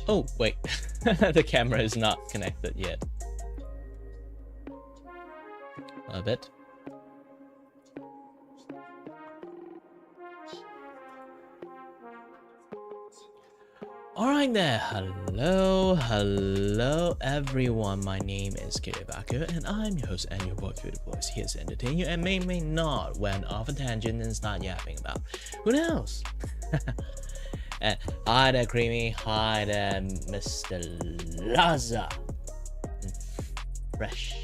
Oh, wait. The camera is not connected yet. A bit. Alright there, hello everyone, my name is Vtuber and I'm your host and your boy Vtuber voice here to entertain you and may not went off a tangent and start yapping about who knows. And hi there Creamy, hi there Mr. Laza. Fresh.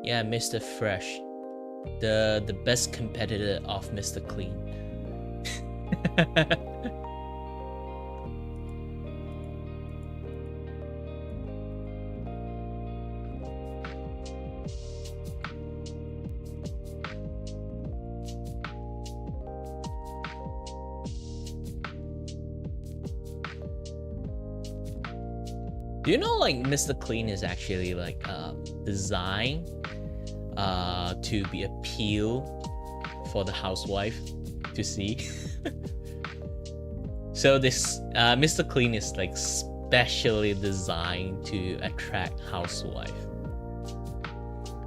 Yeah, Mr. Fresh, the best competitor of Mr. Clean. Do you know like Mr. Clean is actually like designed to be appeal for the housewife to see? So this Mr. Clean is like specially designed to attract housewife.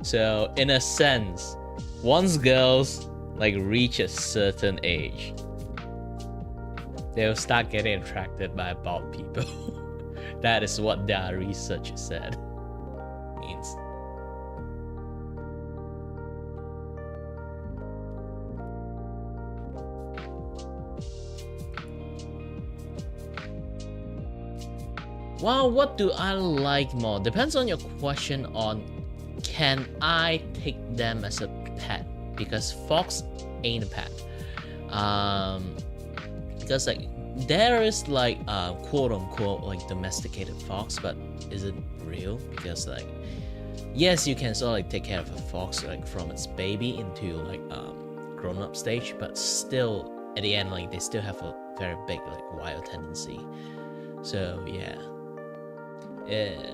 So in a sense, once girls like reach a certain age, they'll start getting attracted by bald people. That is what their research said. Means. Well, what do I like more? Depends on your question on can I take them as a pet? Because fox ain't a pet. Because like there is like quote unquote like domesticated fox, but is it real? Because like yes, you can sort of like take care of a fox like from its baby into like grown up stage, but still at the end like they still have a very big like wild tendency. So yeah.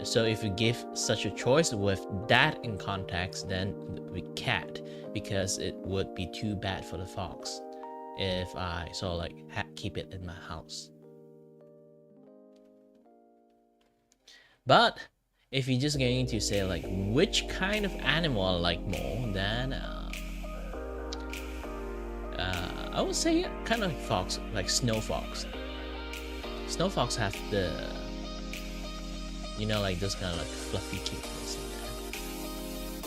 So if you give such a choice with that in context, then with cat, because it would be too bad for the fox if I sort of like keep it in my house. But if you're just going to say like which kind of animal I like more, then I would say kind of fox, like snow fox. Snow fox have the, you know, like those kind of like fluffy cuteness in there.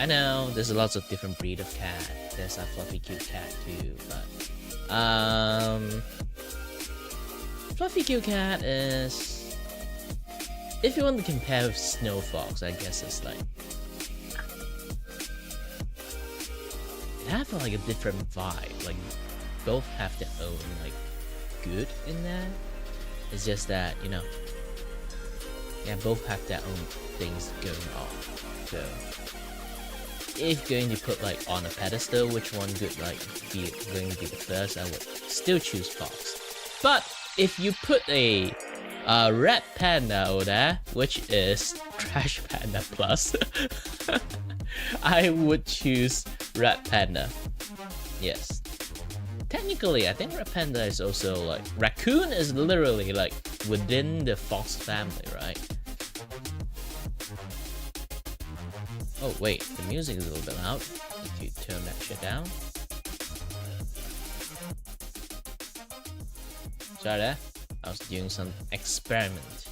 I know there's lots of different breed of cat. There's a fluffy cute cat too, but fluffy cute cat is, if you want to compare with snow fox, I guess it's like they have like a different vibe. Like both have their own like good in there. It's just that, you know, yeah, both have their own things going on. So if you're going to put like on a pedestal, which one could like be going to be the first, I would still choose fox. But if you put a red panda over there, which is trash panda plus, I would choose red panda. Yes. Technically, I think red panda is also like, raccoon is literally like within the fox family, right? Oh wait, the music is a little bit loud. Need to turn that shit down. Sorry there, I was doing some experiment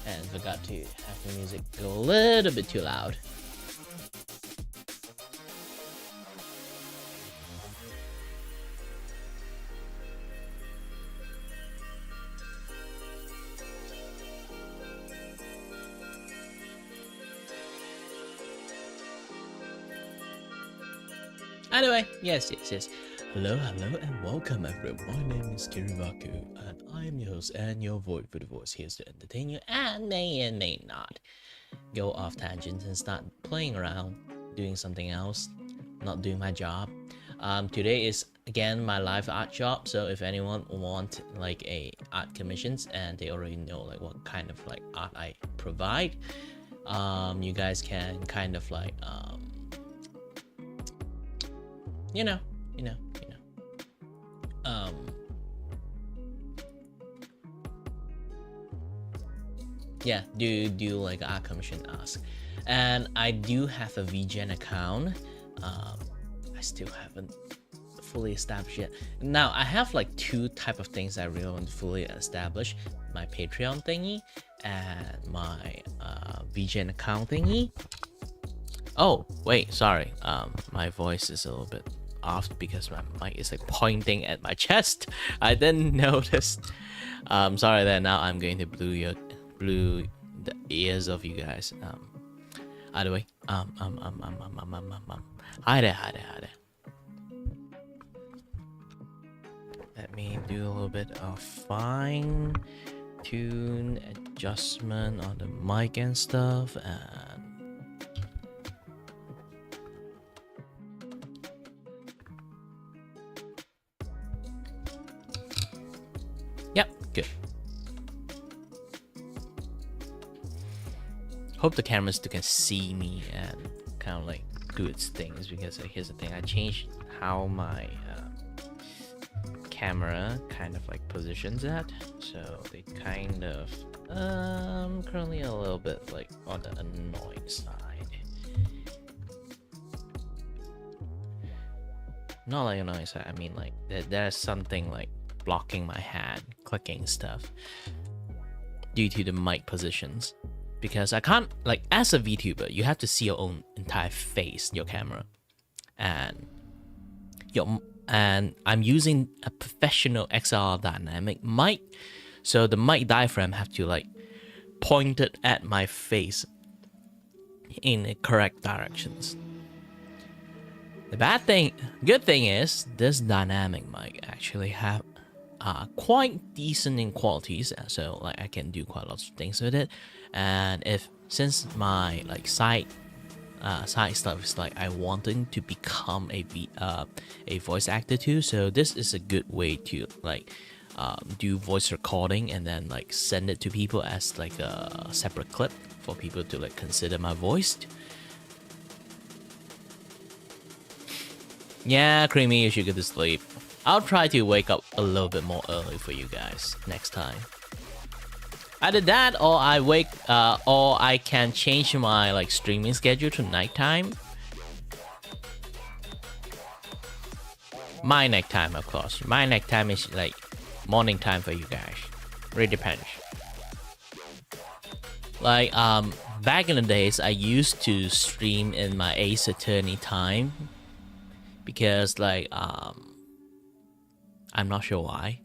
and forgot to have the music go a little bit too loud. Anyway, yes. Hello, and welcome everyone. My name is Kirivaku, and I am your host and your Vtuber voice here to entertain you and may not go off tangents and start playing around, doing something else, not doing my job. Today is again my live art shop, so if anyone want like a art commissions and they already know like what kind of like art I provide, you guys can kind of like you know yeah, do like art commission ask. And I do have a Vgen account. I still haven't fully established yet. Now I have like two type of things I really want to fully establish: my Patreon thingy and my Vgen account thingy. Oh wait, sorry, my voice is a little bit off because my mic is like pointing at my chest. I didn't notice. Sorry that now I'm going to blew the ears of you guys. Either way, hi there. Let me do a little bit of fine tune adjustment on the mic and stuff, and yep, good. Hope the camera still can see me and kind of like do its things, because here's the thing, I changed how my camera kind of like positions at, so they kind of currently a little bit like on the annoying side. Not like annoying side, I mean like there's something like blocking my hand clicking stuff due to the mic positions. Because I can't, like, as a VTuber, you have to see your own entire face, your camera, and I'm using a professional XLR dynamic mic, so the mic diaphragm have to like point it at my face in the correct directions. The good thing is this dynamic mic actually have quite decent in qualities, so like I can do quite lots of things with it. And since my like side stuff is like I wanting to become a voice actor too, so this is a good way to like do voice recording and then like send it to people as like a separate clip for people to like consider my voice. Yeah, Creamy, you should go to sleep. I'll try to wake up a little bit more early for you guys next time. Either that, or or I can change my like streaming schedule to nighttime. My nighttime, of course. My nighttime is like morning time for you guys. Really depends. Like back in the days, I used to stream in my Ace Attorney time because like I'm not sure why.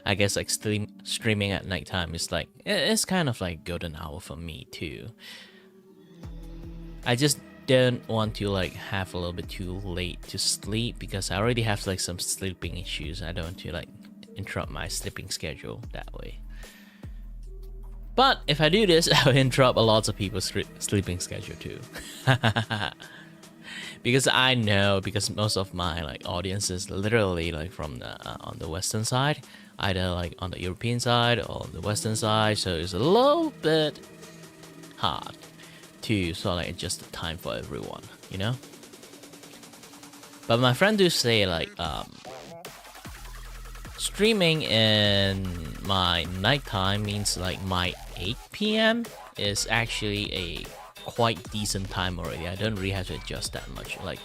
I guess like streaming at nighttime is like it's kind of like golden hour for me too. I just don't want to like have a little bit too late to sleep because I already have like some sleeping issues. I don't want to like interrupt my sleeping schedule that way. But if I do this, I'll interrupt a lot of people's sleeping schedule too. Because I know, because most of my like audience is literally like from the on the western side, either like on the European side or on the western side, so it's a little bit hard to sort of like adjust the time for everyone, you know. But my friend do say like streaming in my nighttime means like my 8 p.m. is actually a quite decent time already. I don't really have to adjust that much. Like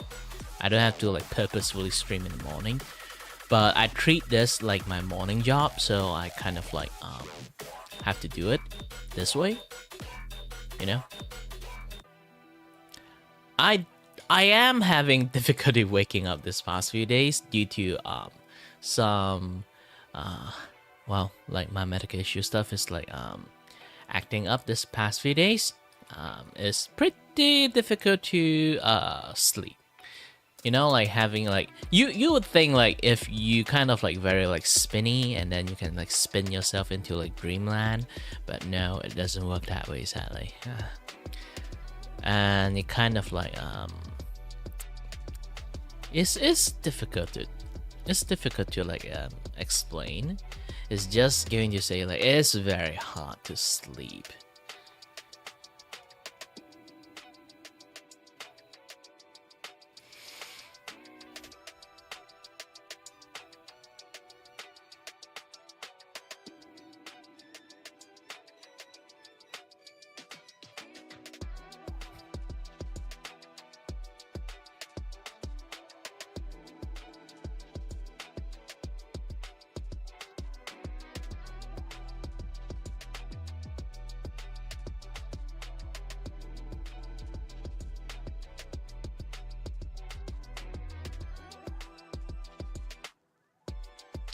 I don't have to like purposefully stream in the morning, but I treat this like my morning job, so I kind of like have to do it this way, you know. I am having difficulty waking up this past few days due to some well, like my medical issue stuff is like acting up this past few days. It's pretty difficult to sleep, you know, like having like you would think like if you kind of like very like spinny and then you can like spin yourself into like dreamland, but no, it doesn't work that way, sadly. And it kind of like It's difficult to like explain. It's just going to say like it's very hard to sleep.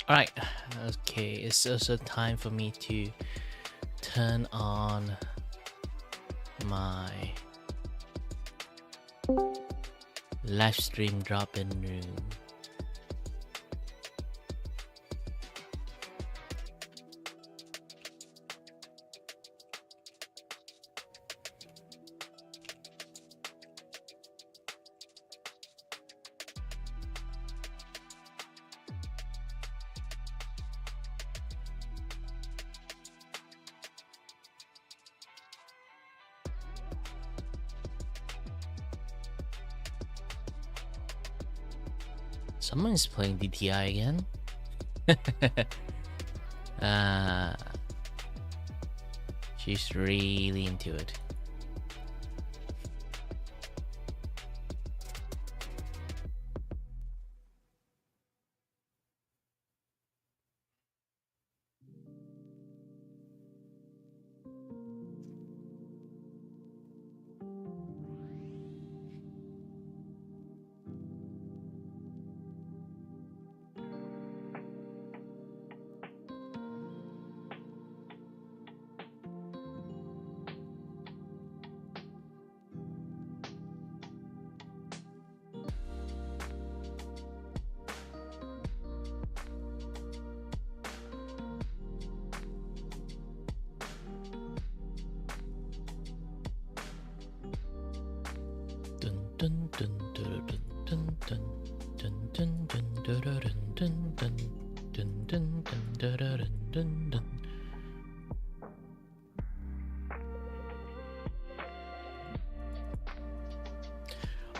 Alright, okay, it's also time for me to turn on my live stream drop-in room. Someone is playing DTI again. She's really into it.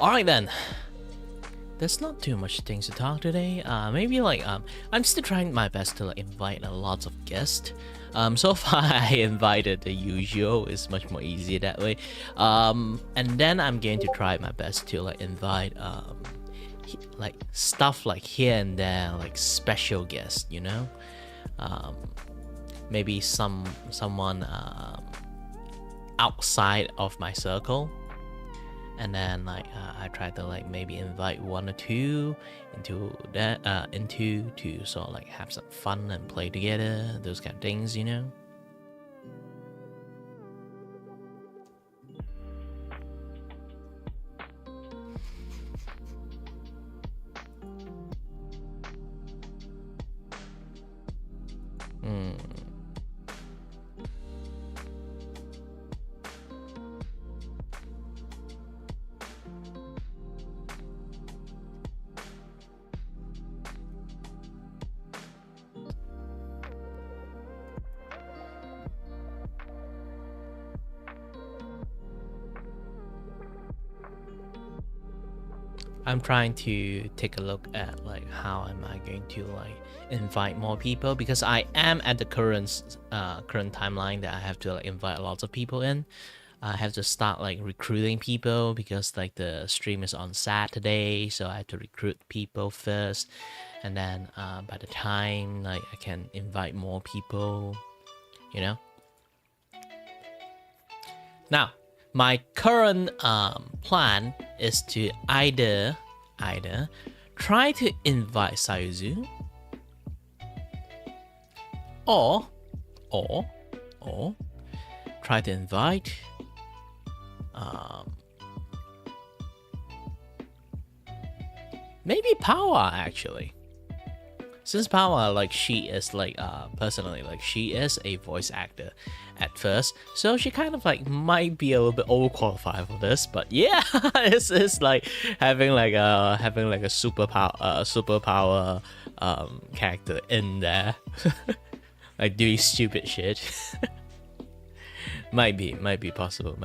Alright then. There's not too much things to talk today. Maybe like I'm still trying my best to like invite lots of guests. So far I invited the usual. It's much more easier that way. And then I'm going to try my best to like invite like stuff like here and there, like special guests, you know. Maybe someone outside of my circle. And then like I try to like maybe invite one or two into that to sort of like have some fun and play together, those kind of things, you know. I'm trying to take a look at like how am I going to like invite more people, because I am at the current timeline that I have to like invite lots of people in. I have to start like recruiting people because like the stream is on Saturday, so I have to recruit people first, and then by the time like I can invite more people, you know. Now my current plan is to either try to invite Sayuzu or try to invite maybe Power actually. since Power, like, she is like personally, like, she is a voice actor at first, so she kind of like might be a little bit overqualified for this. But yeah, it's like having like a superpower character in there, like doing stupid shit. might be possible.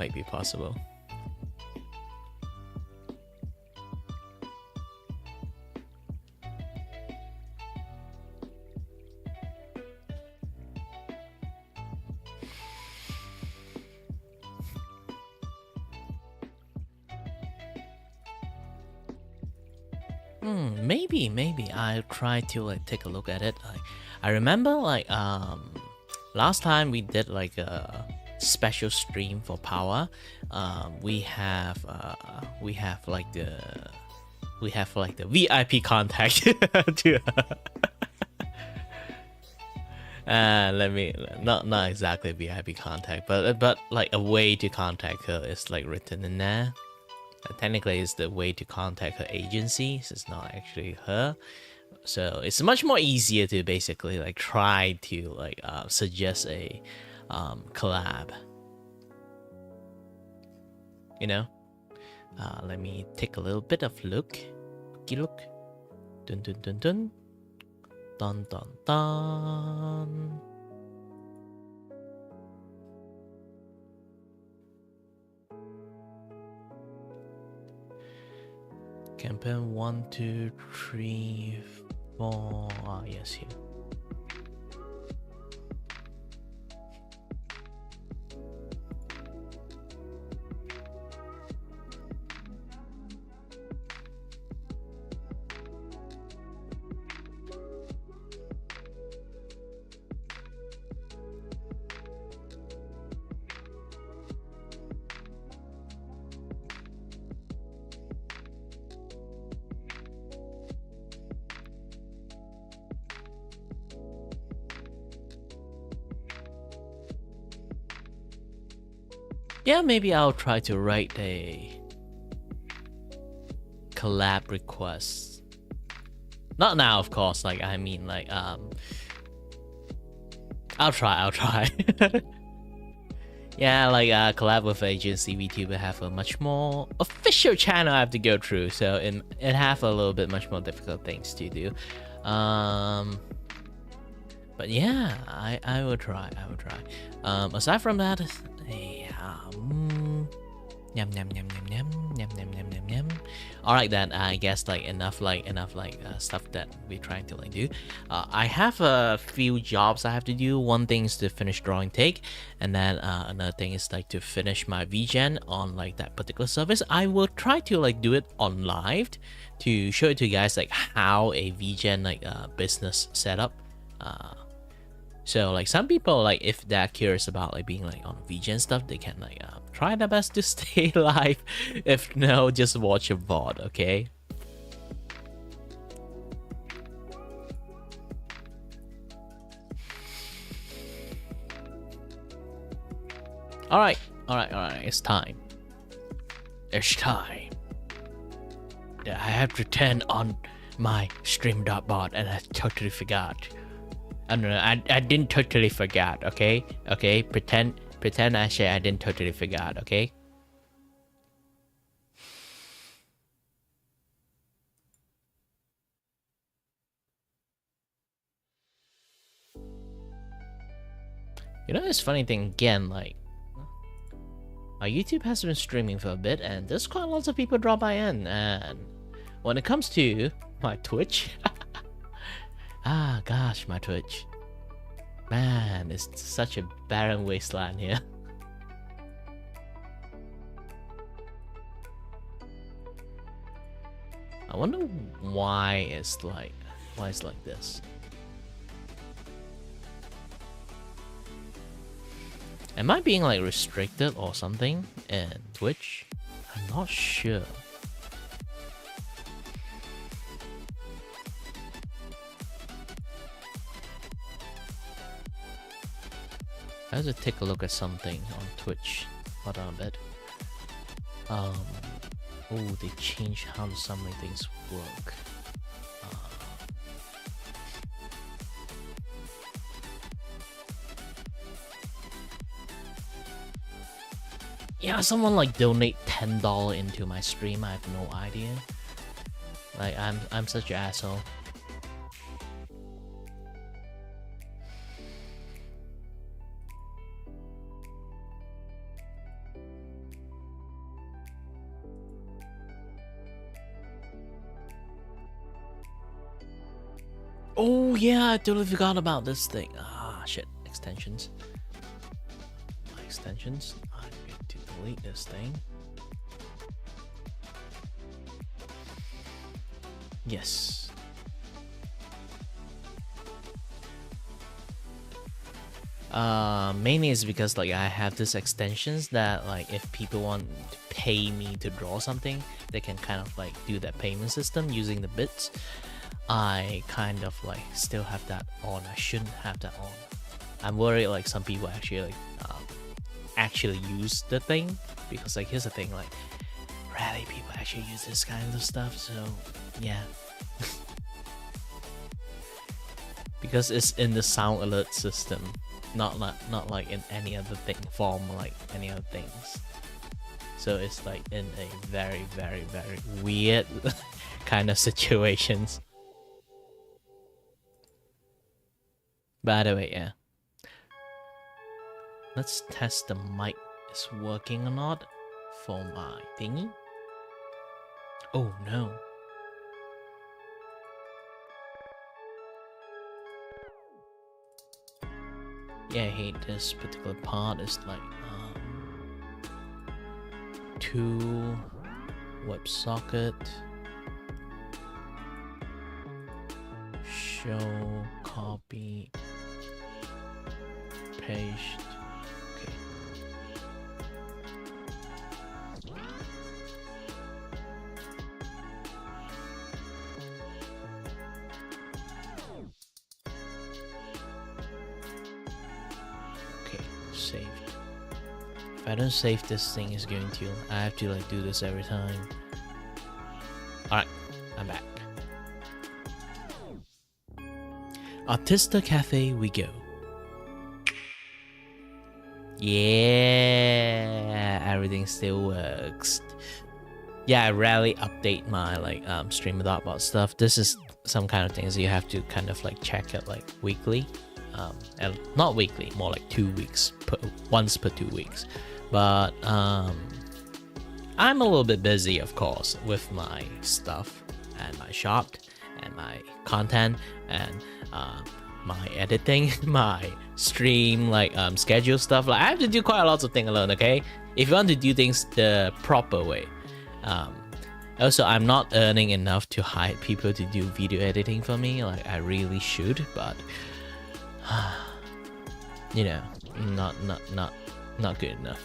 Maybe I'll try to like take a look at it. I remember like last time we did like a special stream for Power. We have like the VIP contact to let me not exactly VIP contact, but like a way to contact her is like written in there. Technically, it's the way to contact her agency, so it's not actually her. So it's much more easier to basically like try to like suggest a collab. You know, let me take a little bit of look. Look, dun dun dun dun, dun dun dun. Campaign 1, 2, 3, 4. Ah, yes, here. Yeah, maybe I'll try to write a collab request. Not now, of course. Like, I mean, like, I'll try. Yeah, like, collab with agency Vtuber have a much more official channel I have to go through, so it have a little bit much more difficult things to do. But yeah, I will try. Aside from that, yum yum yum yum yum yum yum yum yum yum. All right, then I guess like enough stuff that we're trying to like do. I have a few jobs I have to do. One thing is to finish drawing take, and then another thing is like to finish my Vgen on like that particular service. I will try to like do it on live to show it to you guys like how a Vgen like business setup. So like some people, like if they're curious about like being like on Vgen stuff, they can like try their best to stay live. If no, just watch a VOD, okay? All right. It's time. I have to turn on my stream.bot and I totally forgot. I don't know. I didn't totally forget. Okay. Pretend actually I didn't totally forget. Okay. You know, this funny thing again. Like, my YouTube has been streaming for a bit, and there's quite lots of people drop by in. And when it comes to my Twitch. Ah, gosh, my Twitch. Man, it's such a barren wasteland here. I wonder why it's like this. Am I being like restricted or something in Twitch? I'm not sure. I have to take a look at something on Twitch. Hold on a bit. Oh, they changed how some of things work. Yeah, someone like donate $10 into my stream. I have no idea. Like I'm such an asshole. Oh yeah, I totally forgot about this thing. Ah shit, extensions. My extensions. I need to delete this thing. Yes. Mainly is because like I have this extensions that like if people want to pay me to draw something, they can kind of like do that payment system using the bits. I kind of like still have that on. I shouldn't have that on. I'm worried like some people actually use the thing, because like here's the thing, like rarely people actually use this kind of stuff, so yeah. Because it's in the sound alert system, not like in any other thing form, like any other things. So it's like in a very weird kind of situations. By the way, yeah. Let's test the mic is working or not for my thingy. Oh no. Yeah, I hate this particular part. It's like 2 WebSocket, show, copy, paste. Okay. Okay, saved. If I don't save, this thing is going to, I have to like do this every time. Alright, I'm back. Artista Cafe we go. Yeah, everything still works. Yeah, I rarely update my like streamer dot stuff. This is some kind of things you have to kind of like check it like weekly. And not weekly, more like 2 weeks, once per 2 weeks. But I'm a little bit busy, of course, with my stuff and my shop and my content and my editing, my stream, like schedule stuff. Like I have to do quite a lot of things alone. Okay, if you want to do things the proper way. Also, I'm not earning enough to hire people to do video editing for me. Like I really should, but you know, not good enough.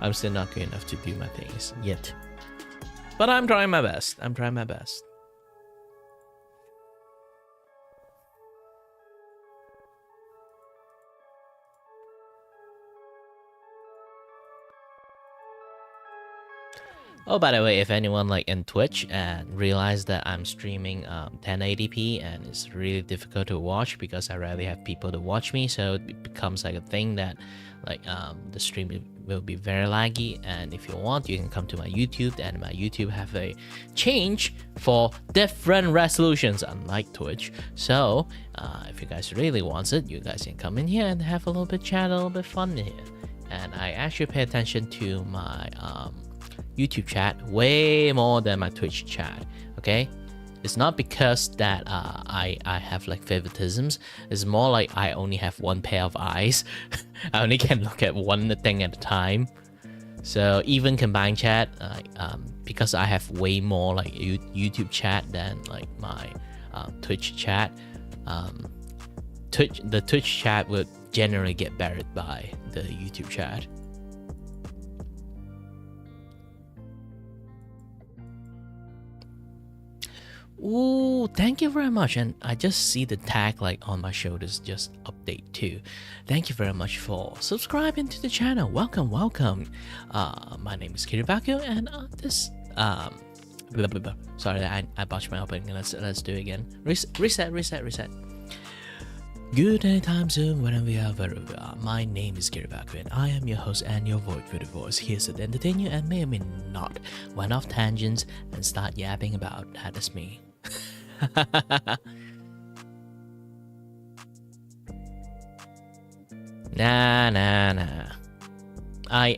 I'm still not good enough to do my things yet. But I'm trying my best. I'm trying my best. Oh, by the way, if anyone like in Twitch and realize that I'm streaming 1080p and it's really difficult to watch because I rarely have people to watch me, so it becomes like a thing that like the stream will be very laggy. And if you want, you can come to my YouTube, and my YouTube have a change for different resolutions unlike Twitch. So if you guys really want it, you guys can come in here and have a little bit chat, a little bit fun in here. And I actually pay attention to my YouTube chat way more than my Twitch chat. Okay, it's not because that I have like favoritisms. It's more like I only have one pair of eyes. I only can look at one thing at a time. So even combined chat, because I have way more like YouTube chat than like my Twitch chat. The Twitch chat would generally get buried by the YouTube chat. Ooh, thank you very much. And I just see the tag like on my shoulders, just update too. Thank you very much for subscribing to the channel. Welcome. My name is Kiribako, and this sorry, I botched my opening. Let's do it again. Reset. Good anytime soon, whenever we are, wherever we are. My name is Gary Baku and I am your host and your void for the voice, here to entertain you and may or may not went off tangents and start yapping about. That is me. Nah. I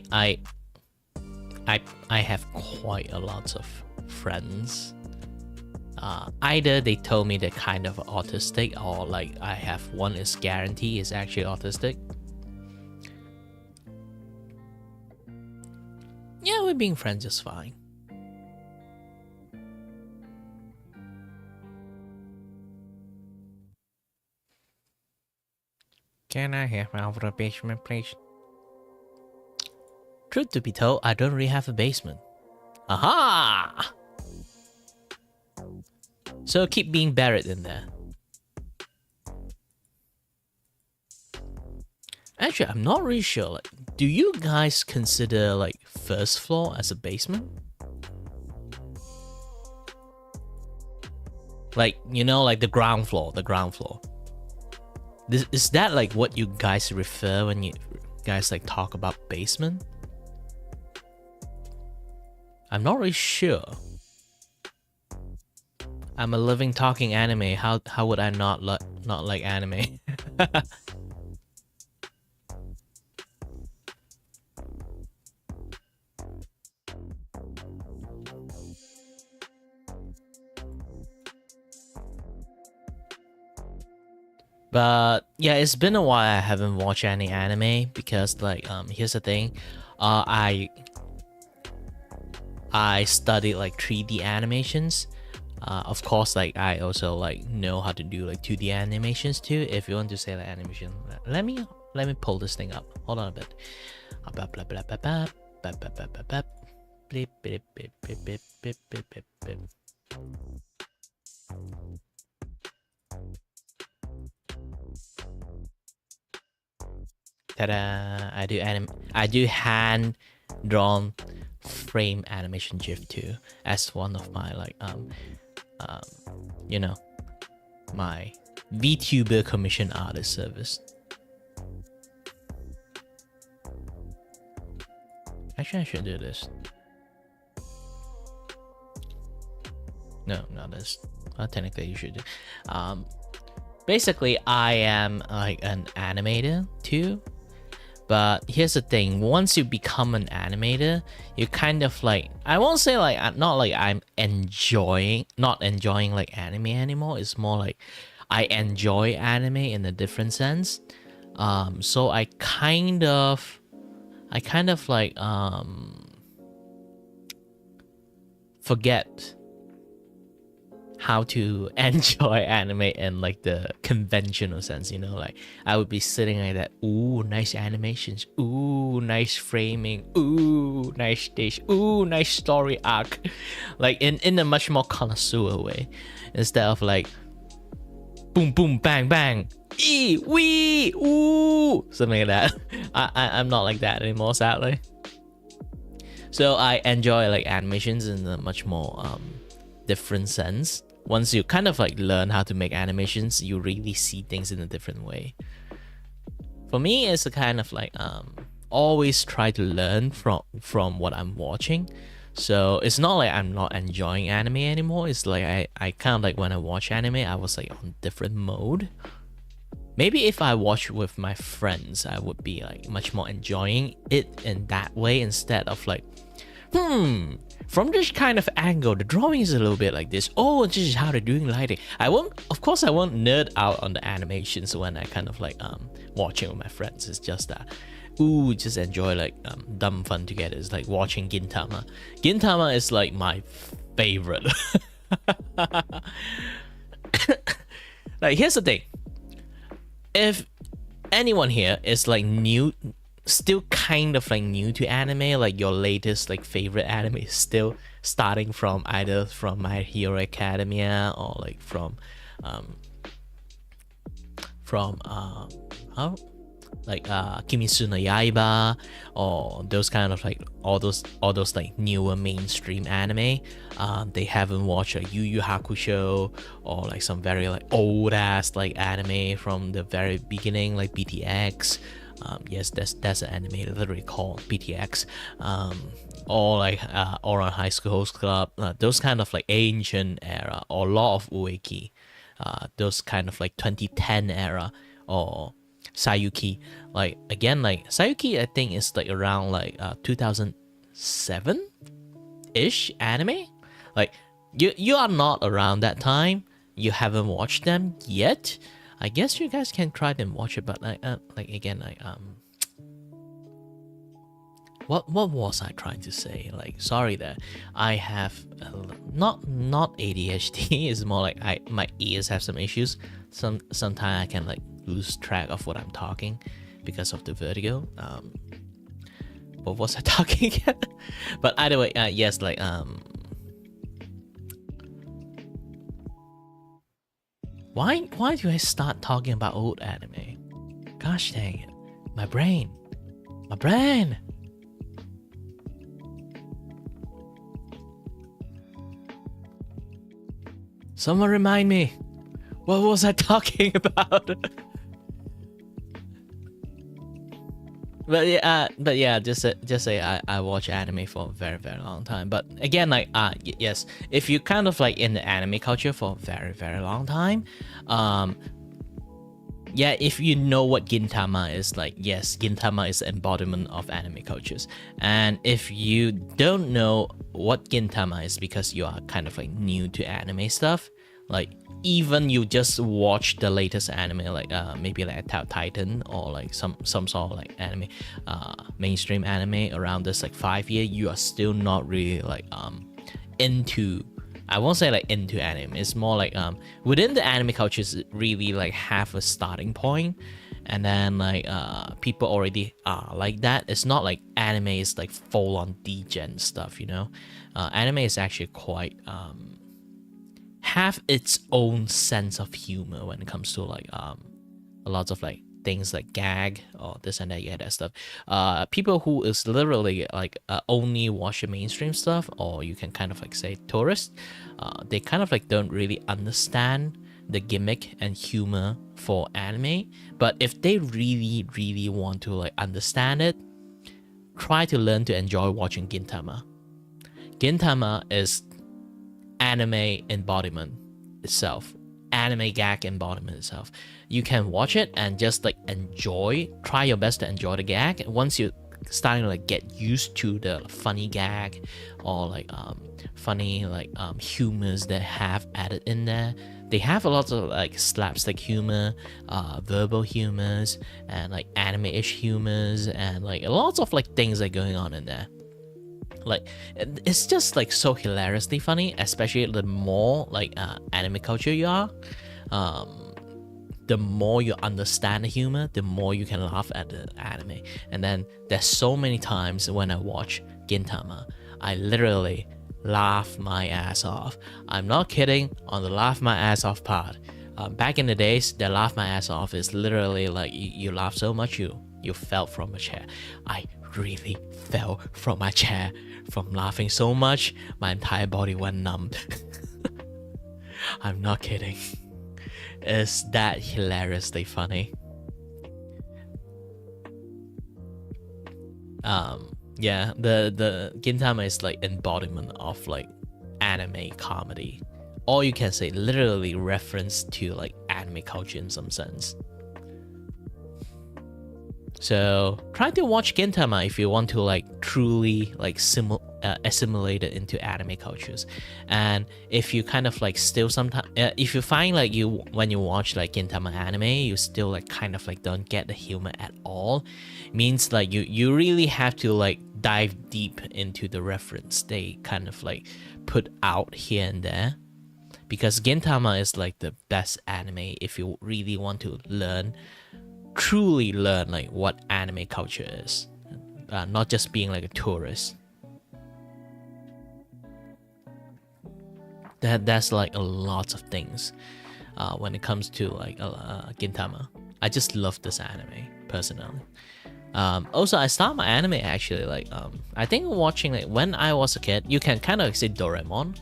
have quite a lot of friends. Either they told me they're kind of autistic, or like I have one is guarantee is actually autistic. Yeah, we're being friends just fine. Can I have my basement, please? Truth to be told, I don't really have a basement. Aha! So keep being buried in there. Actually, I'm not really sure. Like, do you guys consider like first floor as a basement? Like, you know, like the ground floor. Is that like what you guys refer when you guys like talk about basement? I'm not really sure. I'm a living talking anime. How would I not like anime? But yeah, it's been a while I haven't watched any anime because like here's the thing, I studied like 3D animations. Of course, like I also like know how to do like 2D animations too. If you want to say like animation, let me pull this thing up. Hold on a bit. Ta-da! I do hand drawn frame animation GIF too, as one of my like you know, my Vtuber commission artist service. Actually, I should do this. No, this. Well, technically, you should do. Basically, I am like an animator too. But here's the thing, once you become an animator, you kind of like, I won't say like, not like I'm not enjoying like anime anymore. It's more like I enjoy anime in a different sense. So I kind of like forget how to enjoy anime in like the conventional sense, you know, like I would be sitting like that, ooh, nice animations, ooh, nice framing, ooh, nice stage, ooh, nice story arc, like in a much more connoisseur way, instead of like boom boom bang bang, ee wee ooh, something like that. I'm not like that anymore, sadly. So I enjoy like animations in a much more different sense. Once you kind of like learn how to make animations, you really see things in a different way. For me, it's a kind of like always try to learn from what I'm watching. So it's not like I'm not enjoying anime anymore. It's like I kind of like when I watch anime, I was like on different mode. Maybe if I watch with my friends, I would be like much more enjoying it in that way, instead of like, from this kind of angle, the drawing is a little bit like this. Oh, this is how they're doing lighting. Of course I won't nerd out on the animations when I kind of like watching with my friends. It's just that, ooh, just enjoy like dumb fun together. It's like watching Gintama. Gintama is like my favorite. Like, here's the thing. If anyone here is like new, still kind of like new to anime, like your latest like favorite anime is still starting from either from My Hero Academia or like from like Kimetsu no Yaiba, or those kind of like all those like newer mainstream anime. They haven't watched a Yu Yu Hakusho, or like some very like old ass like anime from the very beginning, like BTX. Yes, that's an anime literally called BTX. Or like Oran High School Host Club, those kind of like ancient era, or Law of Ueki, those kind of like 2010 era, or Sayuki. Like again, like Sayuki, I think is like around like 2007 ish anime. Like you are not around that time. You haven't watched them yet. I guess you guys can try and watch it, but like again, like what was I trying to say? Like, sorry that I have not ADHD. It's more like my ears have some issues. Sometimes I can like lose track of what I'm talking because of the vertigo. What was I talking? But either way, yes, like why do I start talking about old anime? Gosh dang it, my brain. Someone remind me. What was I talking about? But yeah, just say I watch anime for a very very long time. But again, like yes, if you kind of like in the anime culture for a very very long time, yeah, if you know what Gintama is, like yes, Gintama is the embodiment of anime cultures. And if you don't know what Gintama is because you are kind of like new to anime stuff, like even you just watch the latest anime, like maybe like Attack on Titan, or like some sort of like anime, mainstream anime around this like 5 year, you are still not really like into, I won't say like into anime. It's more like within the anime cultures really like have a starting point, and then like people already are like that. It's not like anime is like full on degen stuff, you know. Anime is actually quite have its own sense of humor when it comes to like a lot of like things like gag or this and that, yeah, that stuff. People who is literally like only watch the mainstream stuff, or you can kind of like say tourist, they kind of like don't really understand the gimmick and humor for anime. But if they really really want to like understand it, try to learn to enjoy watching Gintama. Gintama is anime embodiment itself, anime gag embodiment itself. You can watch it and just like enjoy, try your best to enjoy the gag. Once you starting to like get used to the funny gag, or like funny like humors that have added in there. They have a lot of like slapstick humor, verbal humors, and like anime-ish humors, and like lots of like things that are going on in there. Like it's just like so hilariously funny, especially the more like anime culture you are, the more you understand the humor, the more you can laugh at the anime. And then there's so many times when I watch Gintama, I literally laugh my ass off. I'm not kidding on the laugh my ass off part. Back in the days, the laugh my ass off is literally like you laugh so much you fell from a chair. I really fell from my chair from laughing so much, my entire body went numb. I'm not kidding. It's that hilariously funny. Yeah, the Gintama is like embodiment of like anime comedy, or you can say literally reference to like anime culture in some sense. So try to watch Gintama if you want to like truly like assimilate it into anime cultures. And if you kind of like still sometimes if you find like you when you watch like Gintama anime, you still like kind of like don't get the humor at all, means like you really have to like dive deep into the reference they kind of like put out here and there, because Gintama is like the best anime if you really want to truly learn like what anime culture is, not just being like a tourist. That's like a lot of things when it comes to like Gintama. I just love this anime personally. Also, I started my anime actually like I think watching like when I was a kid. You can kind of say Doraemon.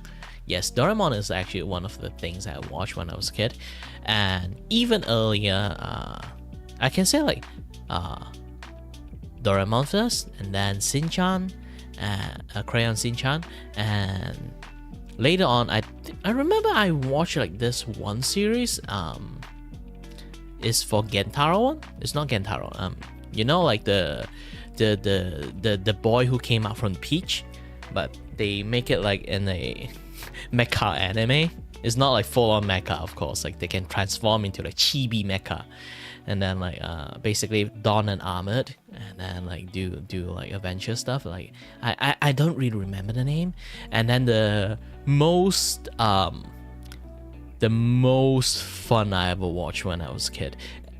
Yes, Doraemon is actually one of the things I watched when I was a kid, and even earlier, I can say like Doraemon first, and then Shin-chan, Crayon Shin-chan, and later on, I remember I watched like this one series. Is for Gentaro one. It's not Gentaro. You know, like the boy who came out from Peach, but they make it like in a mecha anime. It's not like full on mecha, of course. Like they can transform into like chibi mecha, and then like basically don and armored, and then like do like adventure stuff. Like I don't really remember the name. And then the most fun I ever watched when I was a kid,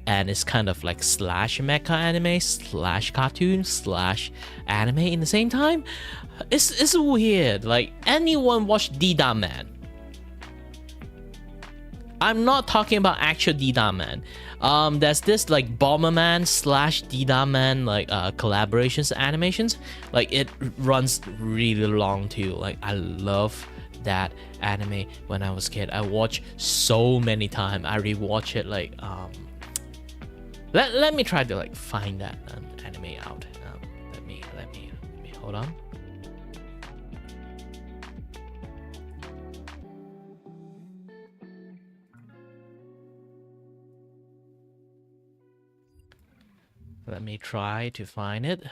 and it's kind of like slash mecha anime slash cartoon slash anime in the same time. It's weird. Like, anyone watch D-Da Man? I'm not talking about actual D-Da Man. There's this like Bomberman slash D-Da Man like collaborations animations. Like, it runs really long too. Like, I love that anime when I was a kid. I watched so many times. I rewatch it like let me try to like find that anime out. Let me hold on. Let me try to find it.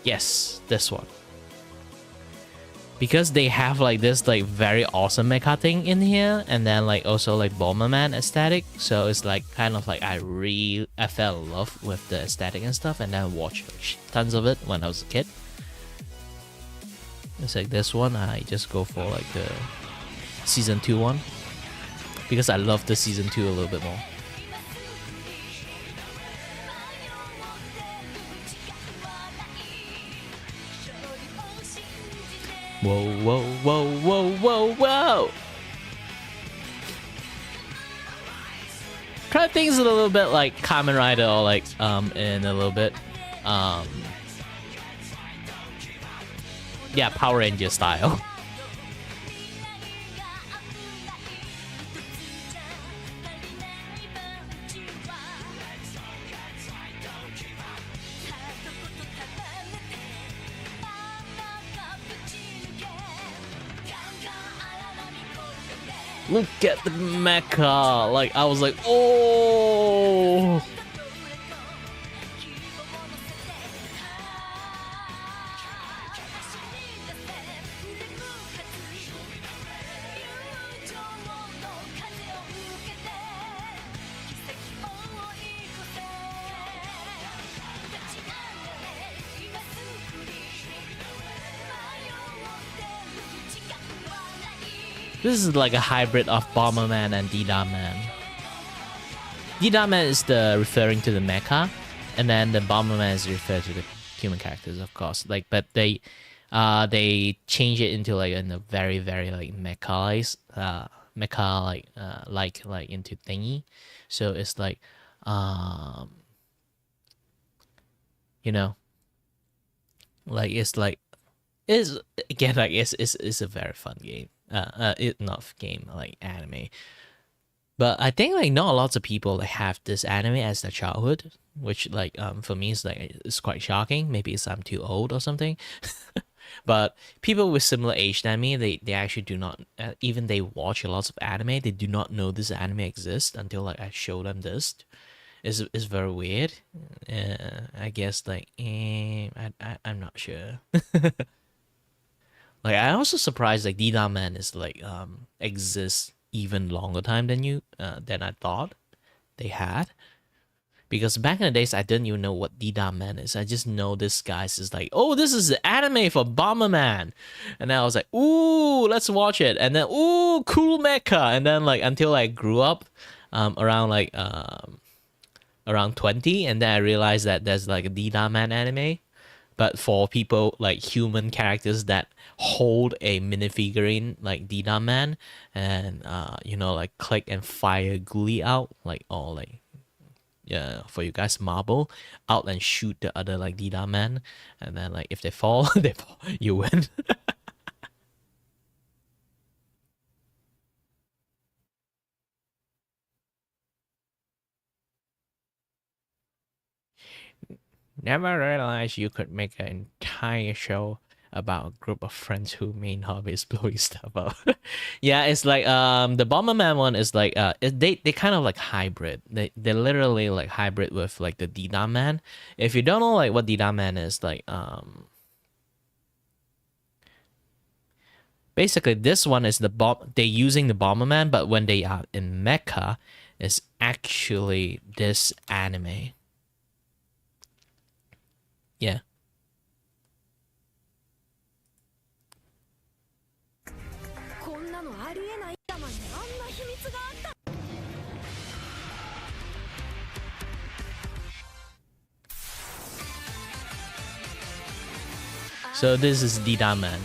Yes, this one. Because they have like this like very awesome mecha thing in here, and then like also like Bomberman aesthetic, so it's like kind of like I fell in love with the aesthetic and stuff, and then watched tons of it when I was a kid. It's like this one, I just go for like the season 2 one, because I love the season 2 a little bit more. Whoa, whoa, whoa, whoa, whoa, whoa! Kind of things a little bit like Kamen Rider, or like in a little bit yeah, Power Ranger style. Look at the mecha! Like, I was like, oh! This is like a hybrid of Bomberman and D-Da Man. D-Da Man is referring to the mecha, and then the Bomberman is referred to the human characters, of course. Like, but they change it into like in a very like mecha like into thingy. So it's like you know, like it's again like it's a very fun game. Not game, like anime. But I think like not lots of people like have this anime as their childhood, which like for me is like it's quite shocking. Maybe it's I'm too old or something. But people with similar age than me, they actually do not even they watch lots of anime. They do not know this anime exists until like I show them this. It's very weird. I guess like I'm not sure. Like, I also surprised like D-Da Man is like exists even longer time than I thought they had. Because back in the days I didn't even know what D-Da Man is. I just know this guy's is like, oh, this is the anime for Bomberman. And then I was like, ooh, let's watch it. And then ooh, cool mecha. And then like until I grew up, around around 20, and then I realized that there's like a Dida Man anime, but for people like human characters that hold a minifigurine like Dida Man, and like click and fire ghoulie out, like, or like, yeah, for you guys marble out and shoot the other like Dida Man, and then like if they fall, they fall, you win. Never realized you could make an entire show about a group of friends who main hobby is blowing stuff up. Yeah, it's like the Bomberman one is like they kind of like hybrid. They literally like hybrid with like the Dida Man. If you don't know like what Dida Man is, like basically this one is the bomb, they using the Bomberman, but when they are in mecha, it's actually this anime. Yeah. So this is Dida Man.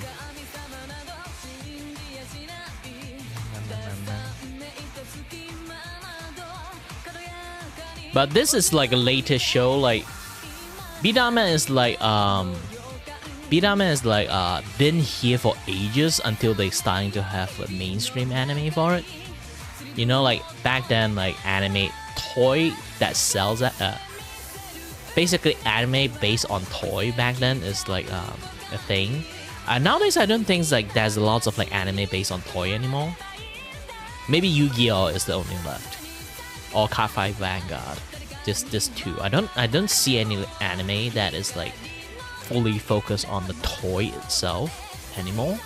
But this is like a latest show. Like Bidama is like been here for ages until they starting to have a mainstream anime for it. You know, like back then, like anime toy that sells at basically anime based on toy back then is like a thing. Nowadays I don't think like there's lots of like anime based on toy anymore. Maybe Yu-Gi-Oh is the only left, or Card Fight Vanguard. Just this two. I don't see any anime that is like fully focused on the toy itself anymore.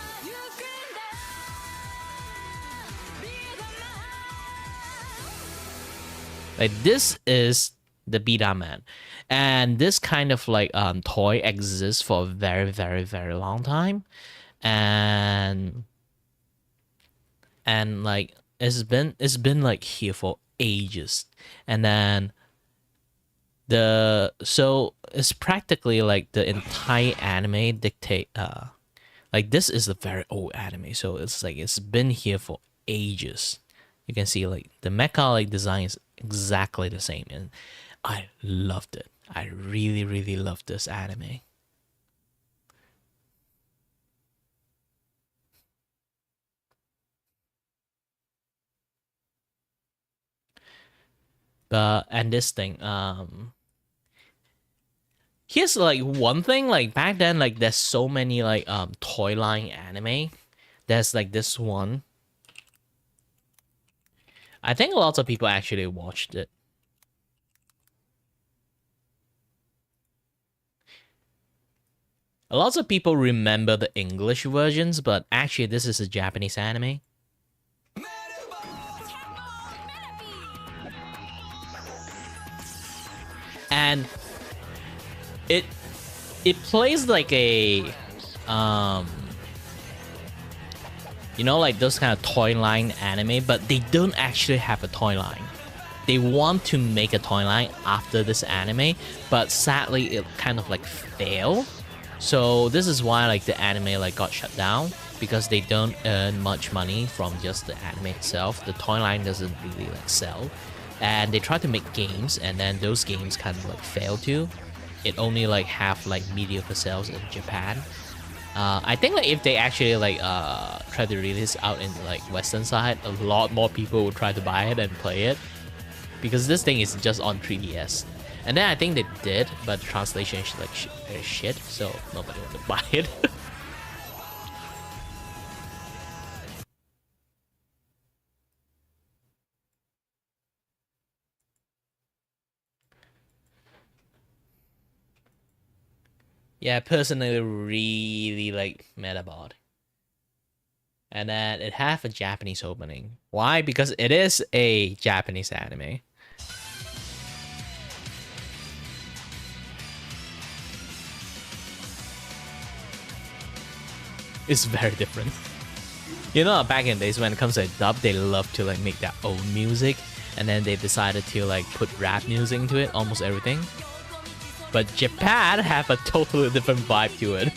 Like this is the Beta Man, and this kind of like toy exists for a very very very long time, and like it's been like here for ages, and then so it's practically like the entire anime dictate like this is a very old anime, so it's like it's been here for ages. You can see like the mecha like design is exactly the same, and I loved it. I really really loved this anime. But and this thing here's like one thing, like back then like there's so many like toy line anime. There's like this one. I think lots of people actually watched it. Lots of people remember the English versions, but actually this is a Japanese anime. And it plays like a you know, like those kind of toy line anime, but they don't actually have a toy line. They want to make a toy line after this anime, but sadly it kind of like failed. So this is why like the anime like got shut down, because they don't earn much money from just the anime itself. The toy line doesn't really like sell, and they try to make games, and then those games kind of like fail too. It only like have like mediocre sales in Japan. I think like if they actually like try to release out in like Western side, a lot more people would try to buy it and play it, because this thing is just on 3DS. And then I think they did, but the translation is like shit, so nobody wanted to buy it. Yeah, personally really like mad about it. And then it have a Japanese opening. Why? Because it is a Japanese anime. It's very different. You know, back in days when it comes to a dub, they love to like make their own music. and then they decided to like put rap music into it, almost everything. But Japan have a totally different vibe to it.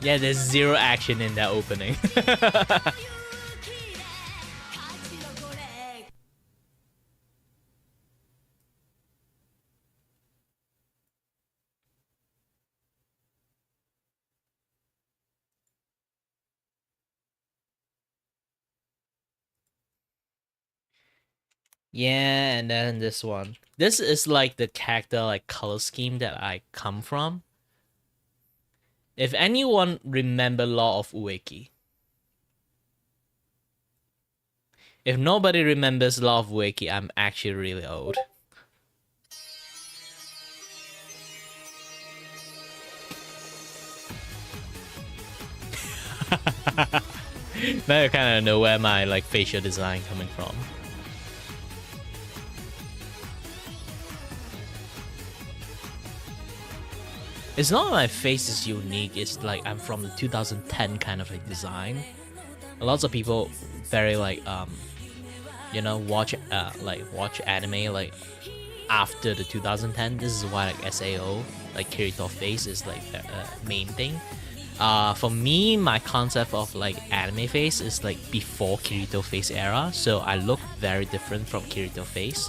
Yeah, there's zero action in that opening. Yeah, and then this one. This is like the character like color scheme that I come from. If anyone remember Law of Ueki. If nobody remembers Law of Ueki, I'm actually really old. Now you kind of know where my like facial design coming from. It's not my face is unique, it's like I'm from the 2010 kind of like design. Lots of people very like you know, watch anime like after the 2010. This is why like SAO, like Kirito face is like the main thing. For me, my concept of like anime face is like before Kirito face era, so I look very different from Kirito face.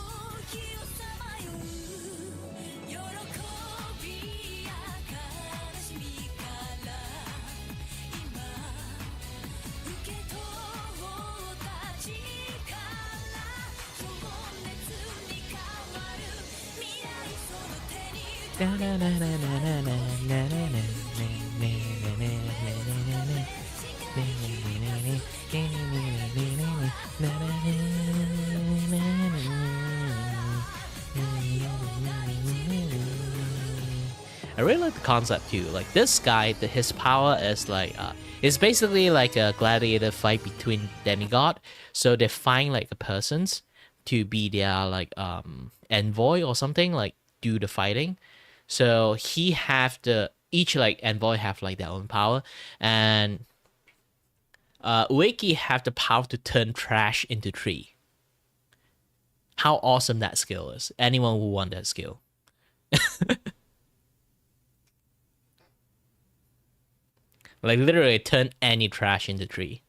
I really like the concept too. Like this guy, his power is like it's basically like a gladiator fight between demigod. So they find like a persons to be their like envoy or something, like do the fighting. So he have each like envoy have like their own power, and Ueki have the power to turn trash into tree. How awesome that skill is! Anyone who want that skill. Like literally turn any trash into tree.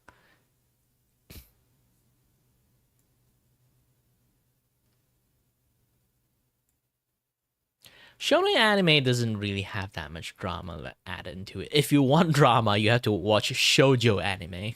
Shonen anime doesn't really have that much drama added into it. If you want drama, you have to watch shoujo anime.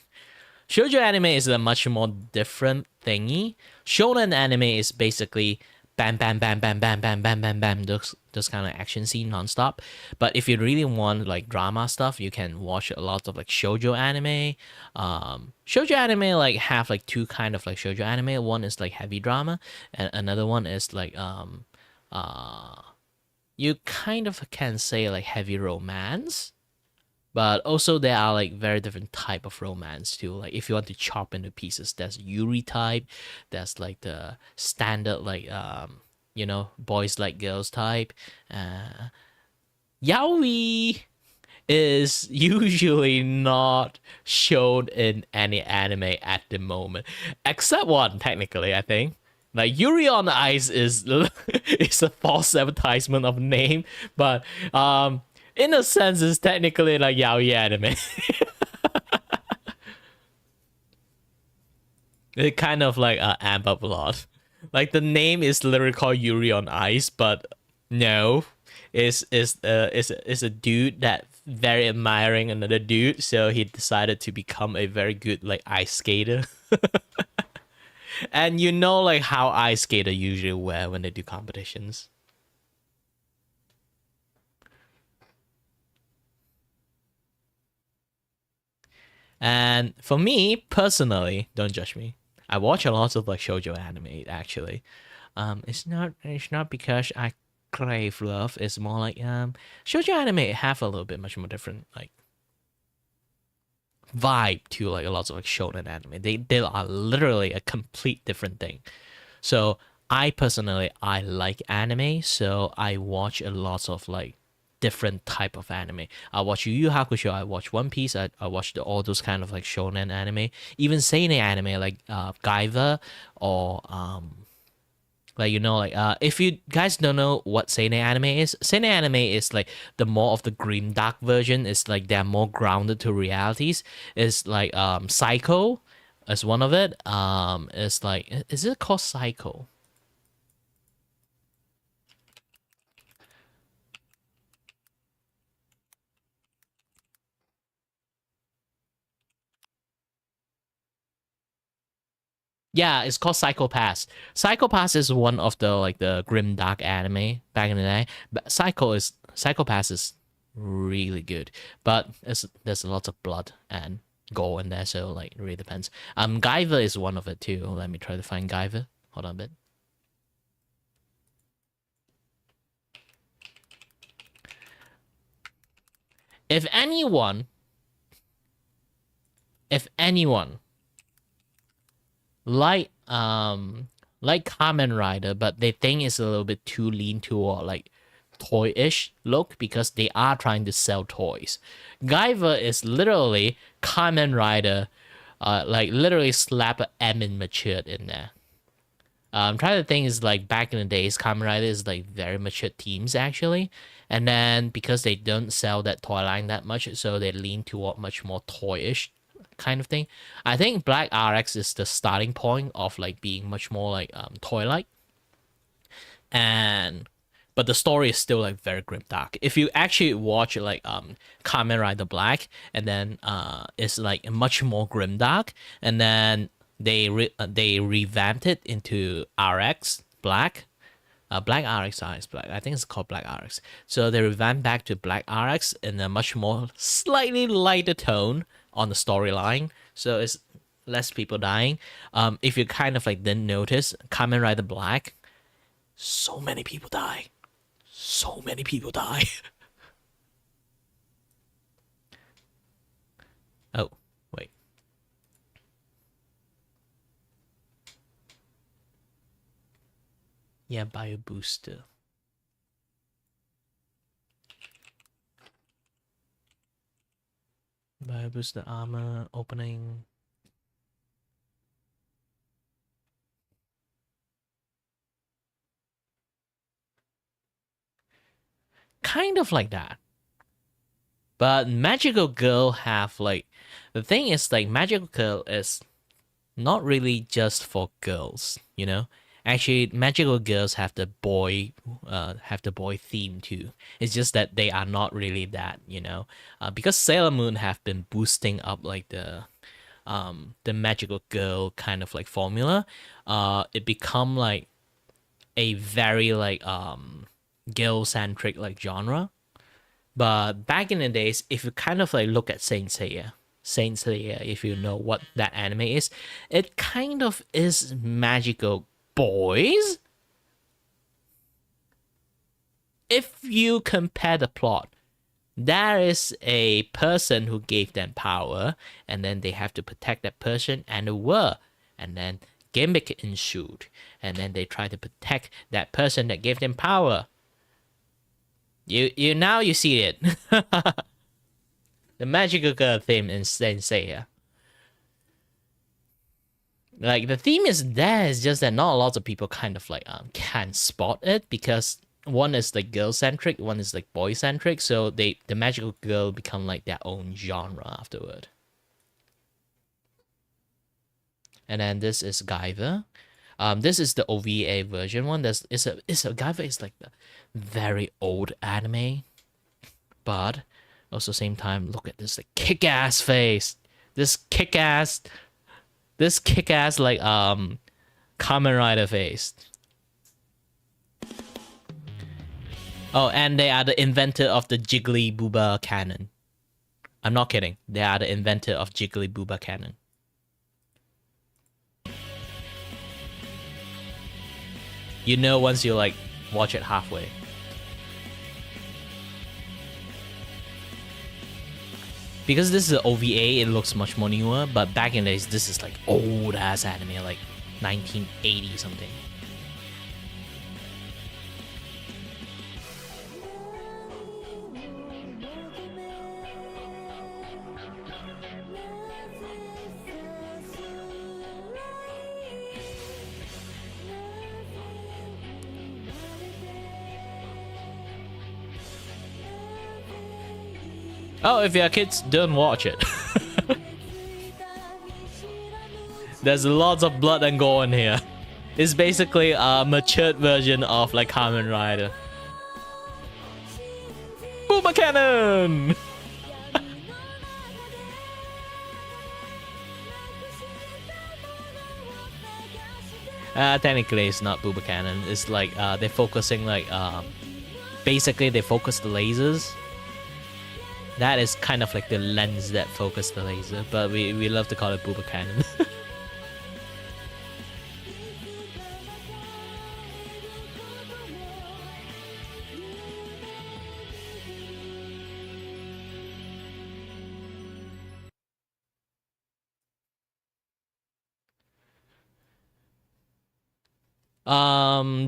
Shoujo anime is a much more different thingy. Shonen anime is basically bam, bam, bam, bam, bam, bam, bam, bam, bam, those kind of action scene nonstop. But if you really want like drama stuff, you can watch a lot of like shoujo anime. Shoujo anime like have like two kind of like shoujo anime. One is like heavy drama, and another one is like you kind of can say like heavy romance. But also there are like very different type of romance too. Like if you want to chop into pieces, there's Yuri type, there's like the standard like you know, boys like girls type. Yaoi is usually not shown in any anime at the moment, except one technically, I think. Like Yuri on Ice is is a false advertisement of name, but in a sense, it's technically like yaoi anime. It kind of like amp up a lot. Like the name is literally called Yuri on Ice, but No, is a dude that very admiring another dude, so he decided to become a very good like ice skater. And you know like how ice skater usually wear when they do competitions. And for me personally, don't judge me. I watch a lot of like shoujo anime actually. It's not because I crave love. It's more like shoujo anime have a little bit much more different like vibe to like a lot of like shonen anime. They are literally a complete different thing. So I personally I like anime, so I watch a lot of like different type of anime. I watch Yu Yu Hakusho, I watch One Piece, I watch all those kind of like shonen anime, even seinen anime like Gaiva or like you know like if you guys don't know what seinen anime is like the more of the grim dark version. It's like they're more grounded to realities. It's like Psycho is one of it. It's like is it called Psycho? Yeah, it's called Psychopass. Psychopass is one of the like the grim dark anime back in the day. But Psychopass is really good, but there's a lot of blood and gore in there, so like it really depends. Guyver is one of it too. Let me try to find Guyver. Hold on a bit. If anyone, if anyone like like Kamen Rider, but they think it's a little bit too lean toward like toy-ish look because they are trying to sell toys. Guyver is literally Kamen Rider, like literally slap a M and matured in there. I'm trying to think is like back in the days, Kamen Rider is like very mature themes actually, and then because they don't sell that toy line that much, so they lean toward much more toyish kind of thing. I think Black RX is the starting point of like being much more like toy like, and but the story is still like very grim dark. If you actually watch like Kamen Rider Black, and then it's like much more grim dark, and then they revamped it into RX Black. Black RX Black. I think it's called Black RX. So they revamped back to Black RX in a much more slightly lighter tone on the storyline. So it's less people dying. If you kind of like didn't notice, Kamen Rider Black, so many people die. So many people die. Oh, wait. Yeah, bio booster. Bio booster armor opening. Kind of like that. But Magical Girl have like the thing is like Magical Girl is not really just for girls, you know. Actually, Magical Girls have the boy theme too. It's just that they are not really that, you know, because Sailor Moon have been boosting up like the Magical Girl kind of like formula. It become like a very like girl centric like genre. But back in the days, if you kind of like look at Saint Seiya, if you know what that anime is, it kind of is magical boys. If you compare the plot, there is a person who gave them power, and then they have to protect that person and the world, and then gimmick ensued, and then they try to protect that person that gave them power. You now you see it. The magical girl theme in Saint Seiya. Like the theme is there, it's just that not a lot of people kind of like can spot it because one is like girl centric, one is like boy centric, so the magical girl become like their own genre afterward. And then this is Guyver. This is the OVA version one. It's a guy that is like the very old anime, but also same time, look at this like kick-ass face. This kick-ass, this kick-ass like Kamen Rider face. Oh, and they are the inventor of the Jiggly Booba cannon. I'm not kidding. They are the inventor of Jiggly Booba cannon. You know once you like watch it halfway. Because this is an OVA, it looks much more newer, but back in the days, this is like old ass anime, like 1980 something. Oh, if your kids don't watch it. There's lots of blood and gore in here. It's basically a matured version of like Kamen Rider. Booba Cannon! Technically it's not Booba Cannon. It's like they're focusing like basically they focus the lasers. That is kind of like the lens that focus the laser, but we love to call it Booba Cannon.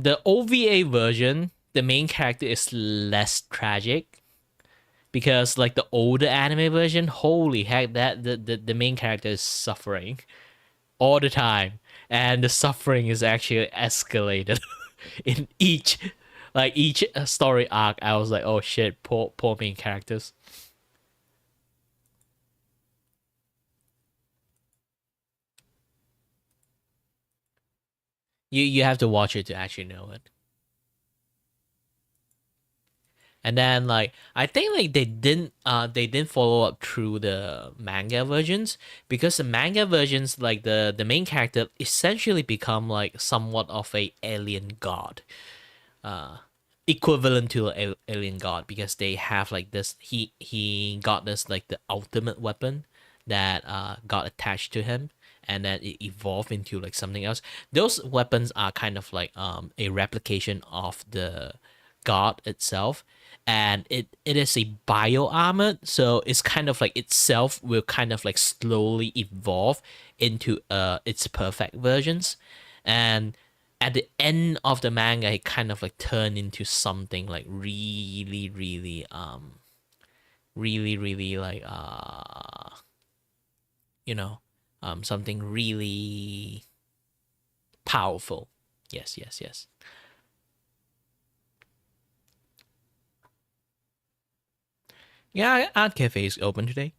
The OVA version, the main character is less tragic. Because like the older anime version, holy heck, that the main character is suffering all the time, and the suffering is actually escalated in each story arc. I was like, oh shit, poor main characters. You have to watch it to actually know it. And then like I think like they didn't follow up through the manga versions, because the manga versions like the main character essentially become like somewhat of a alien god, equivalent to an alien god, because they have like this he got this like the ultimate weapon that got attached to him, and then it evolved into like something else. Those weapons are kind of like a replication of the god itself, and it is a bio armor, so it's kind of like itself will kind of like slowly evolve into its perfect versions, and at the end of the manga it kind of like turned into something like really like you know something really powerful. Yes. Yeah, Art Cafe is open today.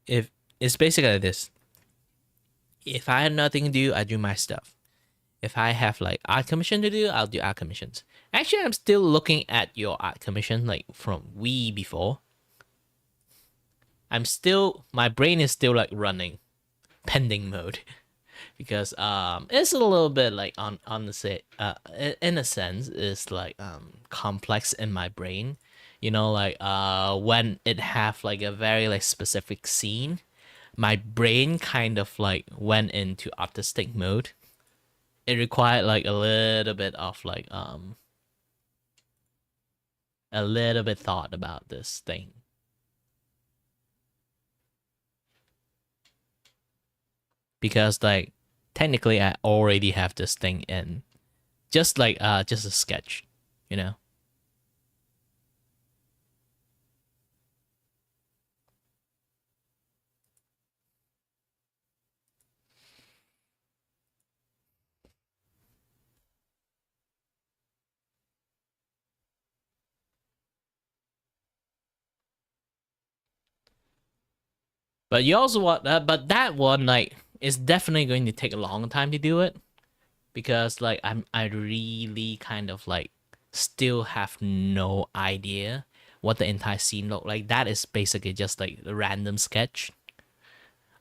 If it's basically like this. If I have nothing to do, I do my stuff. If I have like art commission to do, I'll do art commissions. Actually, I'm still looking at your art commission like from way before. My brain is still like running pending mode. Because it's a little bit like on the say in a sense it's like complex in my brain, like when it have like a very like specific scene, my brain kind of like went into artistic mode. It required like a little bit of like a little bit thought about this thing. Because like technically I already have this thing in just like just a sketch, you know. But you also want that, but that one like it's definitely going to take a long time to do it, because like I really kind of like still have no idea what the entire scene look like. That is basically just like a random sketch.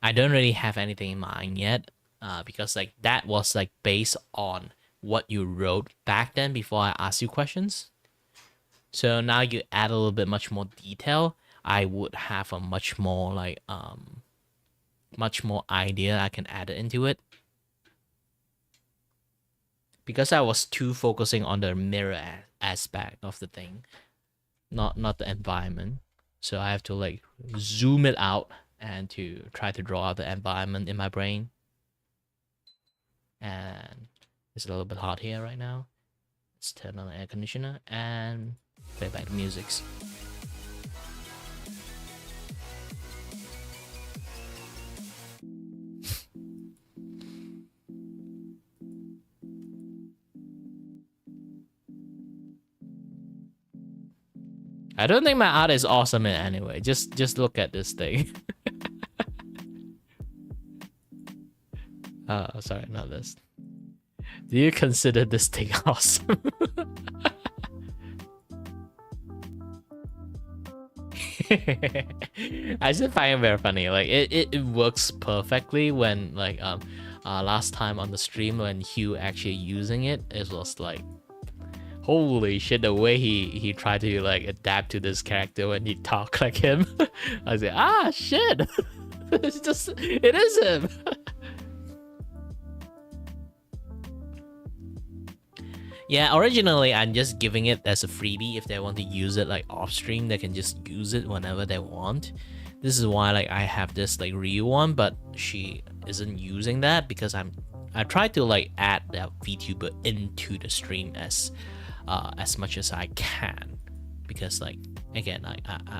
I don't really have anything in mind yet, because like that was like based on what you wrote back then before I asked you questions. So now you add a little bit much more detail. I would have a much more like much more idea I can add it into it. Because I was too focusing on the mirror aspect of the thing, not the environment. So I have to like zoom it out and to try to draw out the environment in my brain. And it's a little bit hot here right now. Let's turn on the air conditioner and play back the musics. I don't think my art is awesome in anyway. Just look at this thing. Sorry, not this. Do you consider this thing awesome? I just find it very funny. Like it works perfectly when like last time on the stream when Hugh actually using it, it was like holy shit, the way he tried to like adapt to this character when he talk like him. I was like, ah shit. It is him. Yeah, originally I'm just giving it as a freebie. If they want to use it like off stream, they can just use it whenever they want. This is why like I have this like Ryu one, but she isn't using that because I tried to like add that VTuber into the stream as much as I can, because like again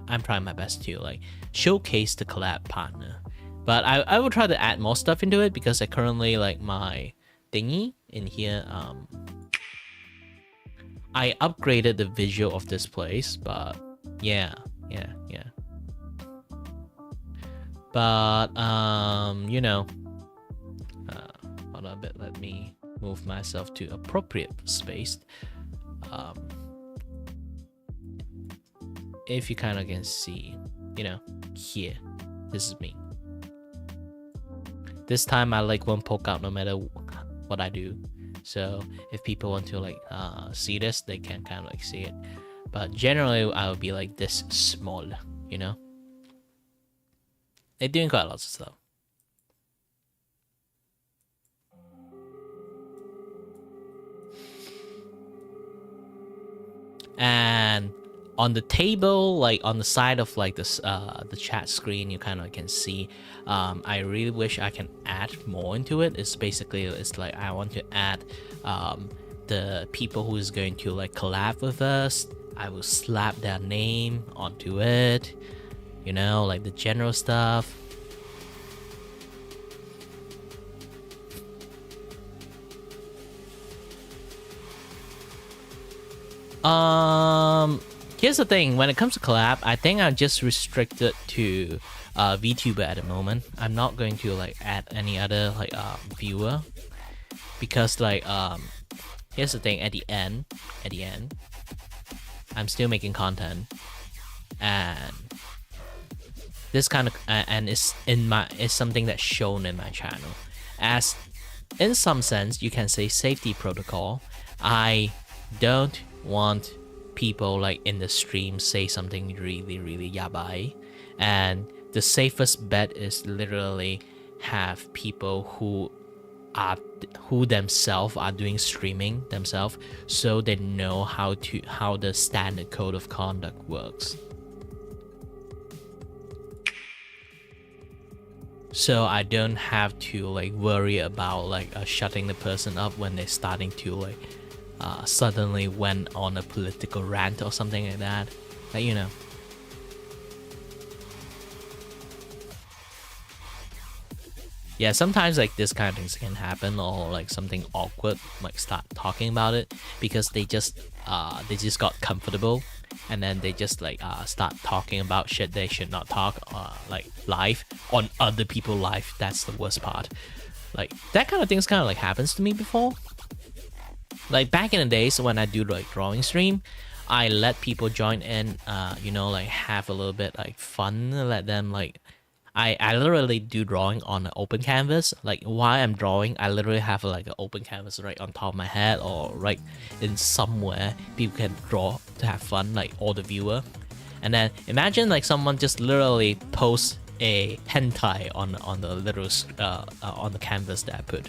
I'm trying my best to like showcase the collab partner, but I will try to add more stuff into it because I currently like my thingy in here. I upgraded the visual of this place, but yeah. But you know, hold on a bit. Let me move myself to appropriate space. If you kind of can see, you know, here, this is me. This time I like won't poke out no matter what I do. So if people want to like see this, they can kind of like see it. But generally, I would be like this small, you know. They're doing quite lots of stuff. And on the table, like on the side of like this the chat screen, you kind of can see I really wish I can add more into it. It's basically, it's like I want to add the people who is going to like collab with us. I will slap their name onto it, you know, like the general stuff. Here's the thing, when it comes to collab, I think I'm just restricted to VTuber at the moment. I'm not going to like add any other like viewer, because like here's the thing, at the end I'm still making content, and this kind of and it's something that's shown in my channel as, in some sense you can say, safety protocol. I don't want people like in the stream say something really yabai, and the safest bet is literally have people who themselves are doing streaming themselves, so they know how the standard code of conduct works. So I don't have to like worry about like shutting the person up when they're starting to like suddenly went on a political rant or something like that. Like, you know. Yeah, sometimes like this kind of things can happen, or like something awkward, like start talking about it because they just got comfortable and then they just like start talking about shit they should not talk like live on other people's life. That's the worst part. Like that kind of things kind of like happens to me before. Like back in the days when I do like drawing stream, I let people join in, you know, like have a little bit like fun, let them like I literally do drawing on an open canvas. Like while I'm drawing, I literally have like an open canvas right on top of my head or right in somewhere people can draw to have fun, like all the viewer. And then imagine like someone just literally posts a hentai on the little on the canvas that I put.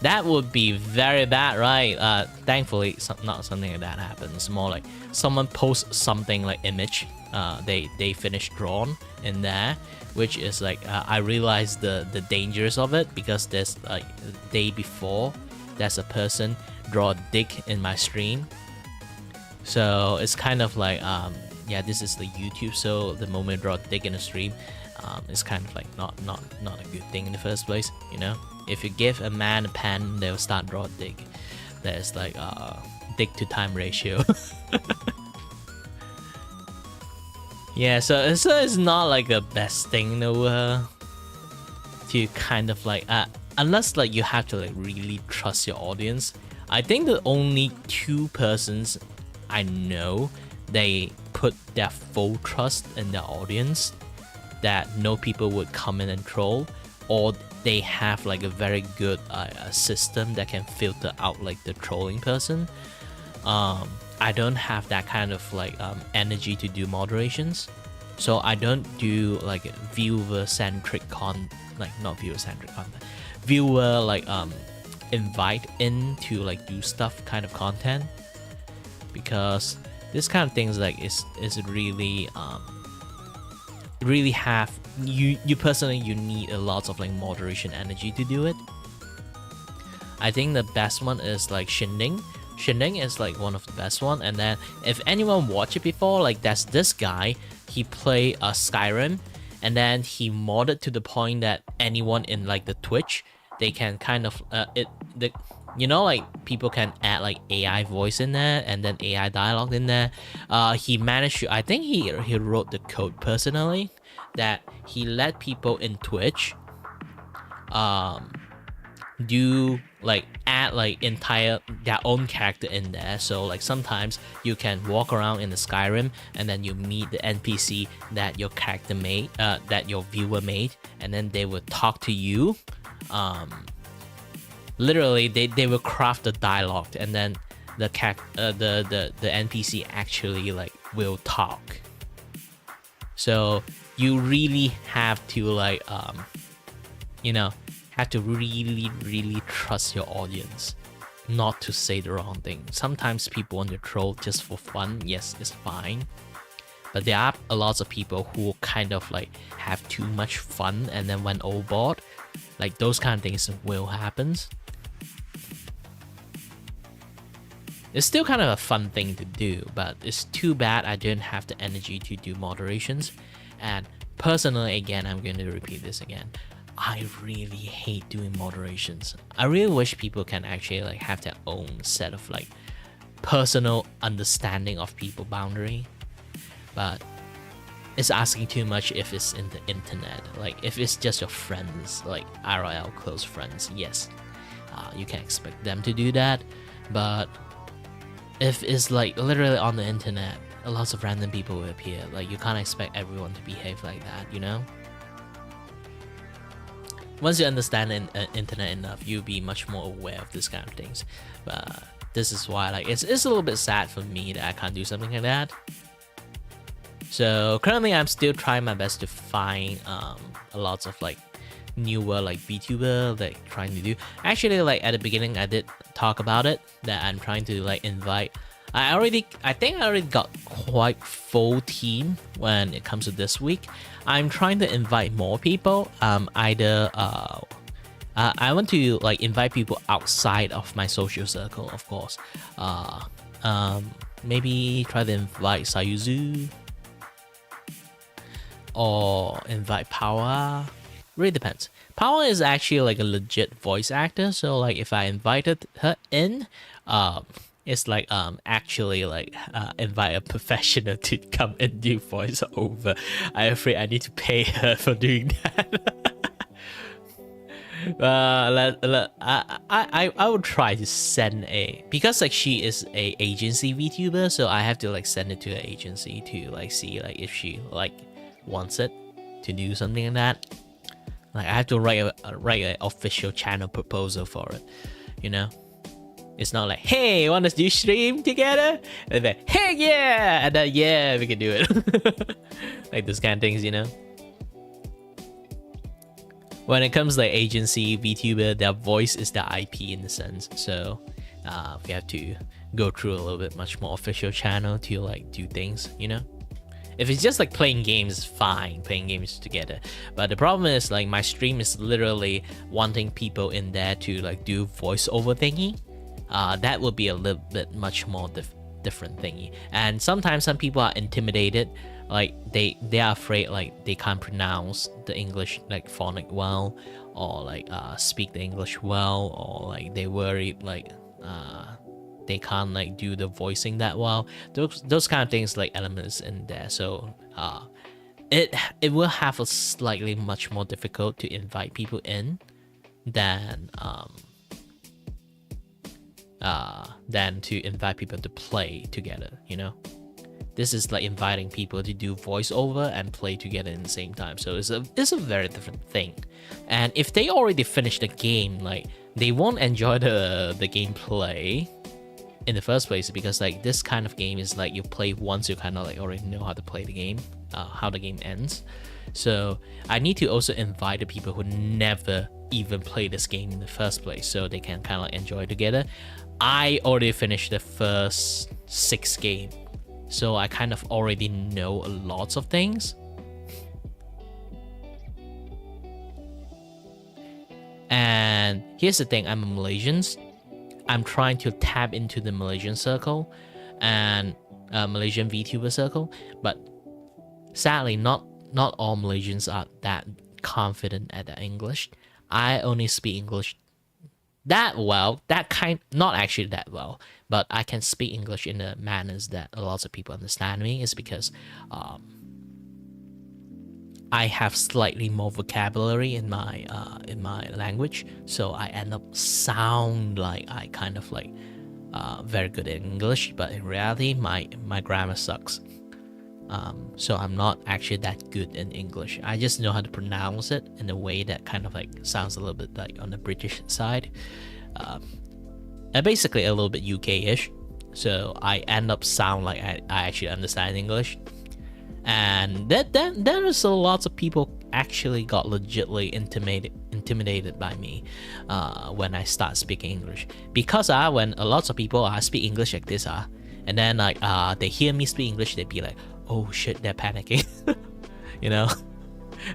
That would be very bad, right? Thankfully, not something like that happens. More like someone posts something like image, they finish drawn in there, which is like I realized the dangers of it, because there's like the day before there's a person draw a dick in my stream, so it's kind of like yeah, this is the YouTube, so the moment I draw a dick in a stream, it's kind of like not a good thing in the first place, you know. If you give a man a pen, they'll start draw a dick. There's like dick to time ratio. Yeah, so it's not like the best thing though, to kind of like unless like you have to like really trust your audience. I think the only 2 persons I know, they put their full trust in their audience, that no people would come in and troll, or they have like a very good system that can filter out like the trolling person. I don't have that kind of like energy to do moderations, so I don't do like viewer centric like not viewer centric content, viewer like invite in to like do stuff kind of content, because this kind of things like is really really have you personally, you need a lot of like moderation energy to do it. I think the best one is like Shinding. Shinding is like one of the best one. And then if anyone watched it before, like that's this guy, he played Skyrim, and then he modded to the point that anyone in like the Twitch, they can kind of you know, like people can add like AI voice in there and then AI dialogue in there. He managed to, I think he wrote the code personally, that he let people in Twitch do like add like entire their own character in there. So like sometimes you can walk around in the Skyrim and then you meet the NPC that your character made, that your viewer made, and then they will talk to you. Literally they will craft the dialogue, and then the NPC actually like will talk. So you really have to like you know, have to really trust your audience not to say the wrong thing. Sometimes people want to troll just for fun, yes, it's fine, but there are a lot of people who kind of like have too much fun, and then when overboard, like those kind of things will happen. It's still kind of a fun thing to do, but it's too bad I don't have the energy to do moderations. And personally, again, I'm going to repeat this again, I really hate doing moderations. I really wish people can actually like have their own set of like personal understanding of people boundary, but it's asking too much if it's in the internet. Like if it's just your friends, like IRL close friends, yes, you can expect them to do that. But if it's like literally on the internet, a lot of random people will appear. Like you can't expect everyone to behave like that, you know? Once you understand internet enough, you'll be much more aware of this kind of things. But this is why like it's a little bit sad for me that I can't do something like that. So currently I'm still trying my best to find a lot of like newer like VTuber like trying to do. Actually, like at the beginning I did talk about it, that I'm trying to like invite. I think I already got quite full team when it comes to this week. I'm trying to invite more people. Either I want to like invite people outside of my social circle, of course. Maybe try to invite Sayuzu or invite Power. Really depends. Power is actually like a legit voice actor, so like if I invited her in, It's like actually like invite a professional to come and do voiceover. I'm afraid I need to pay her for doing that. I would try to send because like she is a agency VTuber, so I have to like send it to the agency to like see like if she like wants it to do something like that. Like I have to write an official channel proposal for it, you know. It's not like, hey, want to do stream together? And then, hey, yeah, and then yeah, we can do it. Like those kind of things, you know. When it comes to like agency VTuber, their voice is the IP in the sense, so we have to go through a little bit much more official channel to like do things, you know. If it's just like playing games, fine, playing games together. But the problem is like my stream is literally wanting people in there to like do voiceover thingy. That would be a little bit much more different thingy. And sometimes some people are intimidated, like they are afraid like they can't pronounce the English like phonic well, or like speak the English well, or like they worry like they can't like do the voicing that well. Those kind of things like elements in there. So it will have a slightly much more difficult to invite people in than to invite people to play together, you know. This is like inviting people to do voiceover and play together in the same time. So it's a very different thing. And if they already finished the game, like they won't enjoy the gameplay in the first place, because like this kind of game is like you play once, you kind of like already know how to play the game, how the game ends. So I need to also invite the people who never even play this game in the first place, so they can kind of like enjoy it together. I already finished the first 6 games, so I kind of already know lots of things. And here's the thing, I'm a Malaysian. I'm trying to tap into the Malaysian circle and Malaysian VTuber circle, but sadly not all Malaysians are that confident at their English. I only speak English that well, not actually that well, but I can speak English in the manners that a lot of people understand me, is because I have slightly more vocabulary in my language, so I end up sound like I kind of like very good at English, but in reality my grammar sucks. So I'm not actually that good in English. I just know how to pronounce it in a way that kind of like sounds a little bit like on the British side, and basically a little bit UK-ish. So I end up sound like I actually understand English. And there is a lot of people actually got legitly intimidated by me when I start speaking English, because when a lot of people speak English like this and then like they hear me speak English, they'd be like, oh shit, they're panicking. You know,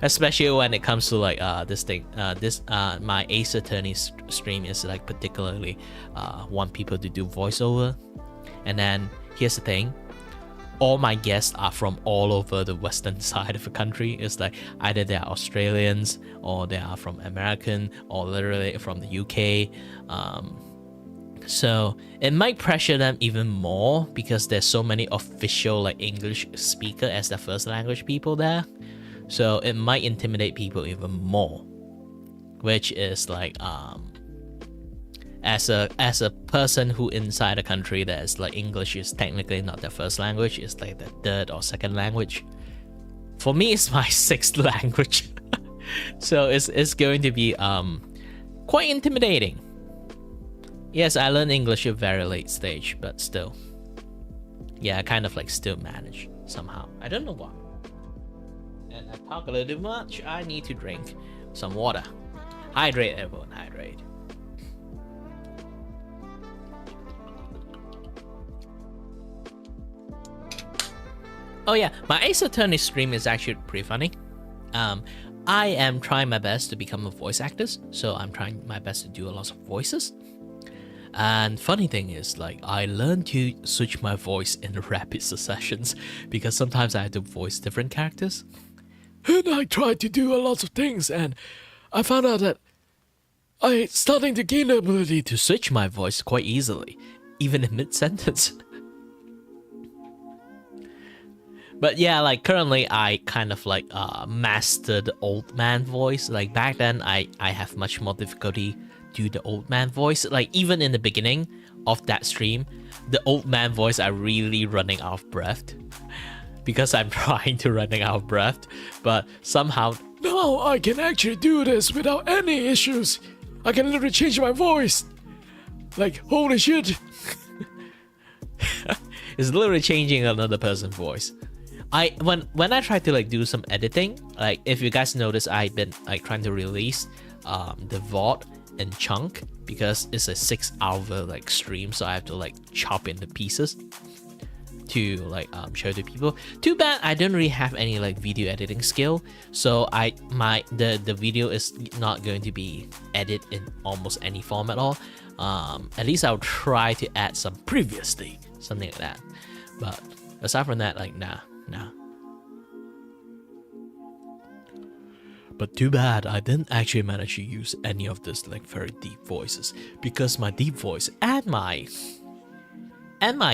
especially when it comes to like this thing, my Ace Attorney stream is like particularly want people to do voiceover. And then here's the thing, all my guests are from all over the western side of the country. It's like either they are Australians, or they are from American, or literally from the UK. So it might pressure them even more, because there's so many official like English speaker as their first language people there. So it might intimidate people even more, which is like as a person who inside a country that is like English is technically not their first language, it's like their third or second language. For me, it's my 6th language. So it's going to be quite intimidating. Yes, I learned English at a very late stage, but still, yeah, I kind of like still manage somehow. I don't know why. And I talk a little too much. I need to drink some water. Hydrate, everyone, hydrate. Oh yeah, my Ace Attorney stream is actually pretty funny. I am trying my best to become a voice actor, so I'm trying my best to do a lot of voices. And funny thing is, like, I learned to switch my voice in rapid successions, because sometimes I have to voice different characters. And I tried to do a lot of things, and I found out that I starting to gain the ability to switch my voice quite easily. even in mid-sentence. But yeah, like currently I kind of like mastered the old man voice. Like back then I have much more difficulty do the old man voice. Like even in the beginning of that stream, the old man voice I really running out of breath because I'm trying to running out of breath, but somehow now I can actually do this without any issues. I can literally change my voice. Like holy shit. It's literally changing another person's voice. When I try to like do some editing, like if you guys notice, I've been like trying to release the VOD in chunk because it's a 6-hour like stream, so I have to like chop into pieces to like show to people. Too bad I don't really have any like video editing skill, so the video is not going to be edited in almost any form at all. At least I'll try to add some previously, something like that. But aside from that, like nah. But too bad I didn't actually manage to use any of this like very deep voices, because my deep voice and my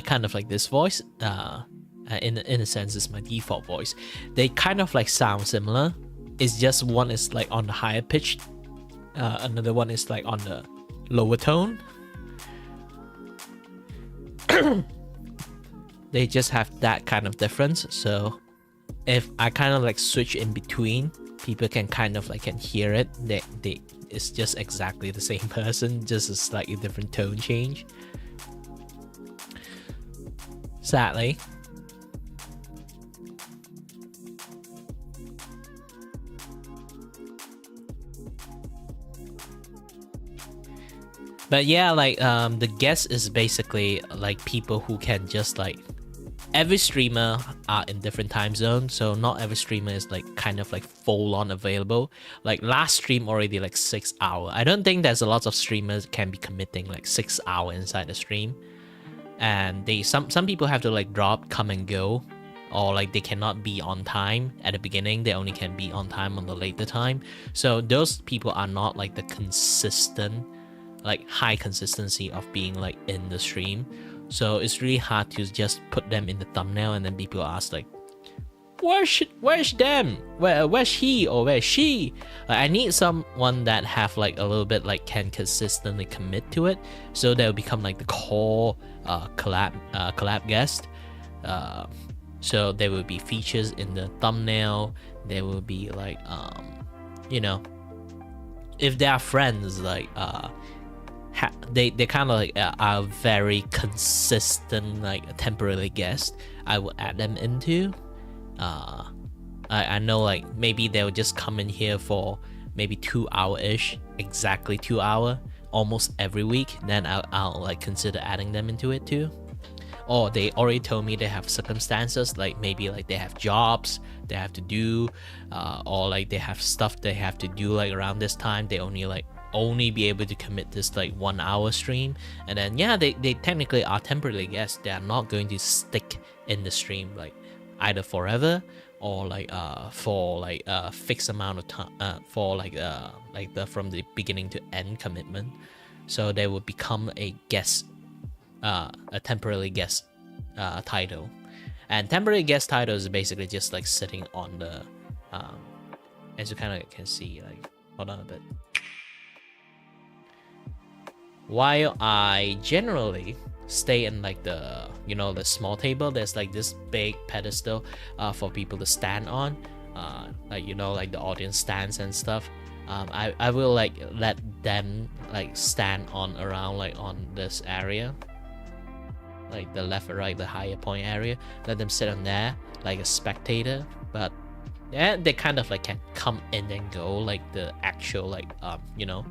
kind of like this voice, in a sense is my default voice. They kind of like sound similar. It's just one is like on the higher pitch, another one is like on the lower tone. They just have that kind of difference. So if I kind of like switch in between, people can kind of like can hear it. It's just exactly the same person, just a slightly different tone change. Sadly. But yeah, like the guest is basically like people who can just like, every streamer are in different time zones, so not every streamer is like kind of like full on available. Like last stream already like 6 hours. I don't think there's a lot of streamers can be committing like 6 hours inside the stream, and some people have to like drop, come and go, or like they cannot be on time at the beginning, they only can be on time on the later time. So those people are not like the consistent, like high consistency of being like in the stream. So it's really hard to just put them in the thumbnail and then people ask like, where's them? Where's he or where's she? Like, I need someone that have like a little bit like can consistently commit to it, so they'll become like the core collab guest. So there will be features in the thumbnail. There will be like you know, if they are friends, like they kind of like are very consistent like temporary guest, I would add them into. I know like maybe they'll just come in here for maybe 2 hour-ish, exactly 2 hour almost every week, then I'll like consider adding them into it too. Or they already told me they have circumstances, like maybe like they have jobs they have to do, or like they have stuff they have to do like around this time, they only be able to commit this like 1 hour stream, and then yeah, they technically are temporary guests. They are not going to stick in the stream like either forever or like for like a fixed amount of time, for like the from the beginning to end commitment. So they will become a guest, a temporary guest title. And temporary guest title is basically just like sitting on the as you kind of can see, like, hold on a bit. While I generally stay in like the, you know, the small table, there's like this big pedestal for people to stand on, like, you know, like the audience stands and stuff. I will like let them like stand on around like on this area, like the left or right, the higher point area. Let them sit on there like a spectator, but yeah, they kind of like can come in and go like the actual like you know,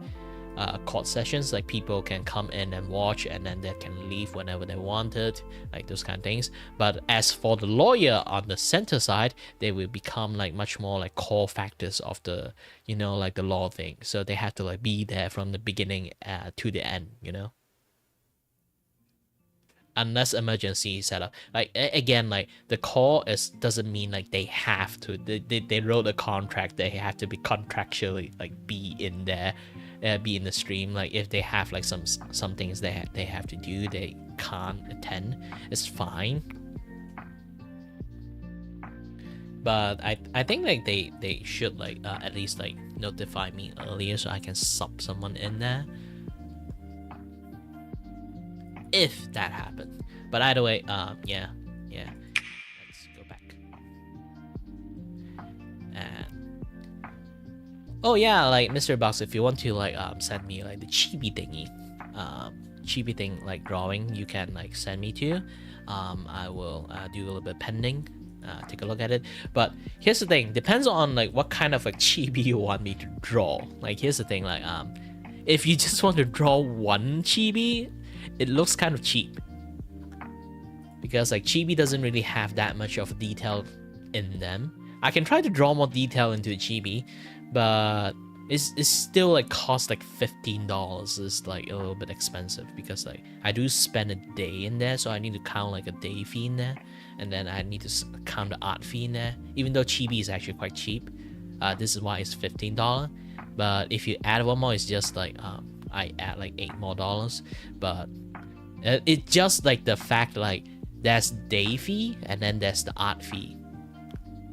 court sessions. Like people can come in and watch, and then they can leave whenever they wanted, like those kind of things. But as for the lawyer on the center side, they will become like much more like core factors of the, you know, like the law thing. So they have to like be there from the beginning to the end, you know, unless emergency is set up. Like again, like the core is doesn't mean like they have to, they wrote a contract, they have to be contractually like be in there be in the stream. Like if they have like some things they have to do, they can't attend, it's fine. But I think like they should like at least like notify me earlier so I can sub someone in there if that happened. But either way, yeah, let's go back. And oh yeah, like Mr. Box, if you want to like send me like the chibi thingy, chibi thing like drawing, you can like send me to. I will do a little bit pending. Take a look at it. But here's the thing, depends on like what kind of like chibi you want me to draw. Like here's the thing, like if you just want to draw one chibi, it looks kind of cheap because like chibi doesn't really have that much of detail in them. I can try to draw more detail into a chibi, but it's still like cost like $15. Is like a little bit expensive because like I do spend a day in there, so I need to count like a day fee in there, and then I need to count the art fee in there. Even though chibi is actually quite cheap, this is why it's $15. But if you add one more, it's just like I add like $8 more. But it's just like the fact like there's day fee and then there's the art fee.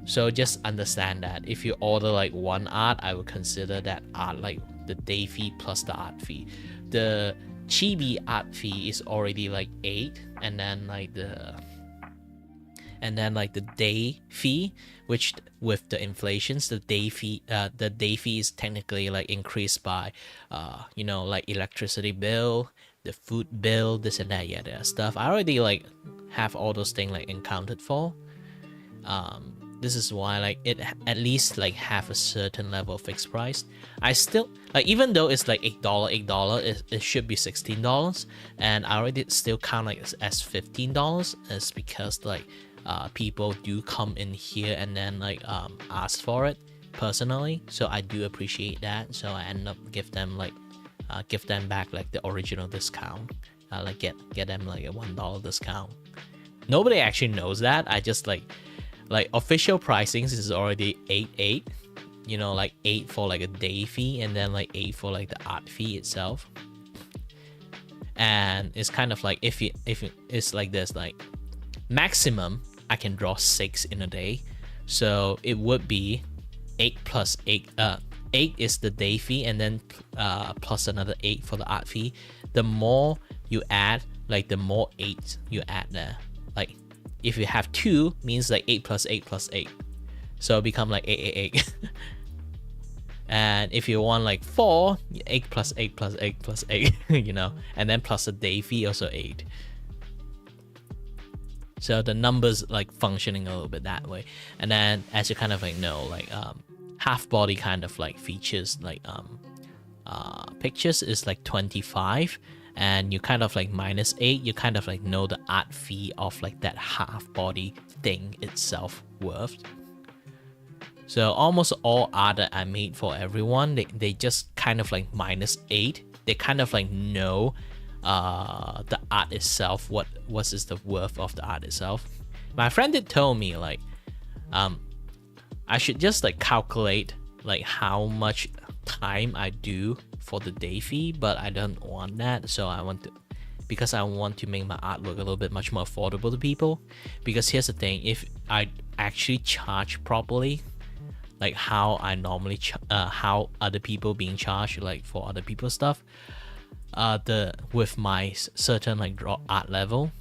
So just understand that if you order like one art, I would consider that art like the day fee plus the art fee. The chibi art fee is already like 8, and then like the day fee, which with the inflations, the day fee is technically like increased by you know, like electricity bill, the food bill, this and that, yeah, that stuff. I already like have all those things like accounted for. This is why like it at least like have a certain level of fixed price. I still like, even though it's like $8, it should be $16, and I already still count like as $15. It's because like people do come in here and then like ask for it personally, so I do appreciate that. So I end up give them back like the original discount, like get them like a $1 discount. Nobody actually knows that. I just like official pricings is already 8, you know, like 8 for like a day fee, and then like 8 for like the art fee itself. And it's kind of like if it's like this, like maximum I can draw 6 in a day, so it would be 8 plus 8. 8 is the day fee, and then plus another 8 for the art fee. The more you add, like the more 8 you add there. Like if you have 2, means like 8 plus 8 plus 8, so it become like 8. And if you want like 4, 8 plus 8 plus 8 plus 8, you know, and then plus a day fee, also 8. So the numbers like functioning a little bit that way. And then as you kind of like know, like half body kind of like features like pictures is like 25, and you kind of like minus 8, you kind of like know the art fee of like that half body thing itself worth. So almost all art that I made for everyone, they just kind of like minus 8. They kind of like know the art itself, what is the worth of the art itself. My friend did tell me like I should just like calculate like how much time I do for the day fee, but I don't want that. So because I want to make my artwork a little bit much more affordable to people. Because here's the thing, if I actually charge properly, like how I normally how other people being charged like for other people's stuff, with my certain like draw art level,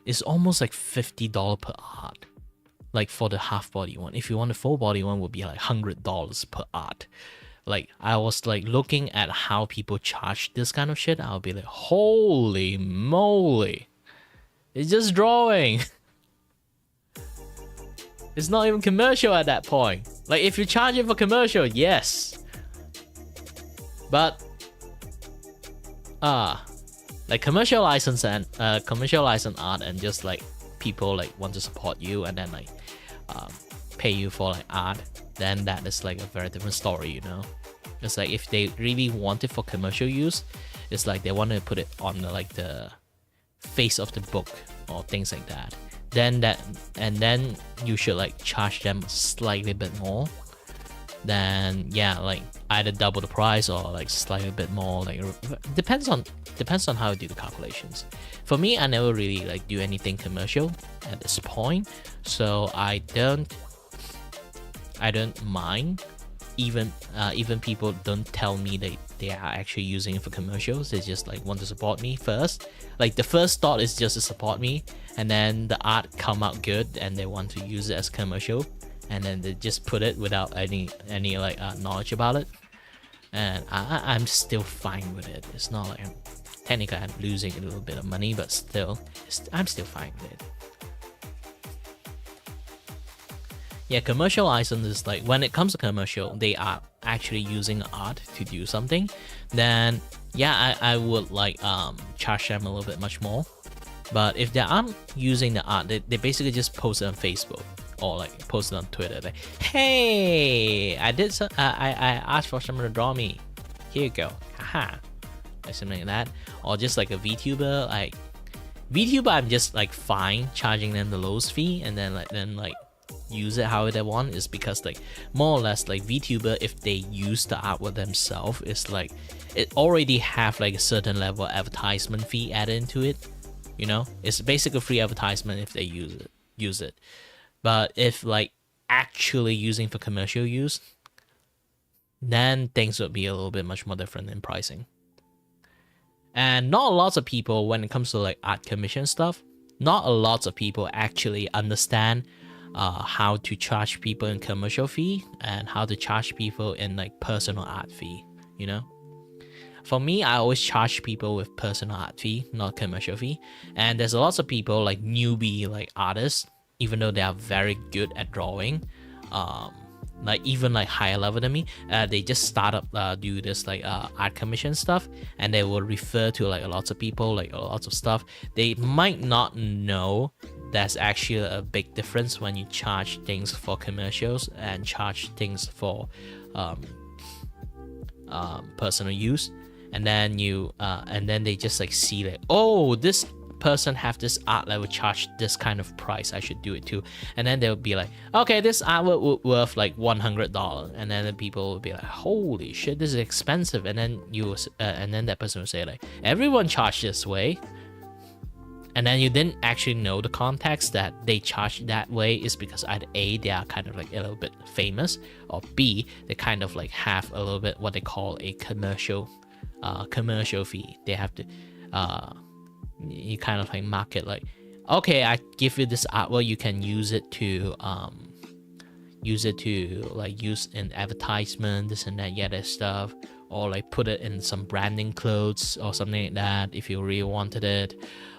it's almost like $50 per art. Like for the half body one. If you want the full body one, would be like $100 per art. Like I was like looking at how people charge this kind of shit, I'll be like, holy moly, it's just drawing. It's not even commercial at that point. Like if you charge it for commercial, yes, but like commercial license and commercial license art, and just like people like want to support you and then like pay you for like art, then that is like a very different story, you know. It's like if they really want it for commercial use, it's like they want to put it on the, like the face of the book or things like that, then you should like charge them slightly bit more. then yeah, like either double the price or like slightly a bit more. Like depends on how you do the calculations. For me, I never really like do anything commercial at this point, so I don't mind. Even people don't tell me they are actually using it for commercials. They just like want to support me first. Like the first thought is just to support me, and then the art come out good and they want to use it as commercial, and then they just put it without any like knowledge about it. And I'm still fine with it. It's not like technically I'm losing a little bit of money, but still I'm still fine with it. Yeah, commercial items is like, when it comes to commercial, they are actually using art to do something, then yeah, I would like charge them a little bit much more. But if they aren't using the art, they basically just post it on Facebook or like post it on Twitter, like, hey, I did some, I asked for someone to draw me, here you go, haha, like something like that. Or just like a VTuber, like VTuber, I'm just like fine charging them the lowest fee and then like use it how they want, is because like more or less like VTuber, if they use the artwork themselves, it's like it already have like a certain level of advertisement fee added into it, you know. It's basically free advertisement if they use it. But if like actually using for commercial use, then things would be a little bit much more different in pricing. And not a lot of people, when it comes to like art commission stuff, not a lot of people actually understand how to charge people in commercial fee and how to charge people in like personal art fee, you know. For me, I always charge people with personal art fee, not commercial fee. And there's a lot of people like newbie like artists, even though they are very good at drawing, like even like higher level than me, they just start up do this like art commission stuff, and they will refer to like a lot of people, like a lot of stuff. They might not know there's actually a big difference when you charge things for commercials and charge things for personal use. And then they just like see like, oh, this person have this art level, charge this kind of price, I should do it too. And then they'll be like, okay, this artwork worth like $100, and then the people will be like, holy shit, this is expensive. And then and then that person will say like, everyone charge this way. And then you didn't actually know the context that they charge that way is because either A, they are kind of like a little bit famous, or B, they kind of like have a little bit what they call a commercial fee. They have to you kind of like market like, okay, I give you this artwork, you can use it to like use in advertisement, this and that, yeah, that stuff, or like put it in some branding clothes or something like that if you really wanted it.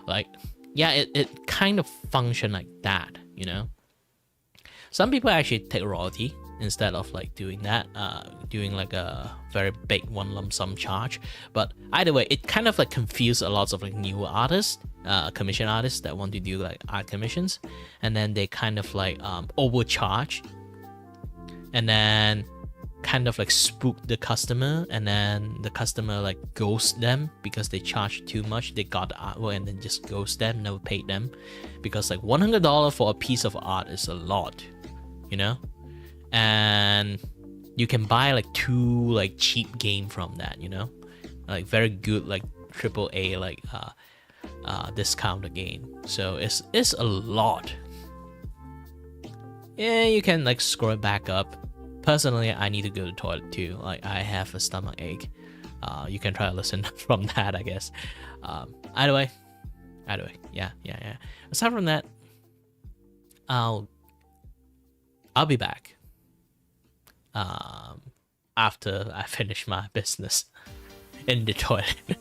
Like, yeah, it kind of function like that, you know. Some people actually take royalty instead of like doing that, doing like a very big one lump sum charge. But either way, it kind of like confuse a lot of like newer artists, commission artists that want to do like art commissions, and then they kind of like overcharge, and then kind of like spook the customer, and then the customer like ghost them because they charge too much. They got the artwork and then just ghost them, never paid them, because like $100 for a piece of art is a lot, you know. And you can buy like 2 like cheap game from that, you know, like very good like AAA like discounted game. So it's a lot. Yeah, you can like scroll it back up. Personally, I need to go to the toilet too. Like, I have a stomach ache. You can try to listen from that, I guess. Either way, yeah. Aside from that, I'll be back after I finish my business in the toilet.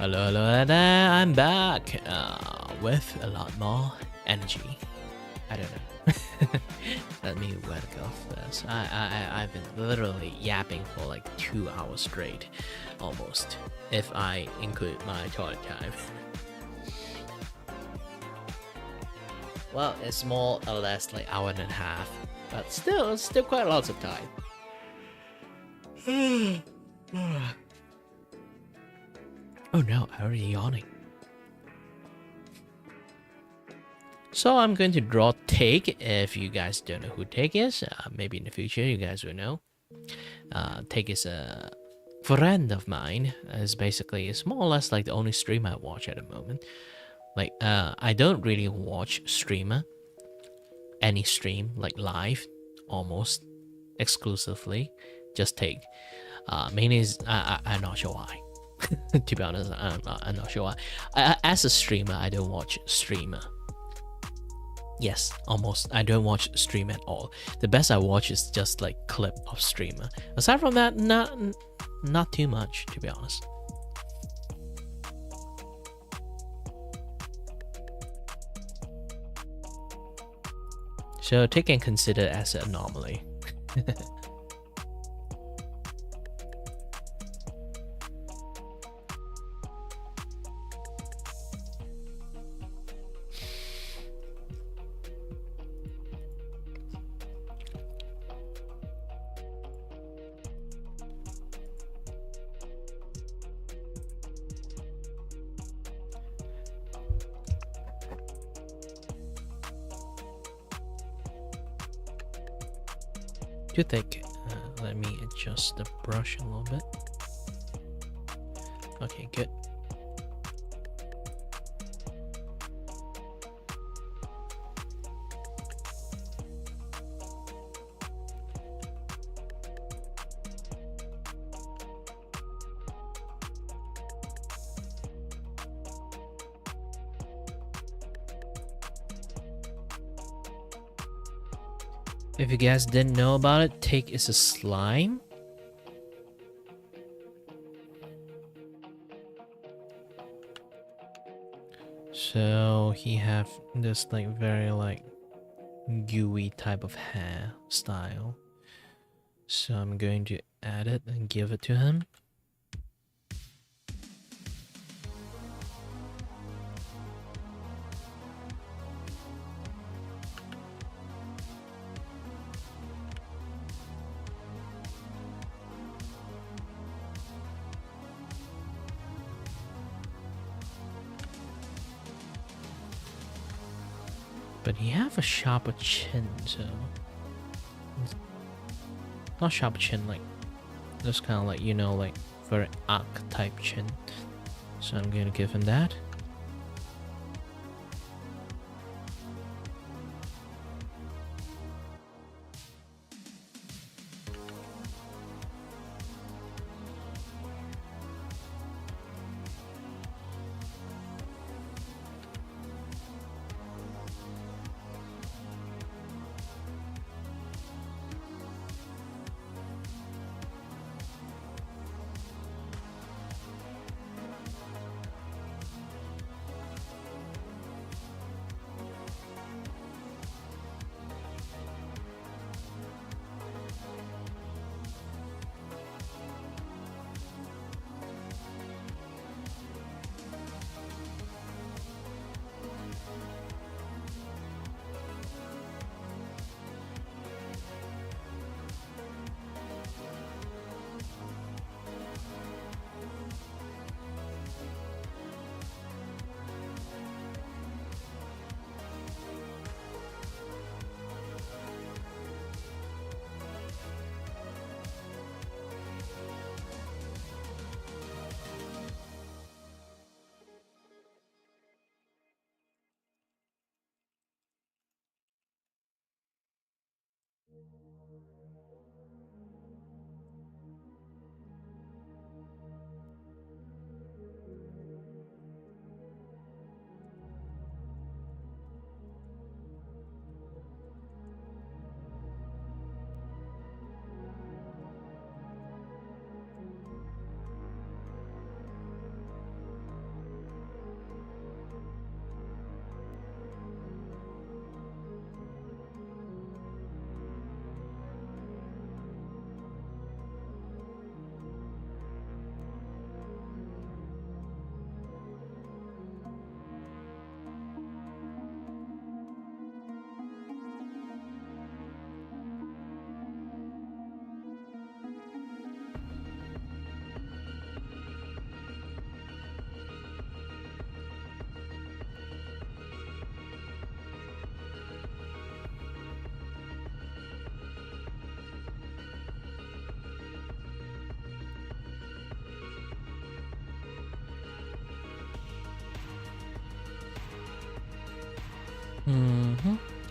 Hello there, I'm back with a lot more energy. I don't know. Let me work off this. I've been literally yapping for like 2 hours straight, almost, if I include my toilet time. Well, it's more or less like hour and a half, but still, it's still quite lots of time. Oh no, I'm already yawning. So I'm going to draw Take. If you guys don't know who Take is, maybe in the future you guys will know. Take is a friend of mine. It's more or less like the only stream I watch at the moment. Like, I don't really watch any stream, like live, almost exclusively. Just Take. Mainly is, I'm not sure why. To be honest, I'm not sure why. As a streamer, I don't watch streamer. Yes, almost. I don't watch stream at all. The best I watch is just like clip of streamer. Aside from that, not too much, to be honest. So take and consider as an anomaly. Too thick. Let me adjust the brush a little bit. Okay, good. If you guys didn't know about it, Take is a slime. So he have this like very like gooey type of hair style. So I'm going to add it and give it to him. But he have a sharper chin, so not sharp chin, like just kind of like, you know, like very arc type chin. So I'm gonna give him that.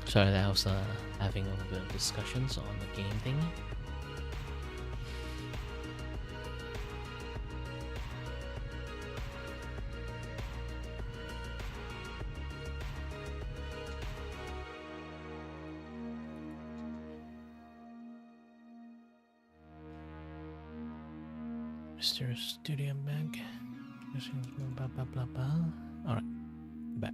Sorry, that I was having a little bit of discussions on the game thing. Mr. Studio Bank. Blah blah blah blah. Alright, back.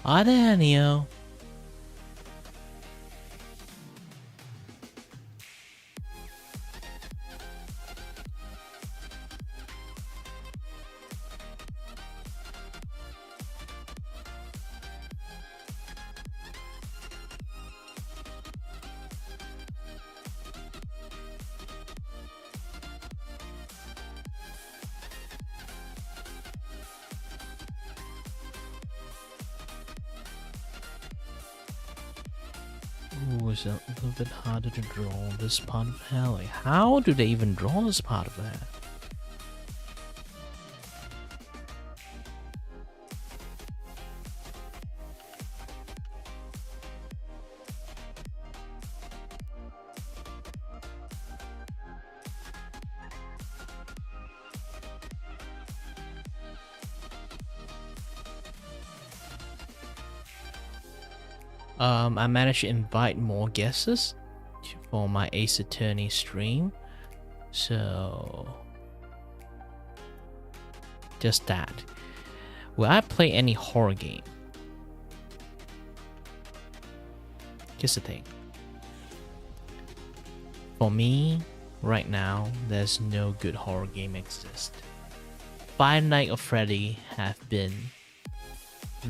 Are there any? Ooh, it's a little bit harder to draw this part of hell. Like, how do they even draw this part of that? I managed to invite more guests for my Ace Attorney stream, so just that. Will I play any horror game? Here's the thing. For me, right now, there's no good horror game exist. Five Nights at Freddy have been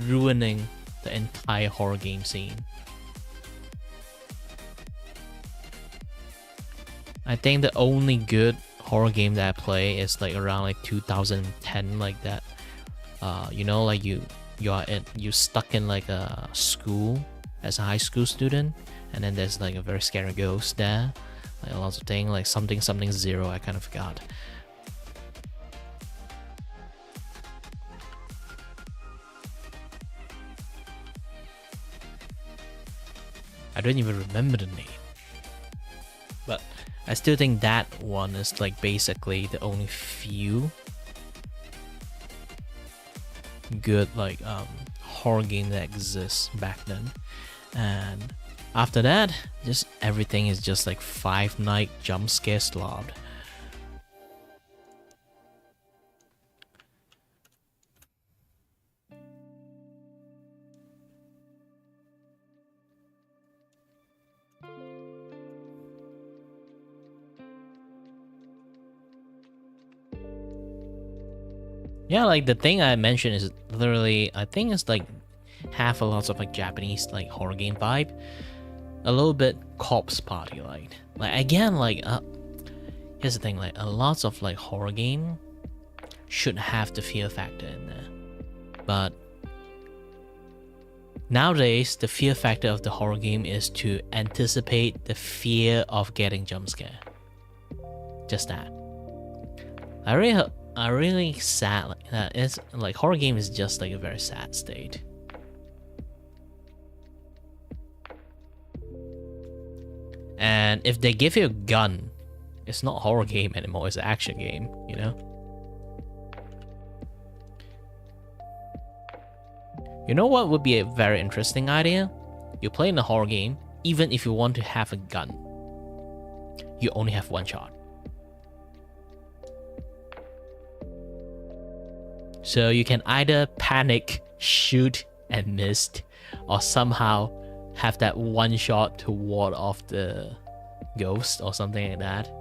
ruining the entire horror game scene. I think the only good horror game that I play is like around like 2010, like that. You know, like you stuck in like a school as a high school student, and then there's like a very scary ghost there, like lots of things, like something zero. I kind of forgot. I don't even remember the name, but I still think that one is like basically the only few good like horror game that exists back then. And after that, just everything is just like Five Night jump scare slot. Yeah, like the thing I mentioned is literally, I think it's like have a lot of like Japanese like horror game vibe, a little bit corpse party like again like here's the thing, like a lot of like horror game should have the fear factor in there, but nowadays the fear factor of the horror game is to anticipate the fear of getting jump scare. Just that. I really sad like that. It's like horror game is just like a very sad state. And if they give you a gun, it's not a horror game anymore, it's an action game, you know? You know what would be a very interesting idea? You play in a horror game, even if you want to have a gun, you only have one shot. So you can either panic, shoot, and miss, or somehow have that one shot to ward off the ghost or something like that.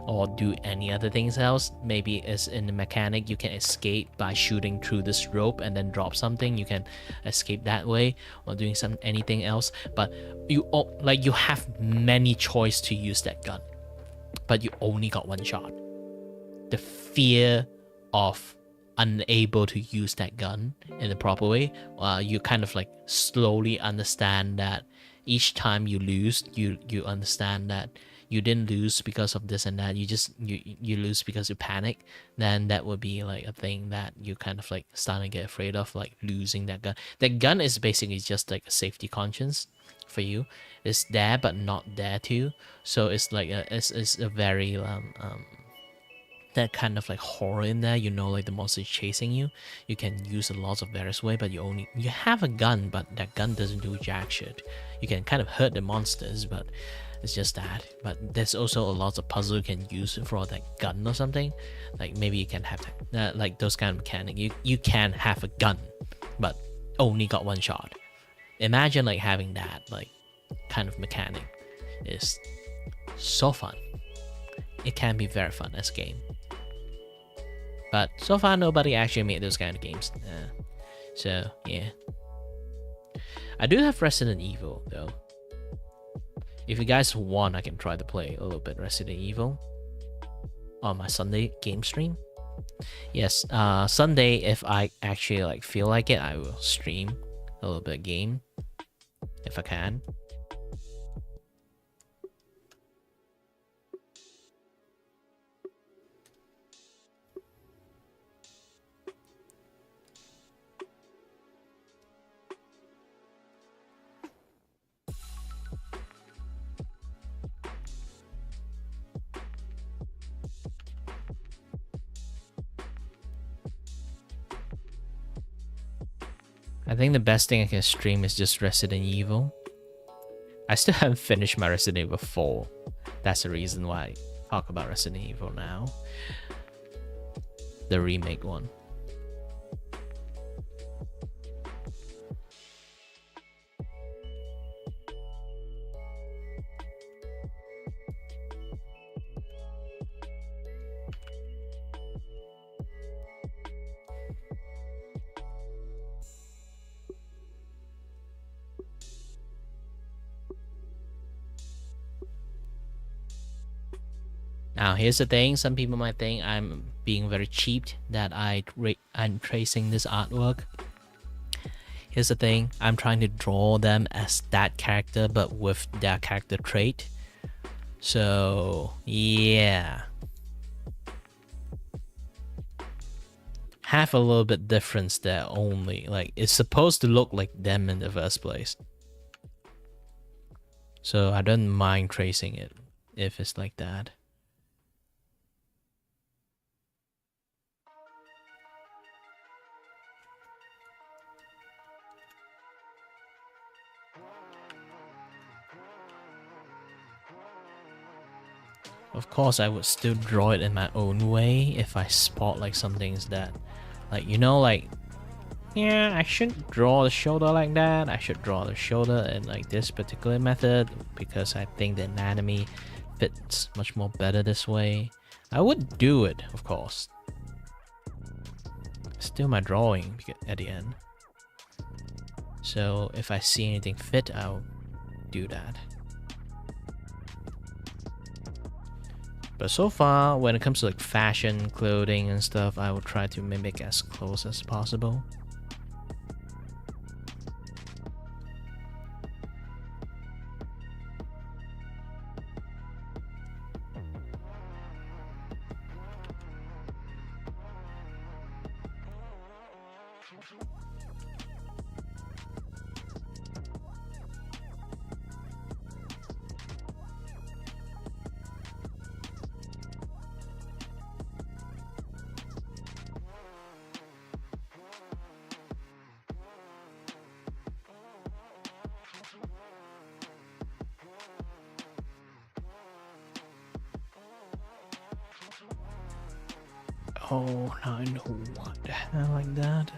or do any other things else. Maybe it's in the mechanic you can escape by shooting through this rope and then drop something. You can escape that way, or doing anything else. But you have many choice to use that gun, but you only got one shot. The fear of unable to use that gun in the proper way, you kind of like slowly understand that each time you lose, you understand that you didn't lose because of this and that, you lose because you panic. Then that would be like a thing that you kind of like starting to get afraid of, like losing that gun. That gun is basically just like a safety conscience for you. It's there but not there too. So it's like it's a very that kind of like horror in there, like the monster is chasing you. You can use a lot of various way, but you have a gun, but that gun doesn't do jack shit. You can kind of hurt the monsters, but it's just that. But there's also a lot of puzzle you can use for that gun or something. Like maybe you can have that, like those kind of mechanic. You can have a gun, but only got one shot. Imagine like having that like kind of mechanic is so fun. It can be very fun as a game. But so far, nobody actually made those kind of games. So, yeah. I do have Resident Evil, though. If you guys want, I can try to play a little bit Resident Evil on my Sunday game stream. Yes, Sunday, if I actually like feel like it, I will stream a little bit of game. If I can. I think the best thing I can stream is just Resident Evil. I still haven't finished my Resident Evil 4. That's the reason why I talk about Resident Evil now. The remake one. Now here's the thing, some people might think I'm being very cheap that I'm tracing this artwork. Here's the thing, I'm trying to draw them as that character but with their character trait. So yeah. Have a little bit difference there only. Like it's supposed to look like them in the first place. So I don't mind tracing it if it's like that. Of course, I would still draw it in my own way if I spot like some things that, like, like, yeah, I shouldn't draw the shoulder like that. I should draw the shoulder in like this particular method because I think the anatomy fits much more better this way. I would do it, of course. Still my drawing at the end. So if I see anything fit, I'll do that. But so far, when it comes to like fashion, clothing and stuff, I will try to mimic as close as possible. Oh, now I know what the hell like that.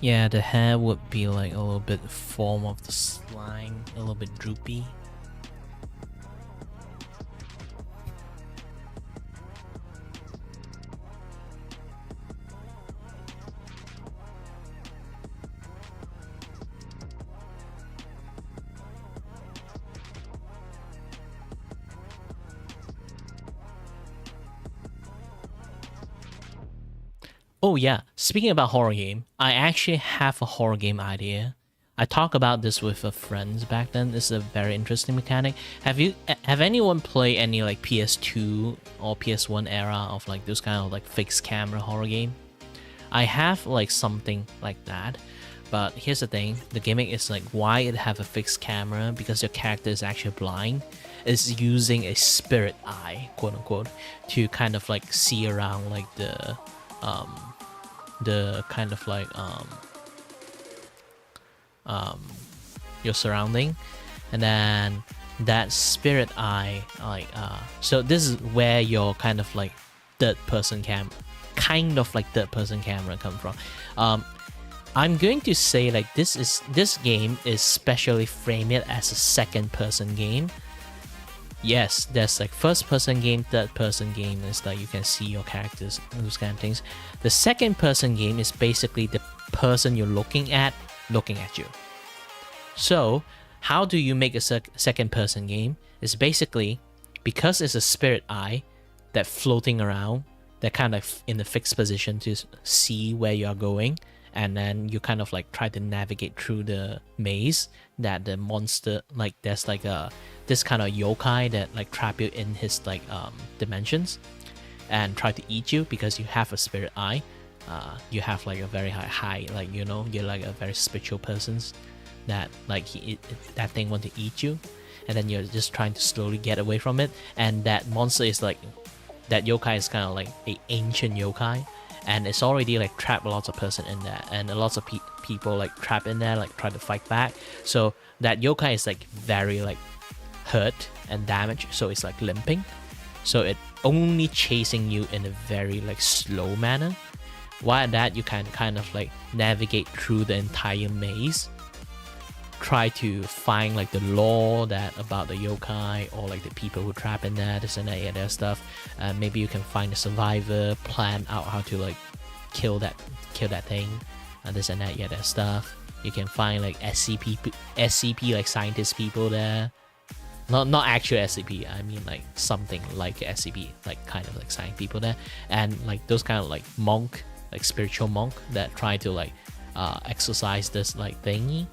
Yeah, the hair would be like a little bit form of the slime, a little bit droopy. Oh yeah, speaking about horror game, I actually have a horror game idea. I talked about this with a friend back then. This is a very interesting mechanic. Have anyone played any like PS2 or PS1 era of like those kind of like fixed camera horror game? I have like something like that, but here's the thing: the gimmick is like why it have a fixed camera, because your character is actually blind. Is using a spirit eye, quote unquote, to kind of like see around like the kind of like your surrounding, and then that spirit eye like so this is where your kind of like third person camera come from. I'm going to say like this game is specially framed as a second person game. Yes, there's like first person game, third person game is like you can see your characters, those kind of things. The second person game is basically the person you're looking at you. So how do you make a second person game? It's basically because it's a spirit eye that floating around, that kind of in the fixed position to see where you are going, and then you kind of like try to navigate through the maze that the monster, like there's like this kind of yokai that like trap you in his like dimensions and try to eat you because you have a spirit eye. You have like a very high like, you know, you're like a very spiritual person that like that thing want to eat you, and then you're just trying to slowly get away from it. And that monster is like, that yokai is kind of like a ancient yokai, and it's already like trapped lots of person in there, and lots of people like trapped in there like try to fight back. So that yokai is like very like hurt and damaged, so it's like limping, so it only chasing you in a very like slow manner. While that you can kind of like navigate through the entire maze, try to find like the lore that about the yokai or like the people who trap in there, this and that, yeah, that stuff. Maybe you can find a survivor, plan out how to like kill that thing, this and that, yeah, that stuff. You can find like SCP like scientist people there. Not actual SCP, I mean like something like SCP, like kind of like science people there, and like those kind of like monk, like spiritual monk that try to like exercise this like thingy,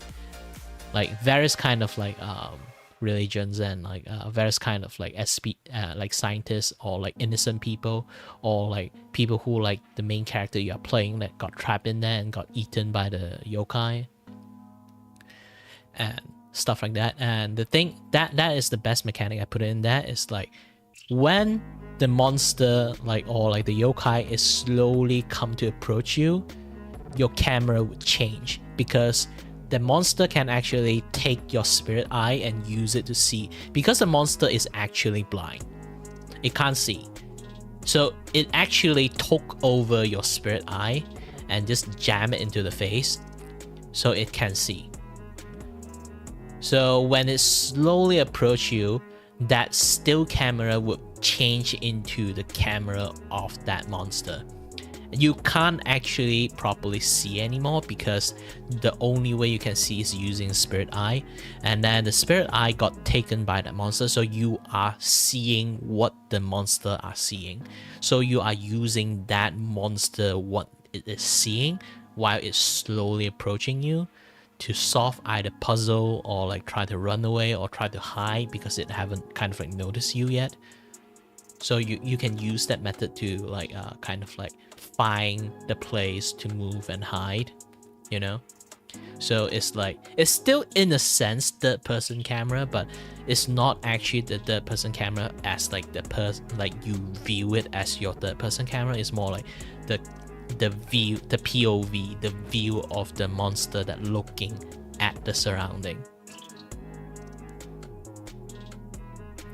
like various kind of like religions, and like various kind of like like scientists or like innocent people, or like people who like the main character you are playing that got trapped in there and got eaten by the yokai and stuff like that. And the thing that is the best mechanic I put in there is like when the monster like or like the yokai is slowly come to approach you, your camera would change, because the monster can actually take your spirit eye and use it to see, because the monster is actually blind, it can't see, so it actually took over your spirit eye and just jam it into the face so it can see. So when it slowly approach you, that still camera would change into the camera of that monster. You can't actually properly see anymore, because the only way you can see is using spirit eye, and then the spirit eye got taken by that monster, so you are seeing what the monster are seeing. So you are using that monster what it is seeing while it's slowly approaching you to solve either puzzle or like try to run away or try to hide, because it haven't kind of like noticed you yet. So you can use that method to like kind of like find the place to move and hide, you know. So it's like, it's still in a sense third person camera, but it's not actually the third person camera as like the person, like you view it as your third person camera. It's more like the view, the POV, the view of the monster that looking at the surrounding,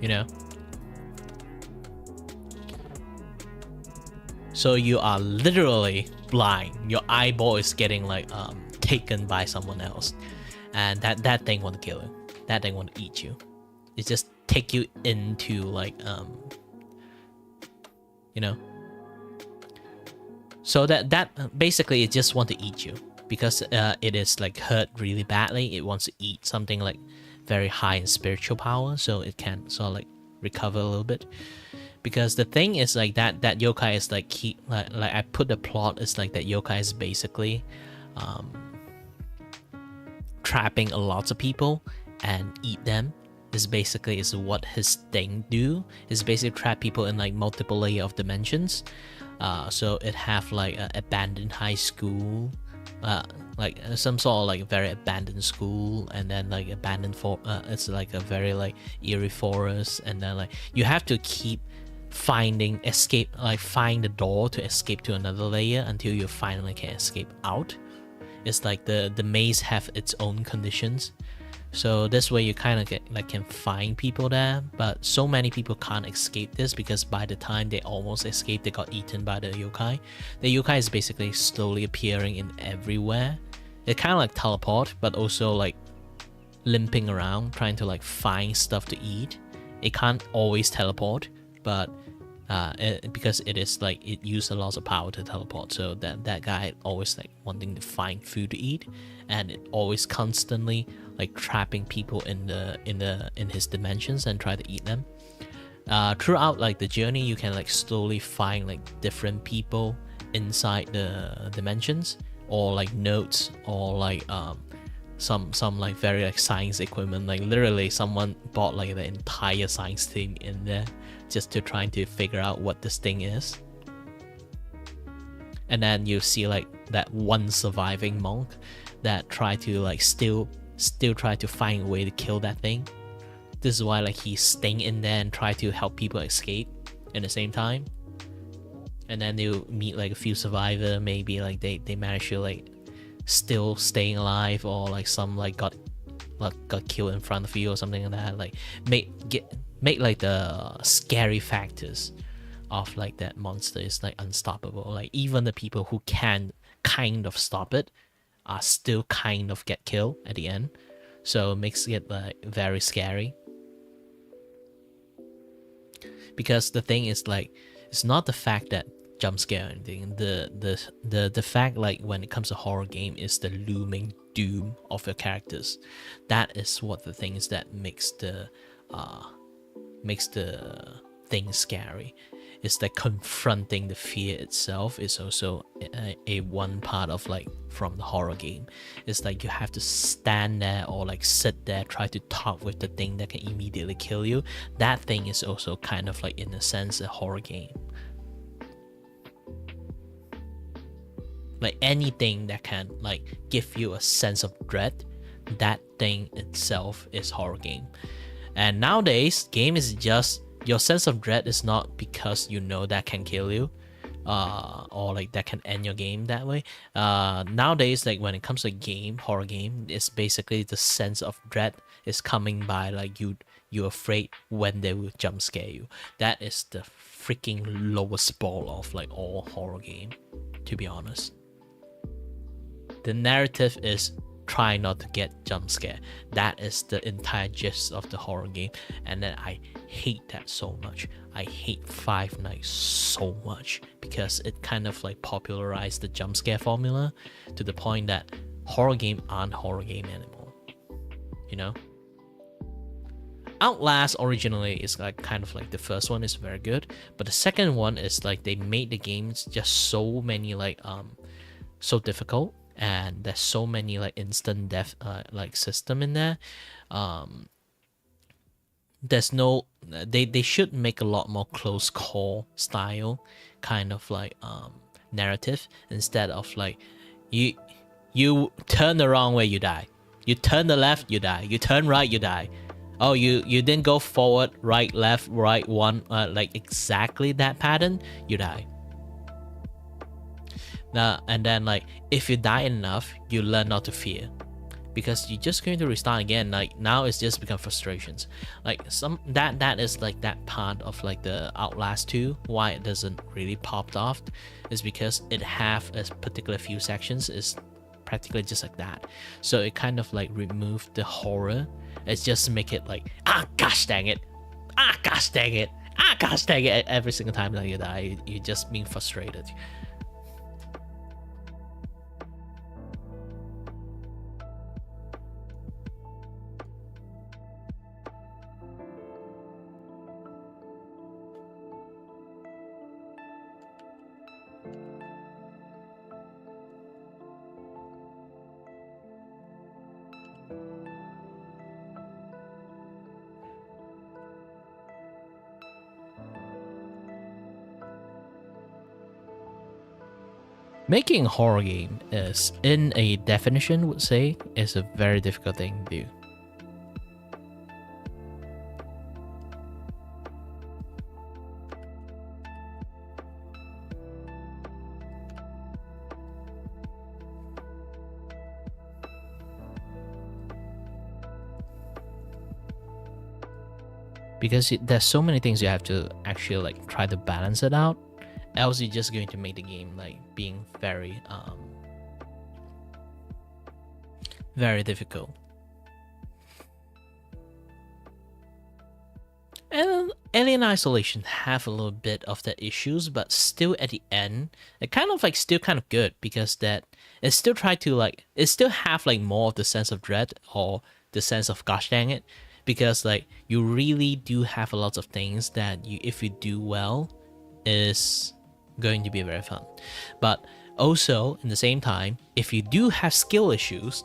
you know. So you are literally blind. Your eyeball is getting like taken by someone else, and that thing want to kill you. That thing want to eat you. It just take you into like you know. So that basically it just want to eat you because it is like hurt really badly. It wants to eat something like very high in spiritual power, so it can sort of like recover a little bit. Because the thing is like that yokai is like like I put the plot is like that yokai is basically trapping a lot of people and eat them. This basically is what his thing do. Is basically trap people in like multiple layer of dimensions. So it have like an abandoned high school, like some sort of like very abandoned school, and then like abandoned it's like a very like eerie forest, and then like you have to keep find the door to escape to another layer until you finally can escape out. It's like the maze have its own conditions, so this way you kind of can find people there, but so many people can't escape this because by the time they almost escape, they got eaten by the yokai. The yokai is basically slowly appearing in everywhere. It kind of like teleport, but also like limping around trying to like find stuff to eat. It can't always teleport, but because it is like it uses a lot of power to teleport, so that guy always like wanting to find food to eat, and it always constantly like trapping people in his dimensions and try to eat them. Throughout like the journey, you can like slowly find like different people inside the dimensions, or like notes, or like some like very like science equipment. Like literally someone bought like the entire science team in there just to try to figure out what this thing is. And then you see like that one surviving monk that try to like still try to find a way to kill that thing. This is why like he's staying in there and try to help people escape at the same time. And then you meet like a few survivors, maybe like they manage to like still staying alive, or like some like got killed in front of you or something like that. Like make like the scary factors of like that monster is like unstoppable. Like even the people who can kind of stop it are still kind of get killed at the end, so it makes it like very scary. Because the thing is like it's not the fact that jump scare or anything. The fact like when it comes to horror game is the looming doom of your characters. That is what the thing is that makes the thing scary. It's like confronting the fear itself is also a one part of like from the horror game. It's like you have to stand there or like sit there, try to talk with the thing that can immediately kill you. That thing is also kind of like in a sense a horror game. Like anything that can like give you a sense of dread, that thing itself is horror game. And nowadays game is just your sense of dread is not because you know that can kill you, or like that can end your game that way. Nowadays, like when it comes to a game, horror game, it's basically the sense of dread is coming by like you're afraid when they will jump scare you. That is the freaking lowest ball of like all horror game, to be honest. The narrative is try not to get jump scare. That is the entire gist of the horror game, and then I hate that so much. I hate Five Nights so much because it kind of like popularized the jump scare formula to the point that horror game aren't horror game anymore. You know? Outlast originally is like kind of like the first one is very good, but the second one is like they made the games just so many like so difficult, and there's so many like instant death like system in there. There's no they should make a lot more close call style kind of like narrative, instead of like you turn the wrong way, you die, you turn the left, you die, you turn right, you die. Oh, you didn't go forward, right, left, right, one, like exactly that pattern, you die. Now and then like if you die enough, you learn not to fear, because you're just going to restart again. Like now it's just become frustrations. Like that is like that part of like the Outlast 2, why it doesn't really popped off is because it have a particular few sections is practically just like that. So it kind of like removed the horror. It's just make it like, ah gosh dang it, ah gosh dang it, ah gosh dang it. Every single time that you die, you're just being frustrated. Making a horror game is, in a definition, would say, is a very difficult thing to do. Because there's so many things you have to actually like try to balance it out. Else you're just going to make the game like being very very difficult. And Alien Isolation have a little bit of the issues, but still at the end, it kind of like still kind of good because that it still try to like it still have like more of the sense of dread or the sense of gosh dang it, because like you really do have a lot of things that you, if you do well, is going to be very fun. But also in the same time, if you do have skill issues,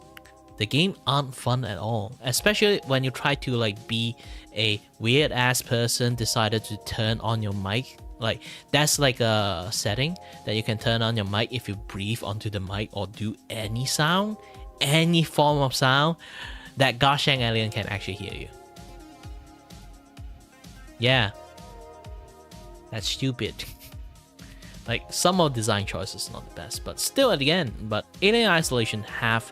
the game aren't fun at all, especially when you try to like be a weird ass person decided to turn on your mic. Like that's like a setting that you can turn on your mic if you breathe onto the mic or do any sound, any form of sound, that gosh dang alien can actually hear you. Yeah, that's stupid. Like some of design choices not the best, but still at the end. But Alien Isolation have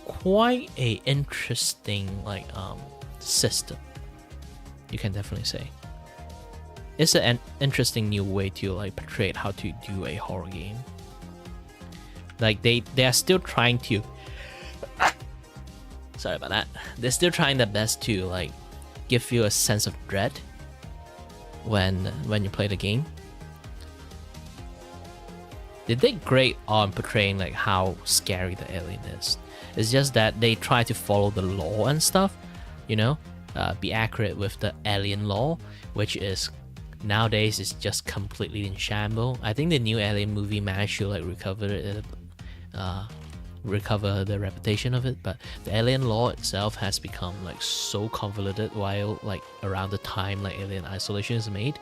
quite a interesting like system, you can definitely say. It's an interesting new way to like portray how to do a horror game. Like they are still trying to sorry about that, they're still trying their best to like give you a sense of dread when you play the game. They did great on portraying like how scary the alien is. It's just that they try to follow the law and stuff, you know, be accurate with the alien law, which is nowadays is just completely in shambles. I think the new Alien movie managed to like recover the reputation of it, but the alien law itself has become like so convoluted while like around the time like Alien Isolation is made.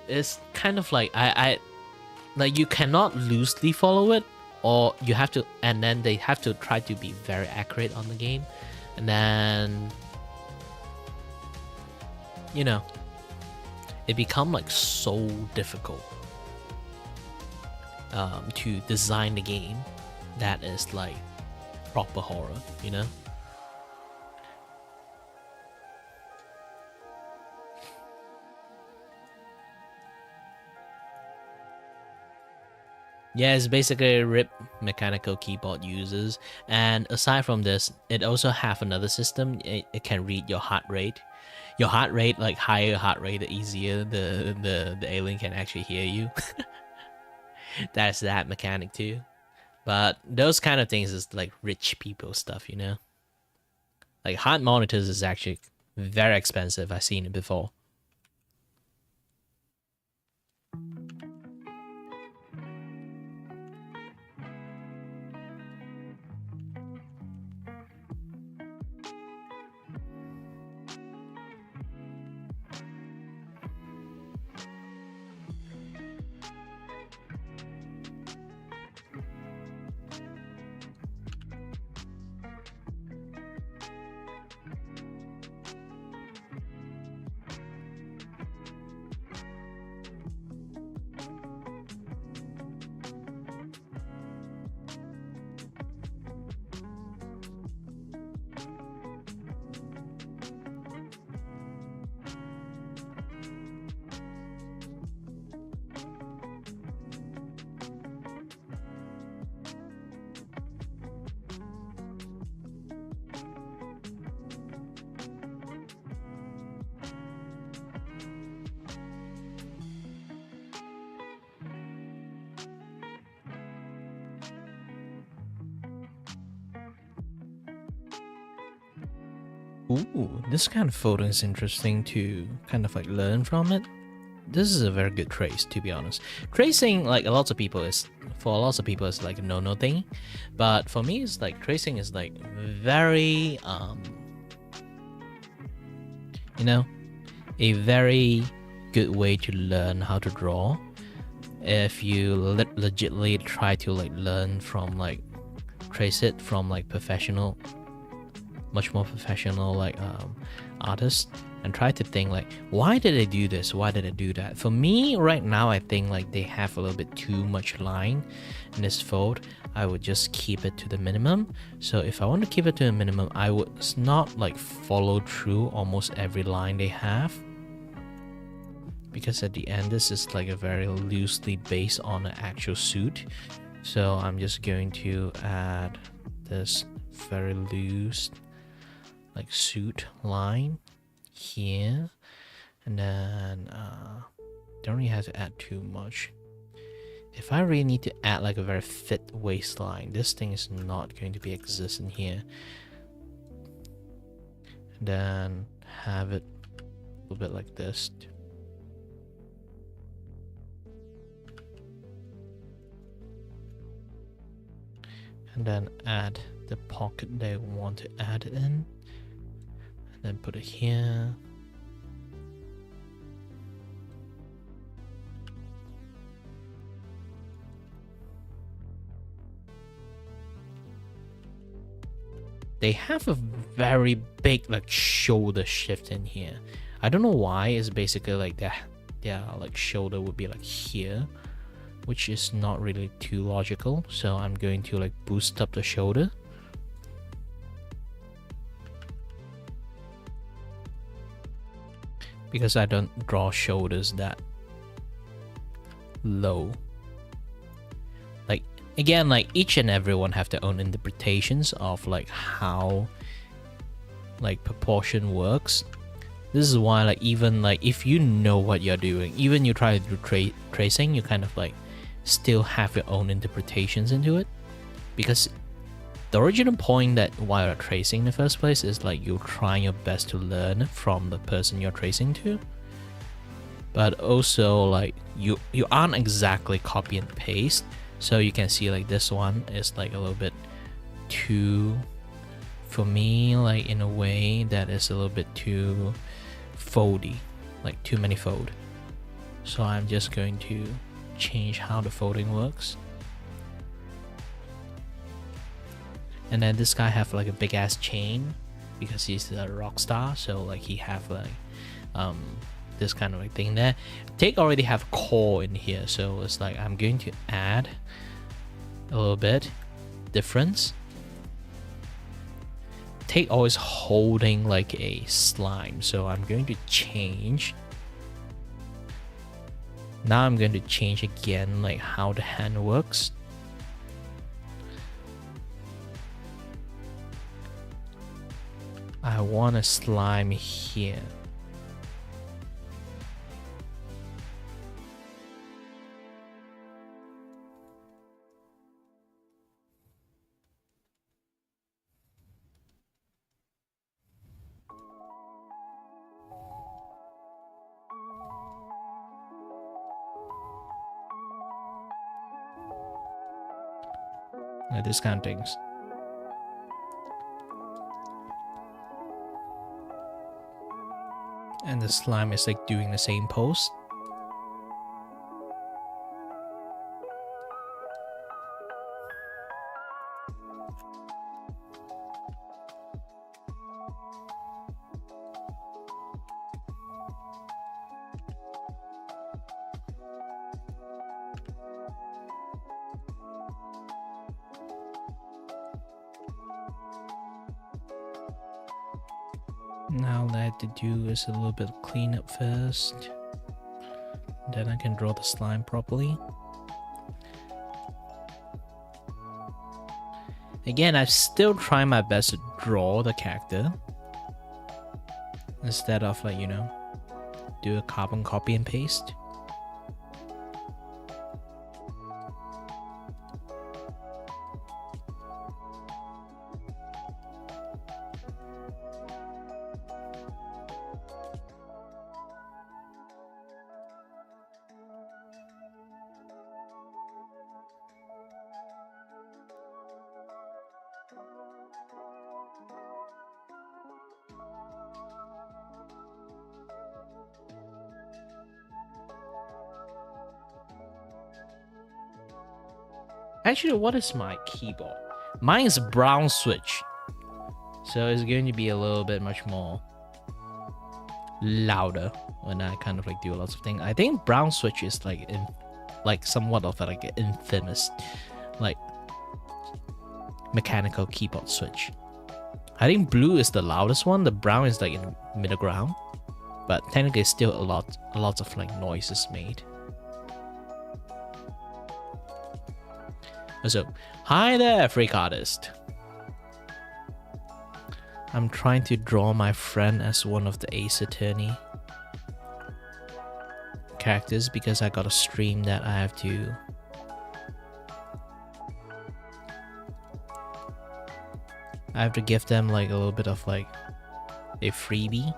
It's kind of like I like you cannot loosely follow it, or you have to, and then they have to try to be very accurate on the game, and then you know it become like so difficult to design the game that is like proper horror, you know. Yeah, it's basically RIP mechanical keyboard users, and aside from this, it also have another system. It can read your heart rate. Your heart rate, like higher heart rate, the easier the alien can actually hear you. That's that mechanic too. But those kind of things is like rich people stuff, you know. Like heart monitors is actually very expensive. I've seen it before. Ooh, this kind of photo is interesting to kind of like learn from it. This is a very good trace, to be honest. Tracing, like for a lot of people, it's like a no thing, but for me, it's like tracing is like very you know, a very good way to learn how to draw. If you legitly try to like learn from like trace it from like professional, much more professional like artists, and try to think like, why did I do this, why did I do that? For me right now, I think like they have a little bit too much line in this fold. I would just keep it to the minimum. So if I want to keep it to a minimum, I would not like follow through almost every line they have, because at the end this is like a very loosely based on an actual suit. So I'm just going to add this very loose like suit line here, and then don't really have to add too much. If I really need to add like a very fit waistline, this thing is not going to be existent here. And then have it a little bit like this. And then add the pocket they want to add it in, and then put it here. They have a very big like shoulder shift in here. I don't know why. It's basically like that. Their like shoulder would be like here, which is not really too logical. So I'm going to like boost up the shoulder. Because I don't draw shoulders that low. Like again, like each and everyone have their own interpretations of like how like proportion works. This is why like even like if you know what you're doing, even you try to do tracing, you kind of like still have your own interpretations into it, because the original point that why you're tracing in the first place is like you're trying your best to learn from the person you're tracing to, but also like you aren't exactly copy and paste. So you can see like this one is like a little bit too, for me, like in a way that is a little bit too foldy, like too many fold. So I'm just going to change how the folding works. And then this guy have like a big ass chain because he's a rock star, so like he have like this kind of like thing there. Take already have core in here, so it's like I'm going to add a little bit difference. Take always holding like a slime, so I'm going to change. Now I'm going to change again like how the hand works. I want a slime here. Like this kind of things. And the slime is like doing the same pose. Now all I have to do is a little bit of cleanup first. Then I can draw the slime properly. Again, I'm still trying my best to draw the character instead of like, you know, do a carbon copy and paste. Actually, what is my keyboard? Mine is brown switch, so it's going to be a little bit much more louder when I kind of like do lots of things. I think brown switch is like somewhat of like an infamous like mechanical keyboard switch. I think blue is the loudest one. The brown is like in middle ground, but technically it's still a lot of like noises made. So, hi there, freak artist. I'm trying to draw my friend as one of the Ace Attorney characters because I got a stream that I have to give them like a little bit of like a freebie.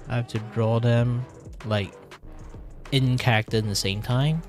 I have to draw them like in character at the same time.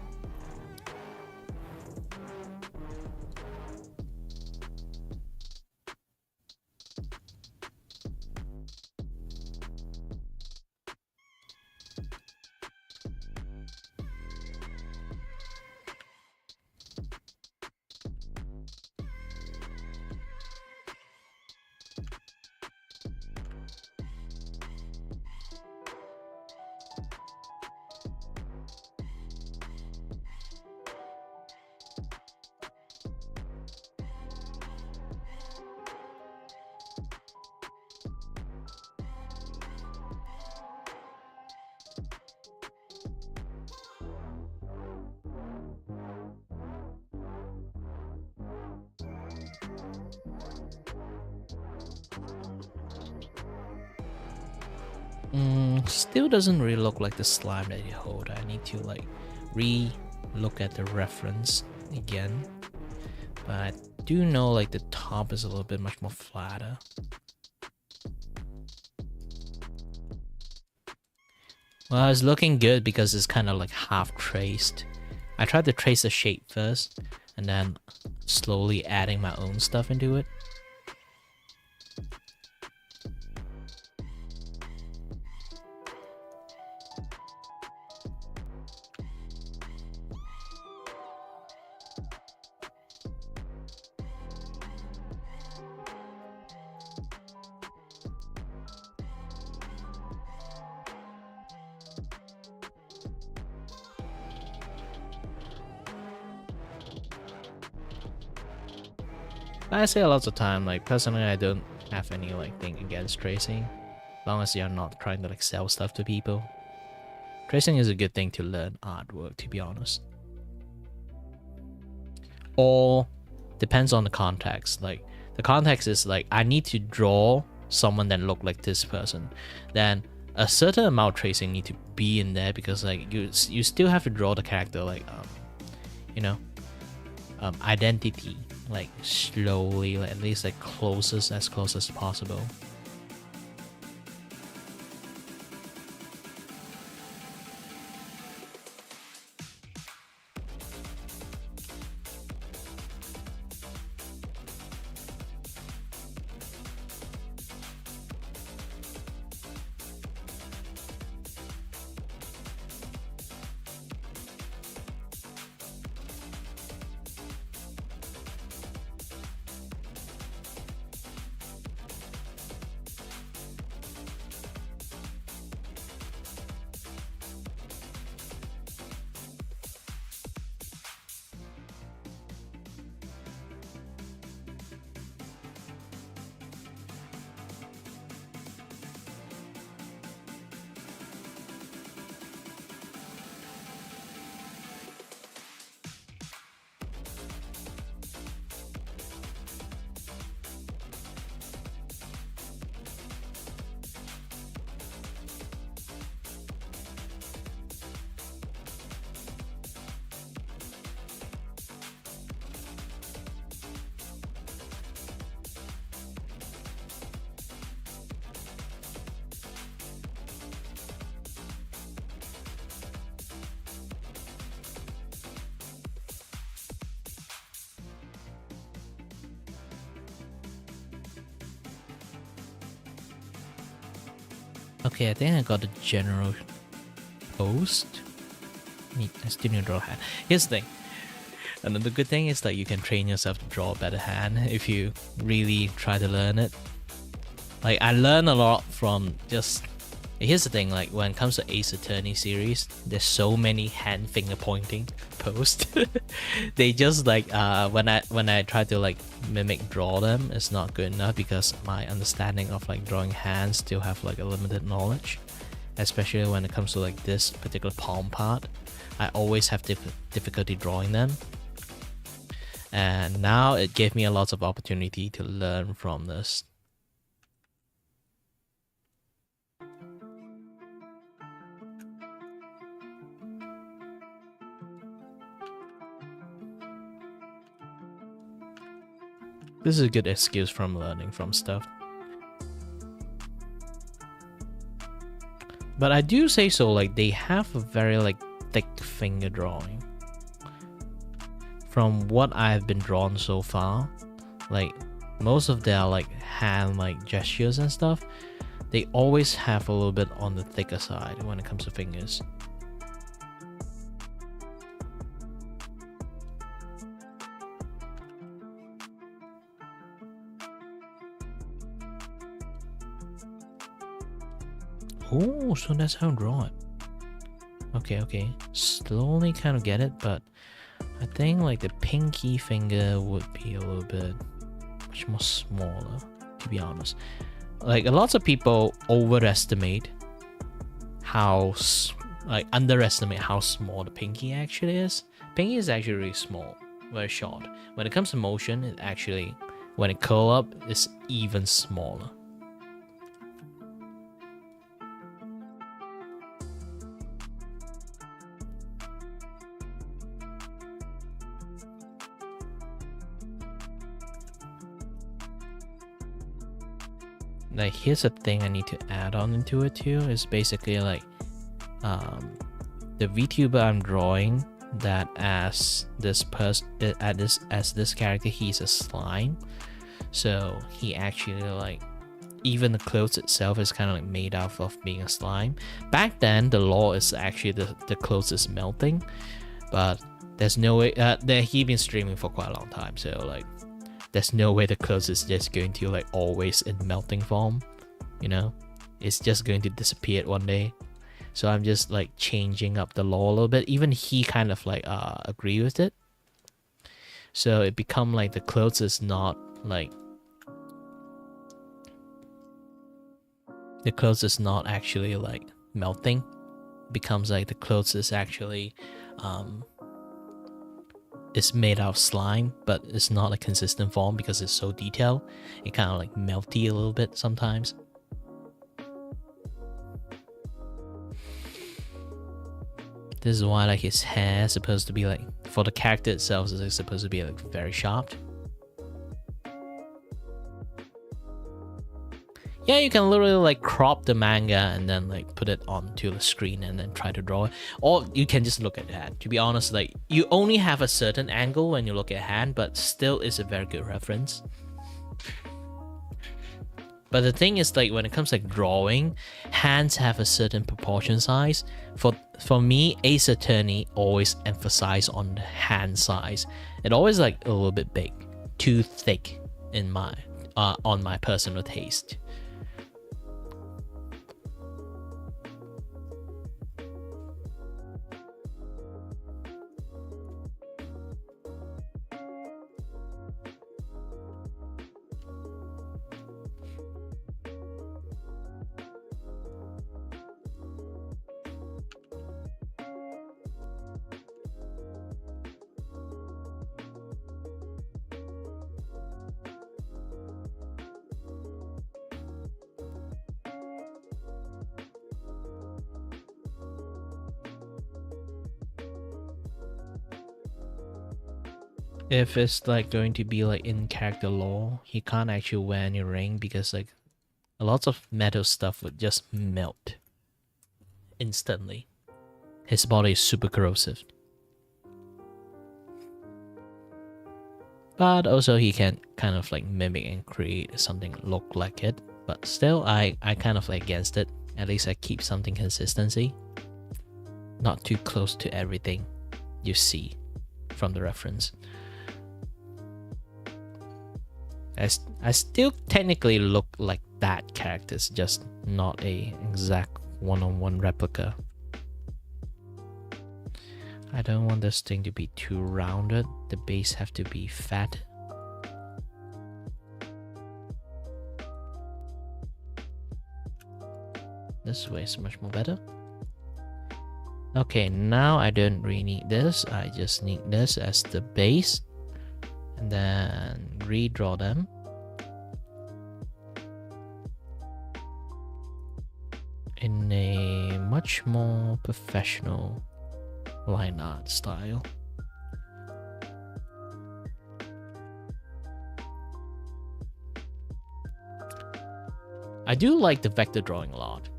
Still doesn't really look like the slime that you hold. I need to like re-look at the reference again. But I do know like the top is a little bit much more flatter. Well, it's looking good because it's kind of like half traced. I tried to trace the shape first and then slowly adding my own stuff into it. I say a lot of time, like personally I don't have any like thing against tracing, as long as you're not trying to like sell stuff to people. Tracing is a good thing to learn artwork, to be honest. Or depends on the context. Like the context is like I need to draw someone that look like this person, then a certain amount of tracing need to be in there because like you still have to draw the character like you know, identity like slowly, like at least like as close as possible. Okay, I think I got the general post. I still need to draw a hand. Here's the thing. Another good thing is that you can train yourself to draw a better hand if you really try to learn it. Like, I learn a lot from just... Here's the thing, like, when it comes to Ace Attorney series, there's so many hand finger pointing posts. They just like, when I try to like mimic draw them, it's not good enough because my understanding of like drawing hands still have like a limited knowledge. Especially when it comes to like this particular palm part. I always have difficulty drawing them. And now it gave me a lot of opportunity to learn from this. This is a good excuse from learning from stuff. But I do say so, like, they have a very like thick finger drawing. From what I've been drawn so far, like most of their like hand like gestures and stuff, they always have a little bit on the thicker side when it comes to fingers. Oh, so that's how I draw it. Okay. Slowly kind of get it, but I think like the pinky finger would be a little bit much more smaller, to be honest. Like, lots of people overestimate how, like, underestimate how small the pinky actually is. Pinky is actually really small, very short. When it comes to motion, it actually, when it curl up, it's even smaller. Like, here's a thing I need to add on into it too, is basically like the VTuber I'm drawing, that as this this character, he's a slime, so he actually like, even the clothes itself is kind of like made out of being a slime. Back then the law is actually the clothes is melting, but there's no way he's been streaming for quite a long time, so like there's no way the clothes is just going to like always in melting form, you know? It's just going to disappear one day. So I'm just like changing up the law a little bit. Even he kind of like agree with it. So it become like the clothes is not like, the clothes is not actually like melting. It becomes like the clothes is actually it's made out of slime, but it's not a consistent form because it's so detailed. It kind of like melty a little bit sometimes. This is why like his hair is supposed to be like, for the character itself, it's supposed to be like very sharp. Yeah, you can literally like crop the manga and then like put it onto the screen and then try to draw it. Or you can just look at the hand. To be honest, like you only have a certain angle when you look at hand, but still is a very good reference. But the thing is, like when it comes to like drawing, hands have a certain proportion size. For me, Ace Attorney always emphasize on the hand size. It always like a little bit big, too thick in my on my personal taste. If it's like going to be like in character lore, he can't actually wear any ring because like a lot of metal stuff would just melt instantly. His body is super corrosive. But also he can kind of like mimic and create something look like it. But still, I kind of like against it. At least I keep something consistency, not too close to everything you see from the reference. I still technically look like that characters, just not a exact one-on-one replica. I don't want this thing to be too rounded. The base have to be fat. This way is much more better. Okay, now I don't really need this. I just need this as the base. And then redraw them. In a much more professional line art style. I do like the vector drawing a lot.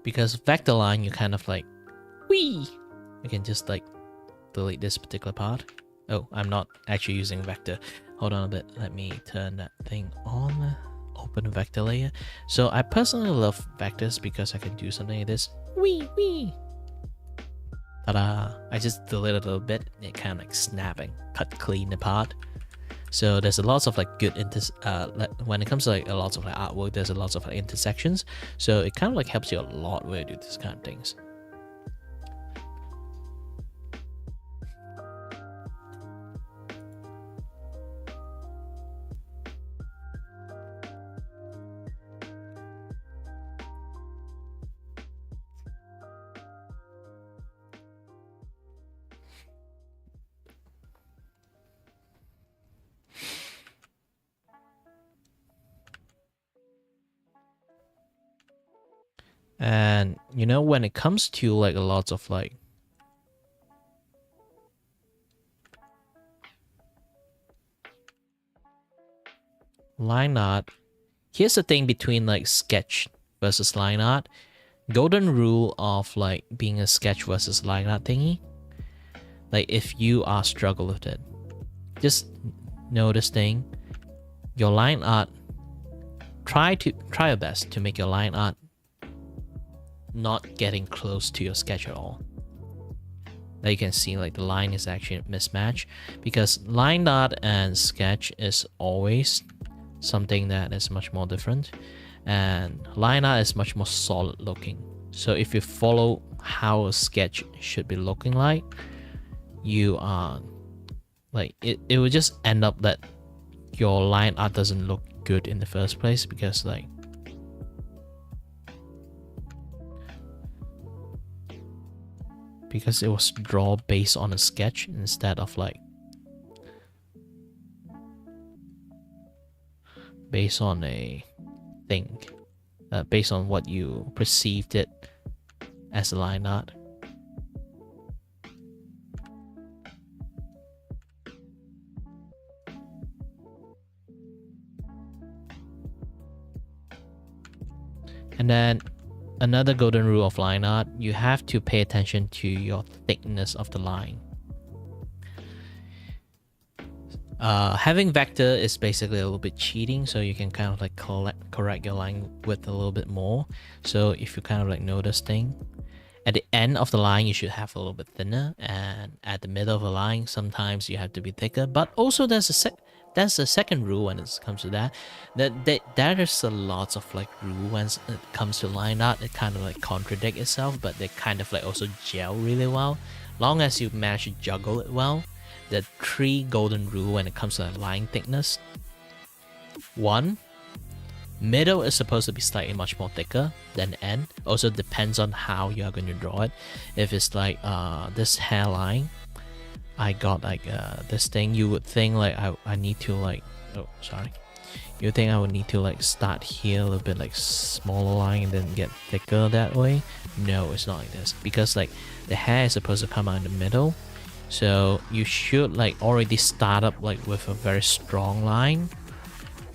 Because vector line, you kind of like, whee! You can just like delete this particular part. Oh, I'm not actually using vector. Hold on a bit. Let me turn that thing on. Open vector layer. So I personally love vectors because I can do something like this. Wee wee. Ta-da! I just deleted a little bit. It kind of like snapping, cut clean the part. So there's a lot of like good when it comes to like a lot of like artwork, there's a lot of like intersections. So it kind of like helps you a lot when you do this kind of things. And you know, when it comes to like a lot of like line art, here's the thing between like sketch versus line art. Golden rule of like being a sketch versus line art thingy. Like if you are struggle with it, just know this thing. Your line art, try your best to make your line art not getting close to your sketch at all. Now you can see like the line is actually a mismatch, because line art and sketch is always something that is much more different, and line art is much more solid looking. So if you follow how a sketch should be looking like, you are like it will just end up that your line art doesn't look good in the first place, because like it was drawn based on a sketch instead of like based on a thing, based on what you perceived it as a line art. And then another golden rule of line art, you have to pay attention to your thickness of the line. Having vector is basically a little bit cheating, so you can kind of like correct your line width a little bit more. So if you kind of like know this thing, at the end of the line you should have a little bit thinner, and at the middle of the line sometimes you have to be thicker. But also there's a second rule when it comes to that there's a lot of like rule when it comes to line art. It kind of like contradict itself, but they kind of like also gel really well, long as you manage to juggle it well. The 3 golden rule when it comes to line thickness. 1, middle is supposed to be slightly much more thicker than the end. Also depends on how you are going to draw it. If it's like this hairline, I got like this thing, you would think like I need to like, oh sorry, you think I would need to like start here a little bit like smaller line and then get thicker that way. No, it's not like this, because like the hair is supposed to come out in the middle, so you should like already start up like with a very strong line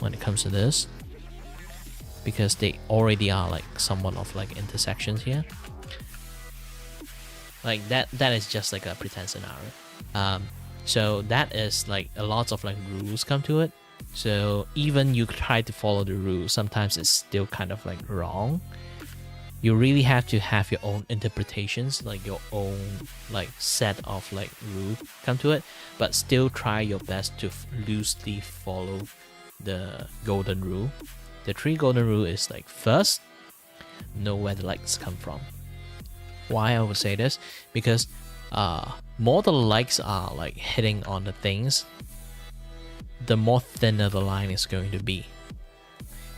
when it comes to this, because they already are like somewhat of like intersections here. Like that is just like a pretend scenario. So that is like a lot of like rules come to it. So even you try to follow the rule, sometimes it's still kind of like wrong. You really have to have your own interpretations, like your own like set of like rule come to it, but still try your best to loosely follow the golden rule. The 3 golden rule is like, first, know where the lights come from. Why I would say this? Because more the lights are like hitting on the things, the more thinner the line is going to be.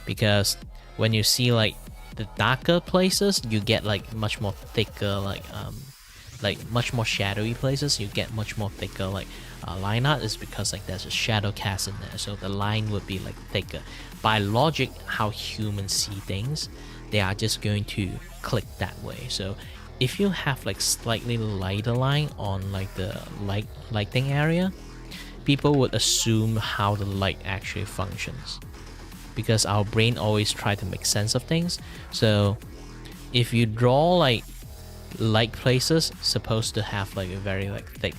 Because when you see like the darker places, you get like much more thicker, like much more shadowy places, you get much more thicker like line art, is because like there's a shadow cast in there, so the line would be like thicker. By logic, how humans see things, they are just going to click that way. So if you have like slightly lighter line on like the lighting area, people would assume how the light actually functions, because our brain always try to make sense of things. So if you draw like light places supposed to have like a very like thick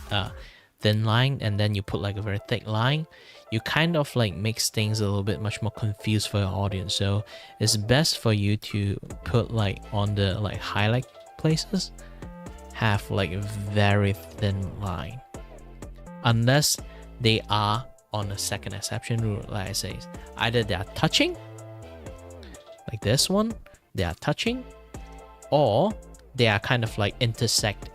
thin line, and then you put like a very thick line, you kind of like makes things a little bit much more confused for your audience. So it's best for you to put like on the like highlight places, have like a very thin line, unless they are on the second exception rule. Like I say, either they are touching, like this one, they are touching, or they are kind of like intersect,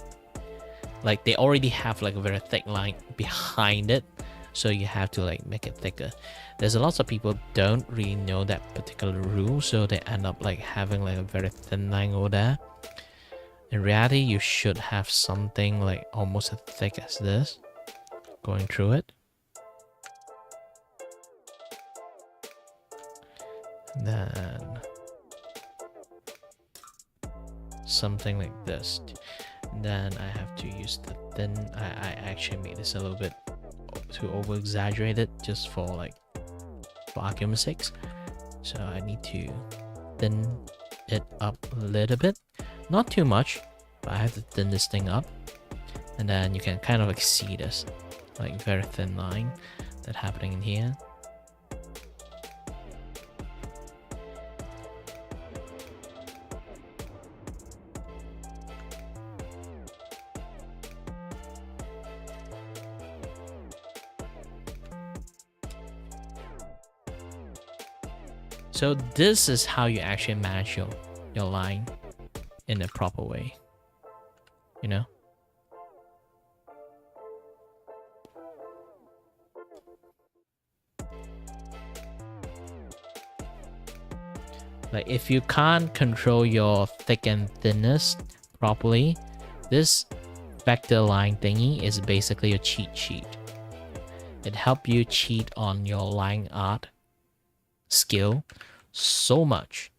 like they already have like a very thick line behind it, so you have to like make it thicker. There's a lot of people don't really know that particular rule, so they end up like having like a very thin line over there. In reality, you should have something like almost as thick as this going through it. Then something like this. Then I have to use the thin. I actually made this a little bit too over exaggerated just for like for argument's sake. So I need to thin it up a little bit, not too much, but I have to thin this thing up, and then you can kind of like see this like very thin line that happening in here. So this is how you actually manage your line in a proper way, you know? Like if you can't control your thick and thinness properly, this vector line thingy is basically a cheat sheet. It helps you cheat on your line art skill so much.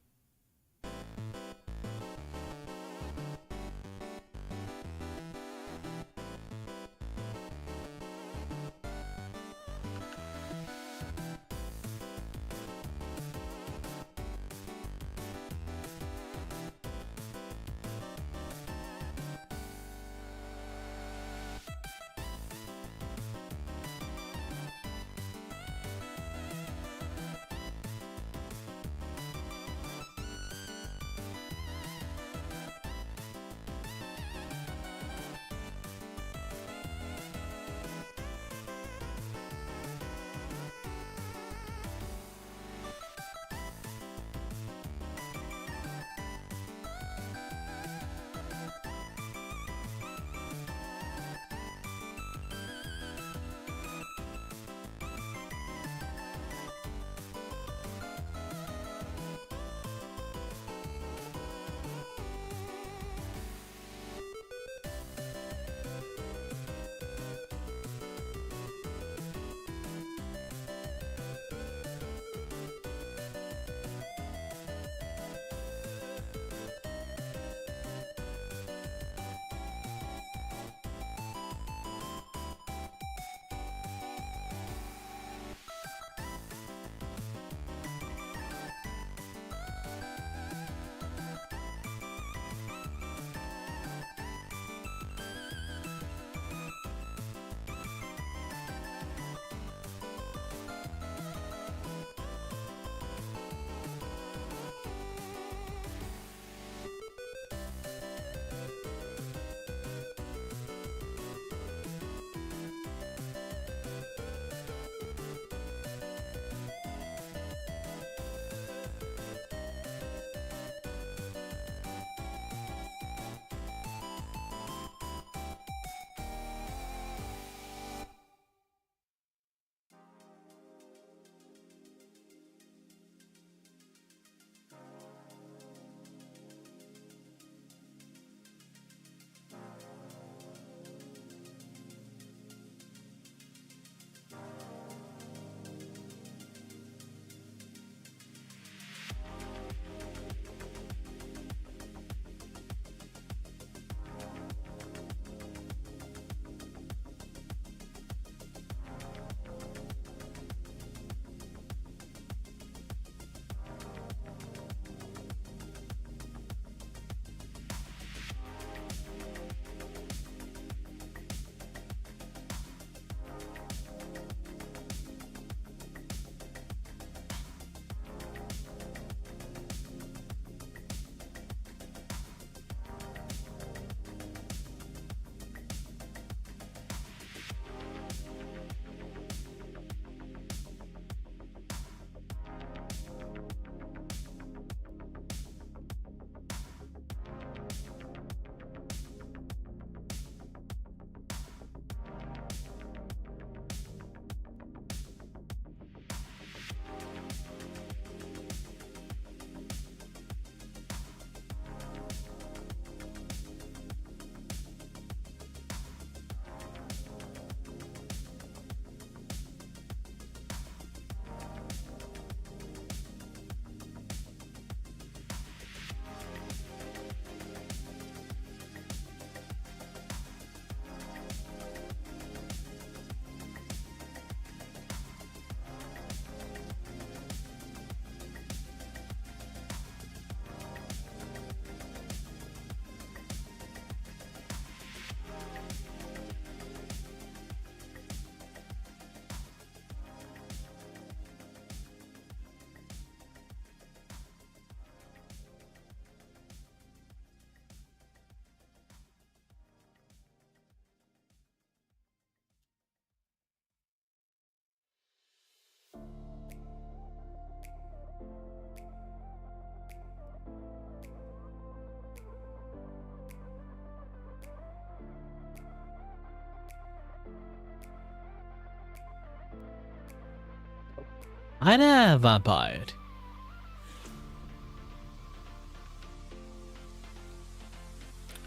Hi there, vampire.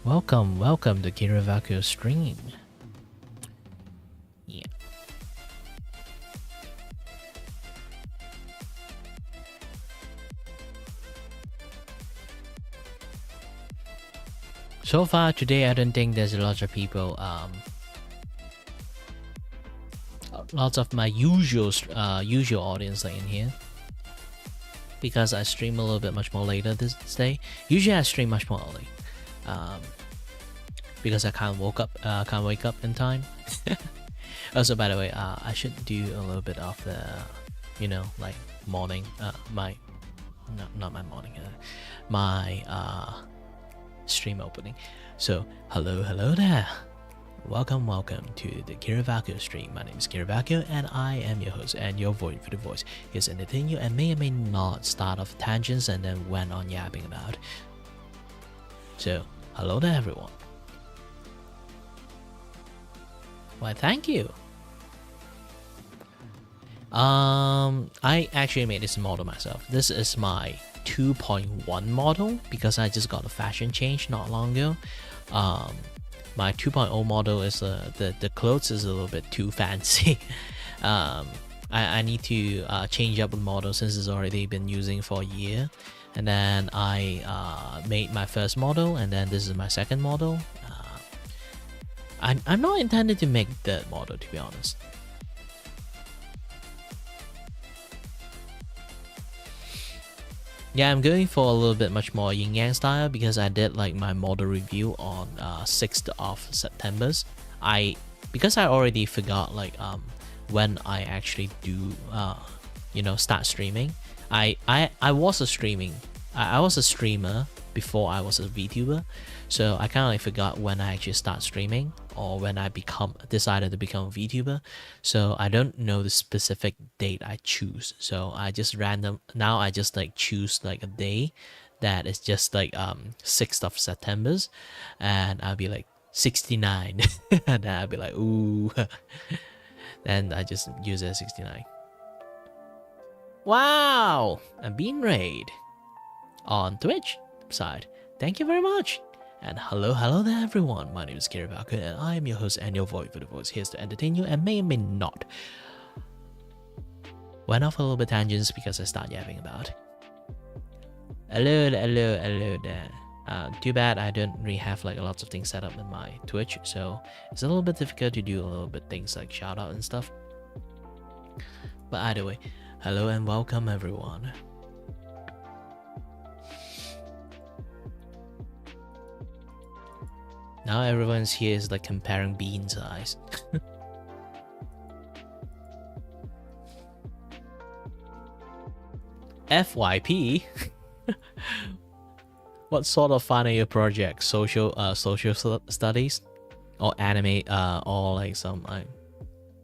Welcome to Kiravaku stream. Yeah. So far today, I don't think there's a lot of people. Lots of my usual audience are in here because I stream a little bit much more later this day. Usually I stream much more early, because I can't wake up in time. Also, by the way, I should do a little bit of the, like morning, not my morning, my stream opening. So hello there. Welcome to the Kiravaku stream. My name is Kiravaku and I am your host and your voice for the voice. Here's to entertain you and may or may not start off tangents and then went on yapping about. So, hello there everyone. Why, thank you. I actually made this model myself. This is my 2.1 model because I just got a fashion change not long ago. My 2.0 model is the clothes is a little bit too fancy. I need to change up the model since it's already been using for a year. And then I made my first model, and then this is my second model. I'm not intended to make third model, to be honest. Yeah, I'm going for a little bit much more yin yang style because I did like my model review on 6th of September. Because I already forgot like when I actually do start streaming. I was a streamer before I was a VTuber, so I kind of like forgot when I actually start streaming or when I decided to become a VTuber. So I don't know the specific date I choose. So I just like choose like a day that is just like 6th of September, and I'll be like 69, and then I'll be like ooh, then I just use it as 69. Wow, I'm being raid on Twitch side. Thank you very much. And hello there everyone. My name is Kiravaku and I am your host and your voice for the voice, here to entertain you and may or may not. Went off a little bit tangents because I start yapping about. Hello there. Too bad I don't really have like lots of things set up in my Twitch, so it's a little bit difficult to do a little bit things like shout out and stuff. But either way, hello and welcome everyone. Now everyone's here is like comparing bean size. FYP? What sort of final year project? Social studies? Or anime, or like some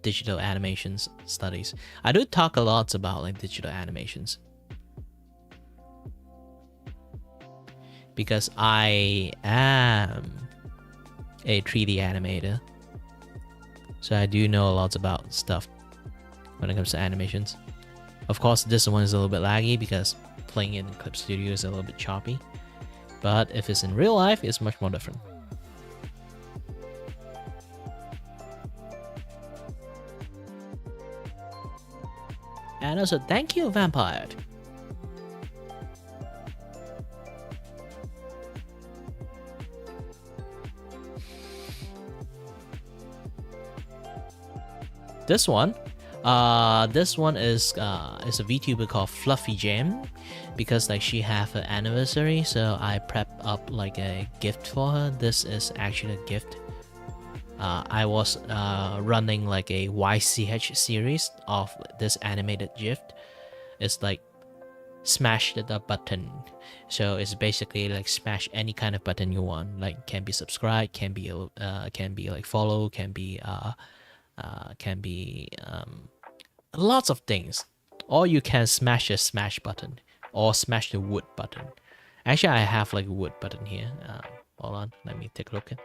digital animations studies? I do talk a lot about like digital animations. Because I am a 3D animator, so I do know a lot about stuff when it comes to animations. Of course, this one is a little bit laggy because playing in Clip Studio is a little bit choppy, but if it's in real life, it's much more different. And also, thank you, Vampire. This one is a VTuber called Fluffy Jam, because like she have an anniversary, so I prep up like a gift for her. This is actually a gift. I was running like a YCH series of this animated gift. It's like smash the button, so it's basically like smash any kind of button you want. Like can be subscribe, can be like follow, can be lots of things. Or you can smash a smash button or smash the wood button. Actually, I have like a wood button here. Hold on, let me take a look at.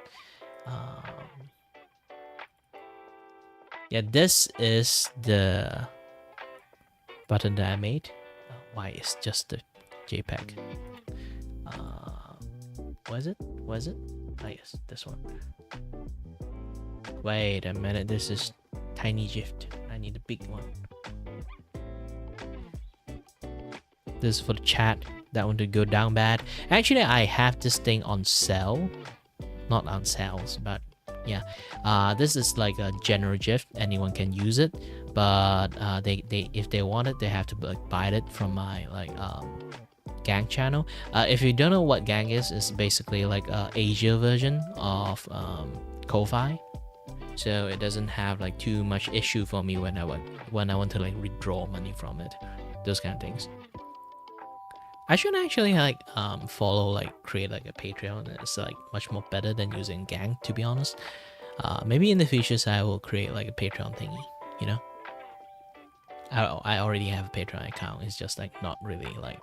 Yeah, this is the button that I made. Why is just the JPEG? Was it? Ah yes, this one. Wait a minute, this is tiny GIF. I need a big one. This is for the chat. That one to go down bad. Actually, I have this thing on sale. Not on sales, but yeah. This is like a general GIF. Anyone can use it. But they if they want it, they have to like buy it from my like gang channel. If you don't know what gang is, it's basically like a Asia version of Ko-Fi. So it doesn't have like too much issue for me when I want to like withdraw money from it. Those kind of things. I should actually like create like a Patreon. It's like much more better than using gang, to be honest. Maybe in the future I will create like a Patreon thingy, you know. I already have a Patreon account. It's just like not really like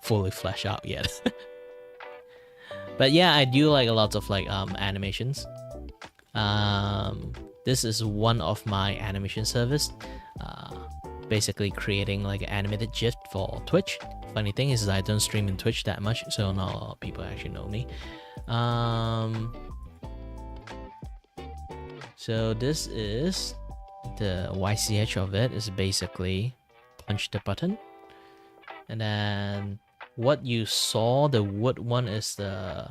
fully fleshed out yet. But yeah, I do like a lot of like animations. This is one of my animation service. Basically creating like an animated GIF for Twitch. Funny thing is I don't stream in Twitch that much, so not a lot of people actually know me. So this is the YCH of it. Is basically punch the button, and then what you saw, the wood one, is the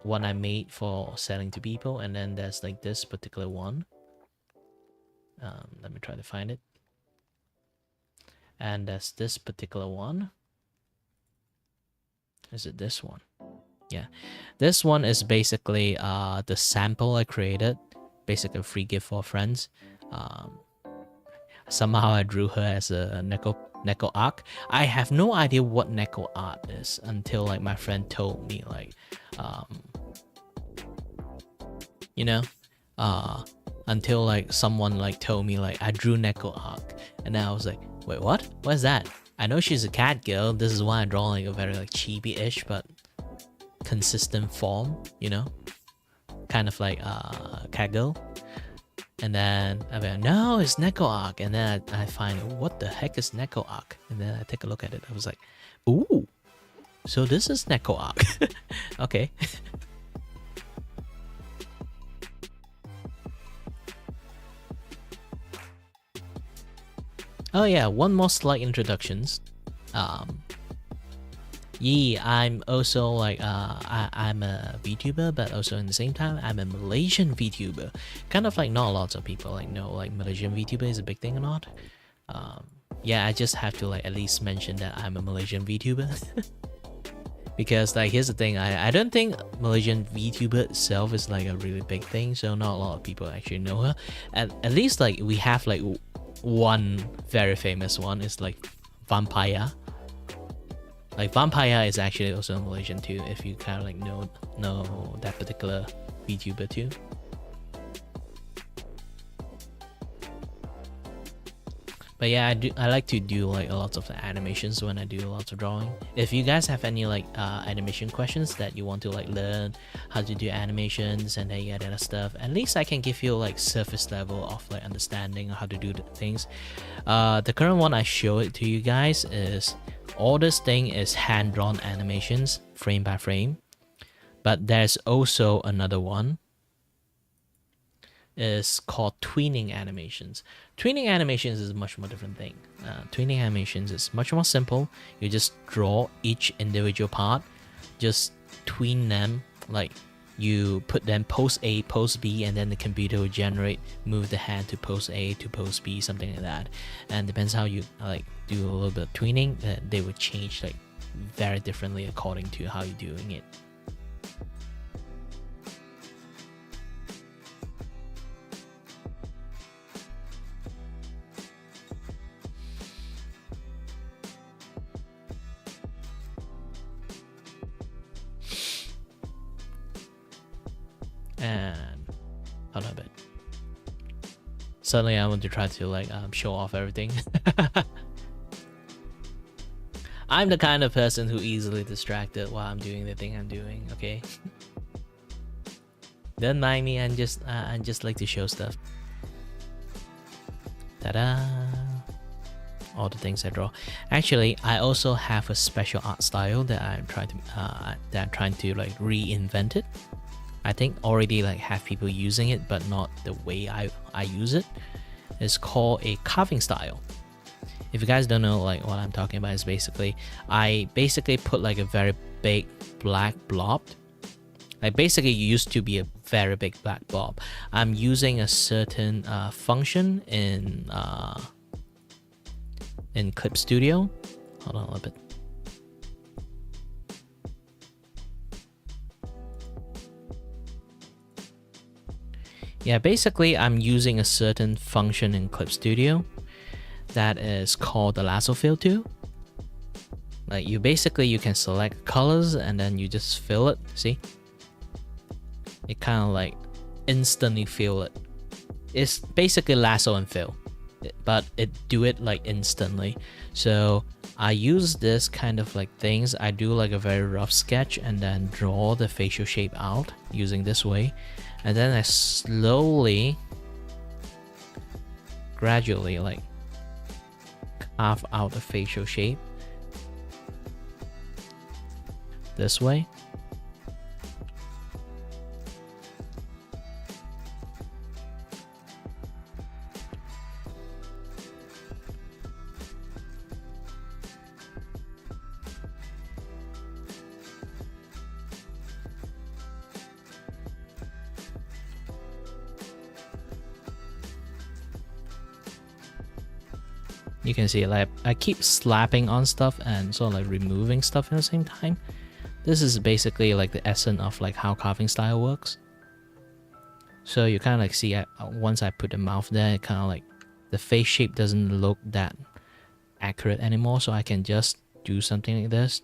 one I made for selling to people, and then there's like this particular one. Let me try to find it. And there's this particular one. Is it this one? Yeah, this one is basically the sample I created, basically a free gift for friends. Somehow I drew her as a Neko Arc. I have no idea what Neko Art is until like my friend told me, like you know, until like someone like told me like I drew Neko Arc, and then I was like, wait, what? What's that? I know she's a cat girl. This is why I draw like a very like chibi-ish but consistent form, you know, kind of like cat girl. And then I went, no, it's Neko Arc. And then I find, what the heck is Neko Arc? And then I take a look at it. I was like, ooh, so this is Neko Arc. Okay. Oh yeah, one more slight introductions. I'm also like I'm a VTuber, but also in the same time I'm a Malaysian VTuber. Kind of like not lots of people like know like Malaysian VTuber is a big thing or not. Yeah, I just have to like at least mention that I'm a Malaysian VTuber. Because like here's the thing, I don't think Malaysian VTuber itself is like a really big thing, so not a lot of people actually know her. At least like we have like one very famous one is like Vampire. Like Vampire is actually also Malaysian too, if you kind of like know that particular VTuber too. But yeah, I like to do like a lot of animations when I do lots of drawing. If you guys have any like animation questions that you want to like learn how to do animations and then that stuff, at least I can give you like surface level of like understanding how to do the things. The current one I show it to you guys is all this thing is hand-drawn animations, frame by frame. But there's also another one. Is called tweening animations. Tweening animations is a much more different thing. Tweening animations is much more simple. You just draw each individual part, just tween them, like you put them pose A, pose B, and then the computer will move the hand to pose A to pose B, something like that. And depends how you like do a little bit of tweening, they will change like very differently according to how you're doing it. And hold on a bit. Suddenly I want to try to like show off everything. I'm the kind of person who easily distracted while I'm doing the thing I'm doing, okay? Don't mind me, I just like to show stuff. Ta-da! all the things I draw. Actually, I also have a special art style that I'm trying to like reinvent it. I think already like have people using it, but not the way I use it. It's called a carving style. If you guys don't know like what I'm talking about, is basically I put like a very big black blob. Like basically it used to be a very big black blob. I'm using a certain function in Clip Studio. Hold on a little bit. Yeah, basically I'm using a certain function in Clip Studio that is called the lasso fill tool. Like you can select colors and then you just fill it. See? It kind of like instantly fill it. It's basically lasso and fill, but it do it like instantly. So I use this kind of like things. I do like a very rough sketch and then draw the facial shape out using this way. And then I slowly, gradually like carve out the facial shape this way. You can see like I keep slapping on stuff and sort of like removing stuff at the same time. This is basically like the essence of like how carving style works. So you kind of like see once I put the mouth there, it kind of like the face shape doesn't look that accurate anymore. So I can just do something like this,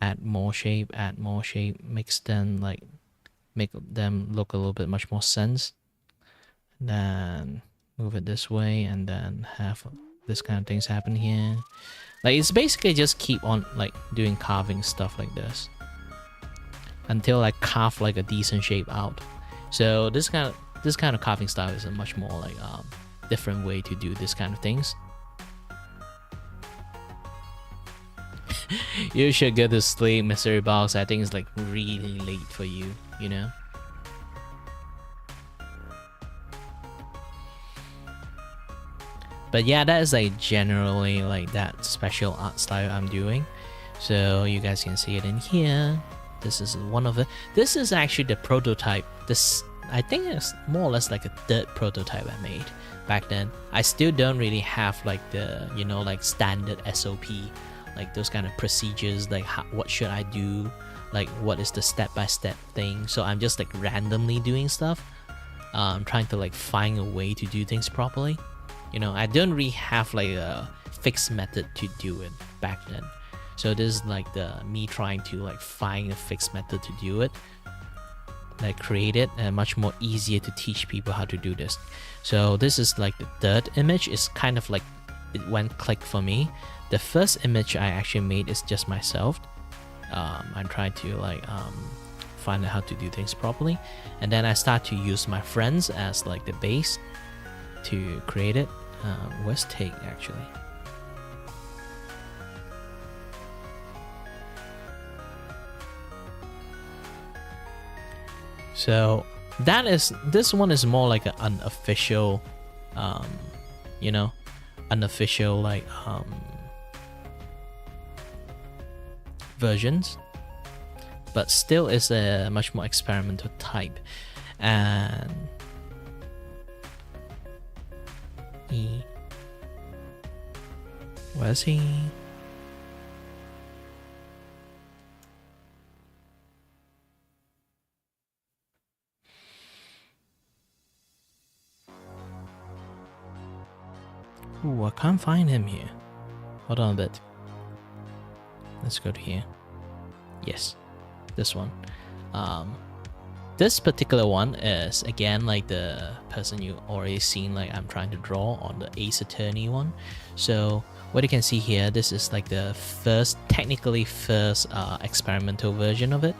add more shape, make them look a little bit much more sense. Then move it this way and then have this kind of things happen here. Like it's basically just keep on like doing carving stuff like this until I carve like a decent shape out. So this kind of carving style is a much more like different way to do this kind of things. You should go to sleep, Mystery Box. I think it's like really late for you, you know? But yeah, that is like generally like that special art style I'm doing. So you guys can see it in here. This is one of it. This is actually the prototype. This, I think it's more or less like a third prototype I made back then. I still don't really have like the, you know, like standard SOP, like those kind of procedures, like what should I do, like what is the step-by-step thing. So I'm just like randomly doing stuff, trying to like find a way to do things properly. You know, I don't really have like a fixed method to do it back then. So this is like me trying to like find a fixed method to do it, like create it, and much more easier to teach people how to do this. So this is like the third image. It's kind of like it went click for me. The first image I actually made is just myself. I'm trying to like find out how to do things properly, and then I start to use my friends as like the base to create it. Where's Take actually? So this one is more like an unofficial, you know, unofficial like versions, but still is a much more experimental type. And where's he? Ooh, I can't find him here. Hold on a bit. Let's go to here. Yes, this one. This particular one is again like the person you already seen, like I'm trying to draw on the Ace Attorney one. So what you can see here, this is like the technically first experimental version of it.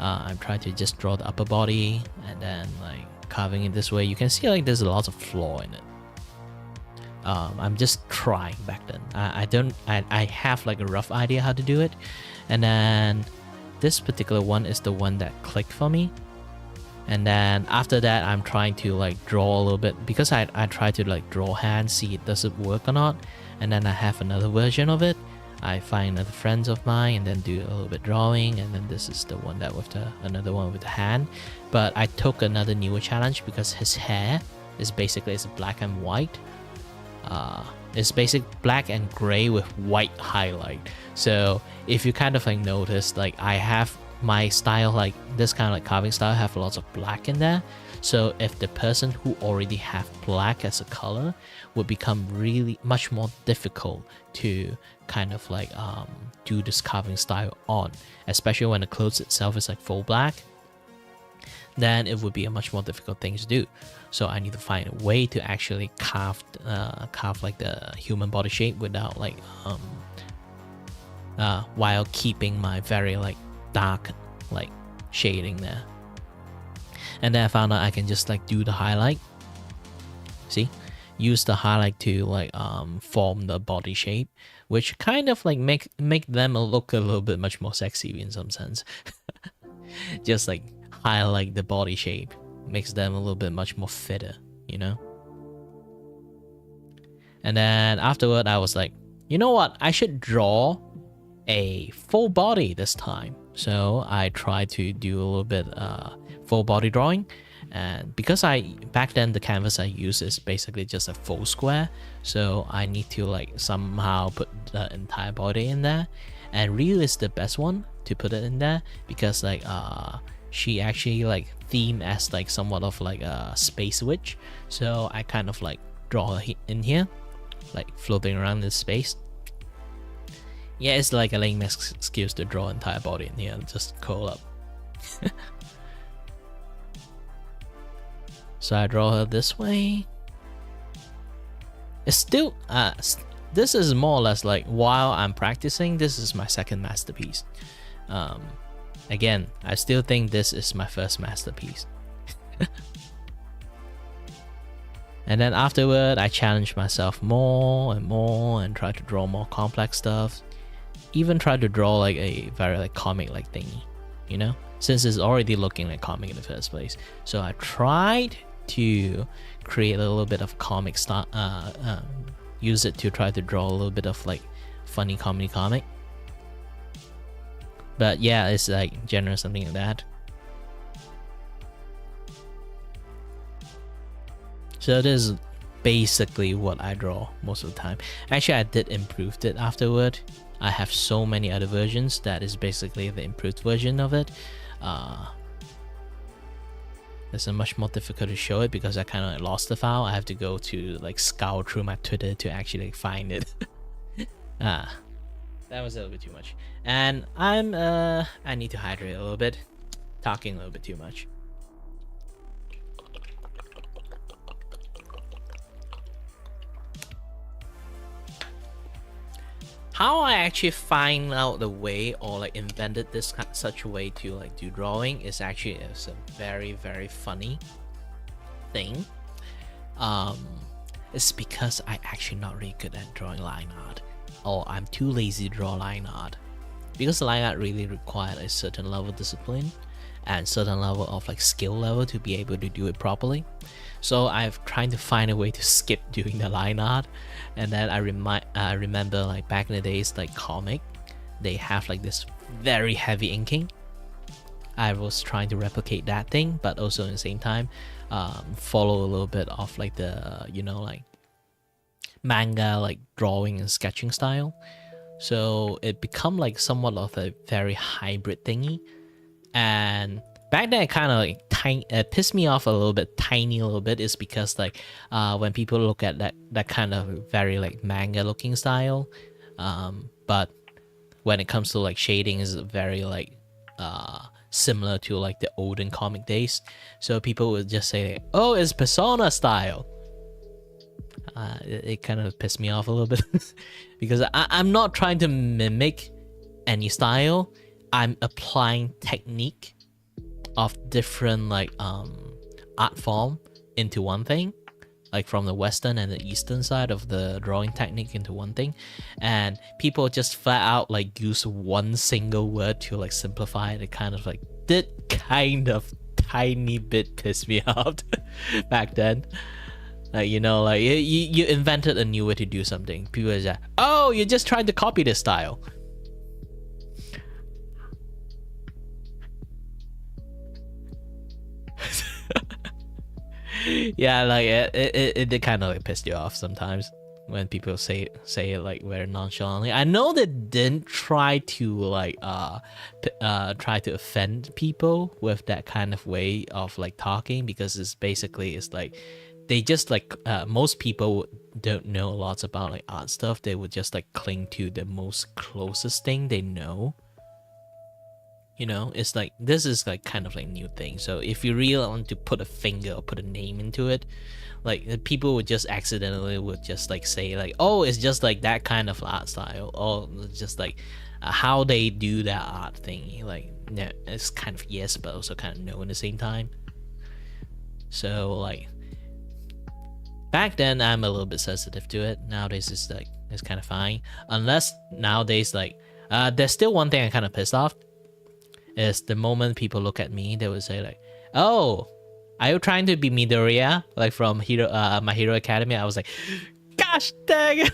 I'm trying to just draw the upper body and then like carving it this way. You can see like there's a lot of flaw in it. I'm just trying back then. I have like a rough idea how to do it, and then this particular one is the one that clicked for me. And then after that, I'm trying to like draw a little bit, because I try to like draw hands, see it does it work or not. And then I have another version of it. I find other friends of mine and then do a little bit drawing, and then this is the one that with the another one with the hand. But I took another newer challenge because his hair is basically it's black and white. It's basic black and gray with white highlight. So if you kind of like notice, like I have my style, like this kind of like carving style, have lots of black in there. So if the person who already have black as a color would become really much more difficult to kind of like do this carving style on, especially when the clothes itself is like full black, then it would be a much more difficult thing to do. So I need to find a way to actually carve like the human body shape without like while keeping my very like dark like shading there. And then I found out I can just like do the highlight, see, use the highlight to like form the body shape, which kind of like make them look a little bit much more sexy in some sense. Just like highlight the body shape makes them a little bit much more fitter, you know. And then afterward I was like, you know what, I should draw a full body this time. So I tried to do a little bit full body drawing, and because back then the canvas I use is basically just a full square, so I need to like somehow put the entire body in there. And Ryu is the best one to put it in there because like she actually like theme as like somewhat of like a space witch, so I kind of like draw her in here, like floating around this space. Yeah, it's like a lame excuse to draw entire body in here and just curl up. So I draw her this way. It's still this is more or less like while I'm practicing, this is my second masterpiece. Again, I still think this is my first masterpiece. And then afterward, I challenged myself more and more and tried to draw more complex stuff. Even tried to draw like a very like comic like thingy, you know, since it's already looking like comic in the first place. So I tried to create a little bit of comic style, use it to try to draw a little bit of like funny comedy comic. But yeah, it's like generally something like that. So this is basically what I draw most of the time. Actually, I did improve it afterward. I have so many other versions that is basically the improved version of it. It's much more difficult to show it because I kind of like lost the file. I have to go to like scour through my Twitter to actually like, find it. That was a little bit too much. And I need to hydrate a little bit. Talking a little bit too much. How I actually find out the way or like invented this such a way to like do drawing is actually a very funny thing. It's because I actually not really good at drawing line art, or I'm too lazy to draw line art, because line art really required a certain level of discipline and certain level of like skill level to be able to do it properly. So I've tried to find a way to skip doing the line art. And then I remember like back in the days, like comic, they have like this very heavy inking. I was trying to replicate that thing, but also at the same time follow a little bit of like the, you know, like manga like drawing and sketching style. So it become like somewhat of a very hybrid thingy. And back then, it kind of like pissed me off a little bit, is because like when people look at that kind of very like manga looking style, but when it comes to like shading is very like similar to like the olden comic days. So people would just say, "Oh, it's Persona style." It kind of pissed me off a little bit because I'm not trying to mimic any style. I'm applying technique of different like art form into one thing. like from the western and the eastern side of the drawing technique into one thing, and people just flat out like use one single word to like simplify it. It kind of like did kind of tiny bit piss me off back then. Like, you know, like you invented a new way to do something. People are like, oh, you're just trying to copy this style. Yeah, like it did kind of like piss you off sometimes when people say it like very nonchalantly. I know they didn't try to like try to offend people with that kind of way of like talking, because it's like they just like most people don't know lots about like art stuff. They would just like cling to the most closest thing they know. You know, it's like this is like kind of like new thing. So if you really want to put a finger or put a name into it, like people would just accidentally would just like say like, oh, it's just like that kind of art style, or just like how they do that art thing. Like, yeah, it's kind of yes, but also kind of no at the same time. So like back then I'm a little bit sensitive to it. Nowadays it's kind of fine. Unless nowadays like there's still one thing I kind of pissed off. Is the moment people look at me, they would say like, oh, are you trying to be Midoriya? Like from My Hero Academia? I was like, gosh dang it.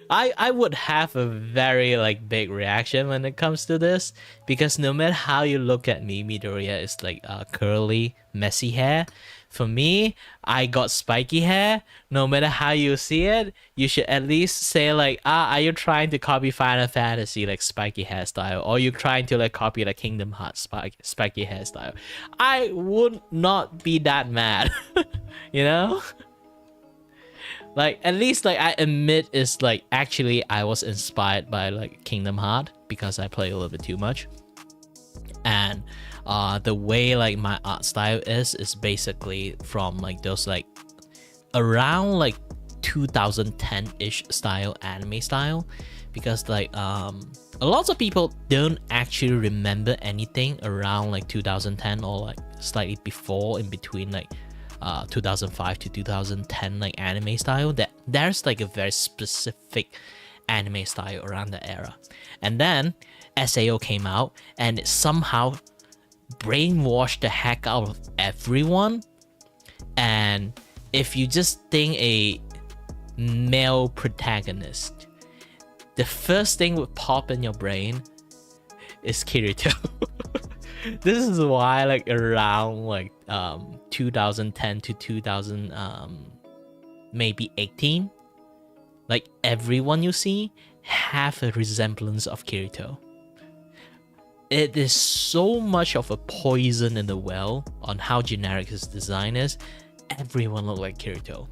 I would have a very like big reaction when it comes to this, because no matter how you look at me, Midoriya is like curly, messy hair. For me, I got spiky hair. No matter how you see it, you should at least say like, are you trying to copy Final Fantasy like spiky hairstyle, or you trying to like copy like Kingdom Hearts spiky hairstyle? I would not be that mad, you know? Like at least like I admit it's like actually I was inspired by like Kingdom Hearts because I play a little bit too much, and the way like my art style is basically from like those like around like 2010-ish style anime style, because like a lot of people don't actually remember anything around like 2010 or like slightly before, in between like 2005 to 2010 like anime style. That there's like a very specific anime style around that era, and then SAO came out and it somehow brainwashed the heck out of everyone. And if you just think a male protagonist, the first thing would pop in your brain is Kirito. This is why like around like 2010 to 2000 maybe 18, like everyone you see have a resemblance of Kirito. It is so much of a poison in the well on how generic his design is. Everyone look like Kirito.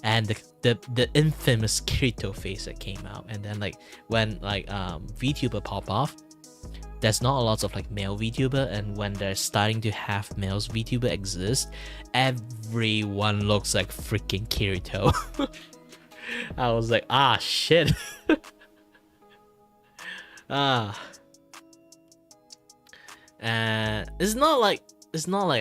And the infamous Kirito face that came out, and then like when like VTuber pop off, there's not a lot of like male VTuber, and when they're starting to have males VTuber exist, everyone looks like freaking Kirito. I was like, ah shit. And it's not like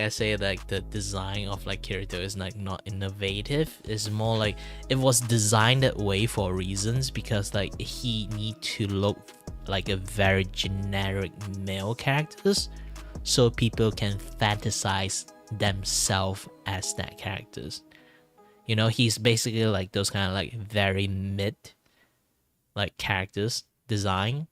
I say like the design of like Kirito is like not innovative. It's more like it was designed that way for reasons, because like he need to look like a very generic male characters, so people can fantasize themselves as that characters. You know, he's basically like those kind of like very mid like characters design.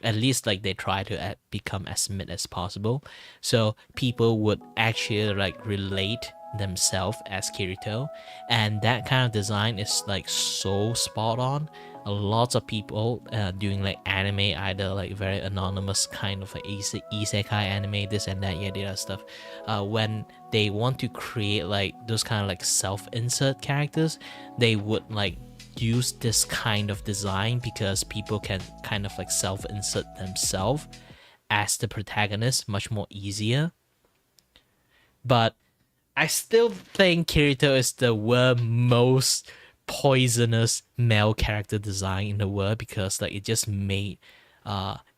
At least like they try to become as mid as possible, so people would actually like relate themselves as Kirito. And that kind of design is like so spot on. A lot of people doing like anime, either like very anonymous kind of like isekai anime, this and that, yeah, the other stuff, when they want to create like those kind of like self-insert characters, they would like use this kind of design, because people can kind of like self-insert themselves as the protagonist much more easier. But I still think Kirito is the most poisonous male character design in the world, because like it just made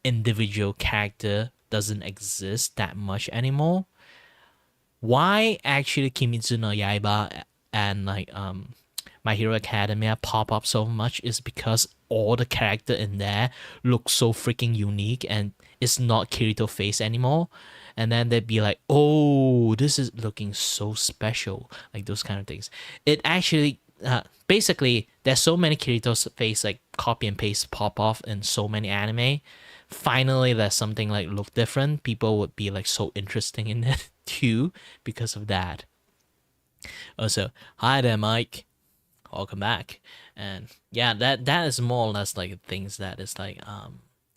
individual character doesn't exist that much anymore. why actually Kimetsu no Yaiba and like My Hero Academia pop up so much is because all the character in there look so freaking unique, and it's not Kirito face anymore. And then they'd be like, oh, this is looking so special, like those kind of things. It actually basically, there's so many Kirito's face like copy and paste pop off in so many anime. Finally there's something like look different. People would be like so interesting in it too because of that. Also, hi there, Mike. Welcome back. And yeah, that is more or less like things that is like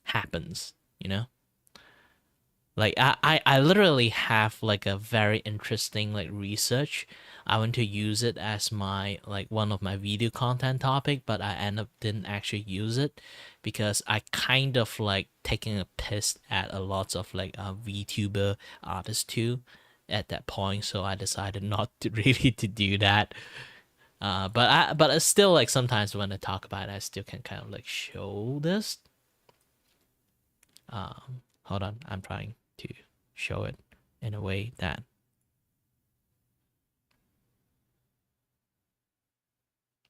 happens, you know. Like I literally have like a very interesting like research. I want to use it as my like one of my video content topic, but I end up didn't actually use it because I kind of like taking a piss at a lot of like VTuber artists too at that point, so I decided not to really to do that. But it's still like sometimes when I talk about it, I still can kind of like show this. Hold on, I'm trying to show it in a way that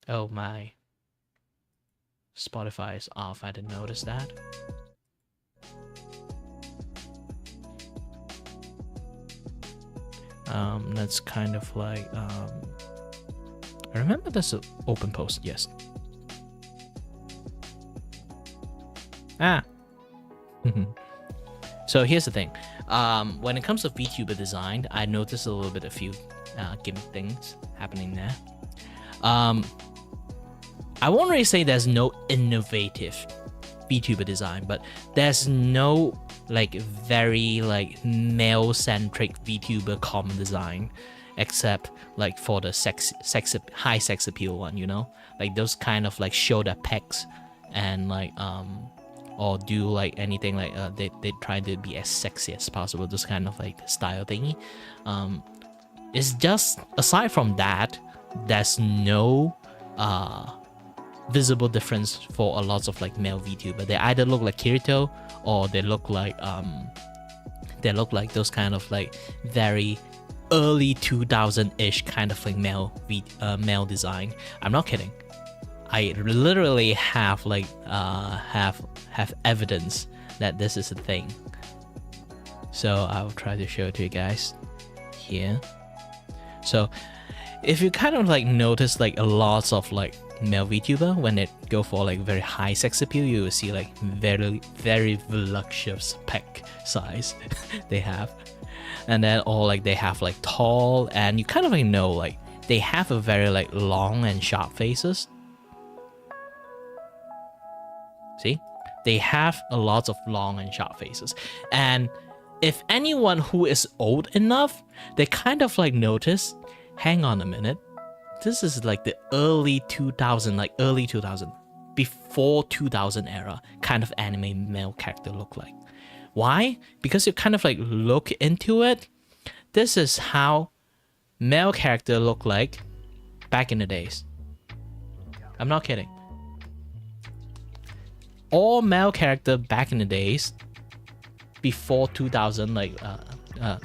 oh, my Spotify is off. I didn't notice that. That's kind of like I remember there's an open post. Yes. So here's the thing. When it comes to VTuber design, I noticed a few gimmick things happening there. I won't really say there's no innovative VTuber design, but there's no like very like male-centric VTuber common design, except like for the high sex appeal one, you know, like those kind of like show their pecs and like or do like anything like they try to be as sexy as possible, this kind of like style thingy. It's just aside from that, there's no visible difference for a lot of like male VTuber. They either look like Kirito or they look like those kind of like very early 2000-ish kind of like male design. I'm not kidding. I literally have like have evidence that this is a thing. So I'll try to show it to you guys here. So if you kind of like notice like a lot of like male VTuber, when they go for like very high sex appeal, you will see like very voluptuous pec size they have. And then or like they have like tall, and you kind of like know like they have a very like long and sharp faces. See, they have a lot of long and sharp faces. And if anyone who is old enough, they kind of like notice, hang on a minute, this is like the early 2000, before 2000 era kind of anime male character look like. Why? Because you kind of like look into it. This is how male character look like back in the days. I'm not kidding. All male character back in the days, before 2000, like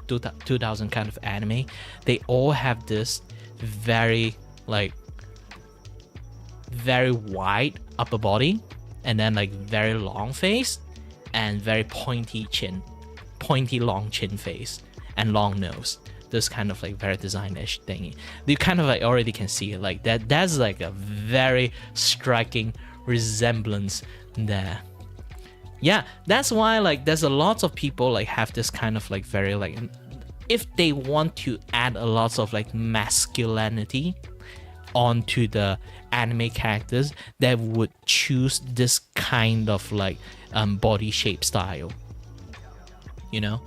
2000 kind of anime, they all have this very wide upper body, and then like very long face, and very pointy long chin face, and long nose. This kind of like very design-ish thingy. You kind of like already can see it like that. That's like a very striking resemblance there. Yeah, that's why like there's a lot of people like have this kind of like very like, if they want to add a lot of like masculinity onto the anime characters, they would choose this kind of like body shape style, you know,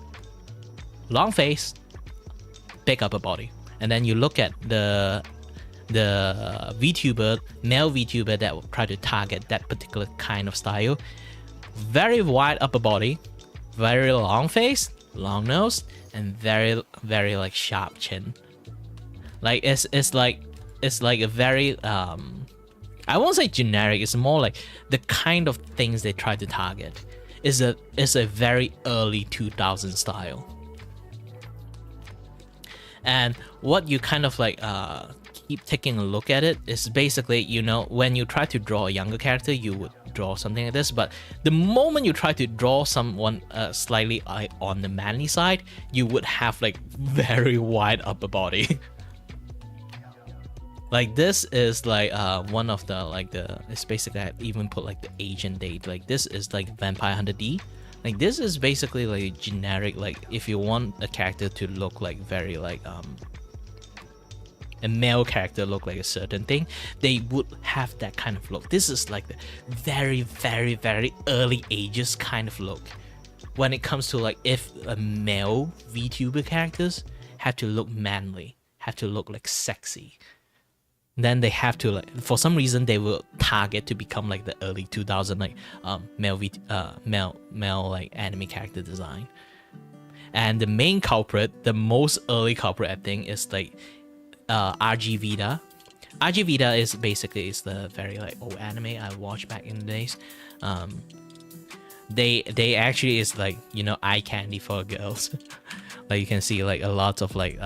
long face, big upper body. And then you look at the VTuber, male VTuber that will try to target that particular kind of style. Very wide upper body, very long face, long nose, and very like sharp chin. Like it's like a very I won't say generic, it's more like the kind of things they try to target is a very early 2000 style. And what you kind of like keep taking a look at it is basically, you know, when you try to draw a younger character, you would draw something like this, but the moment you try to draw someone slightly on the manly side, you would have like very wide upper body. Like this is like one of the like the, it's basically, I even put like the Asian date, like this is like Vampire Hunter D. Like this is basically like generic, like if you want a character to look like very like a male character look like a certain thing, they would have that kind of look. This is like the very, very, very early ages kind of look. When it comes to like if a male VTuber characters have to look manly, have to look like sexy, then they have to like, for some reason they will target to become like the early 2000 like male like anime character design. And the main culprit, the most early culprit I think, is like RG Vita. RG Vita is basically the very like old anime I watched back in the days. They actually is like, you know, eye candy for girls. Like you can see like a lot of like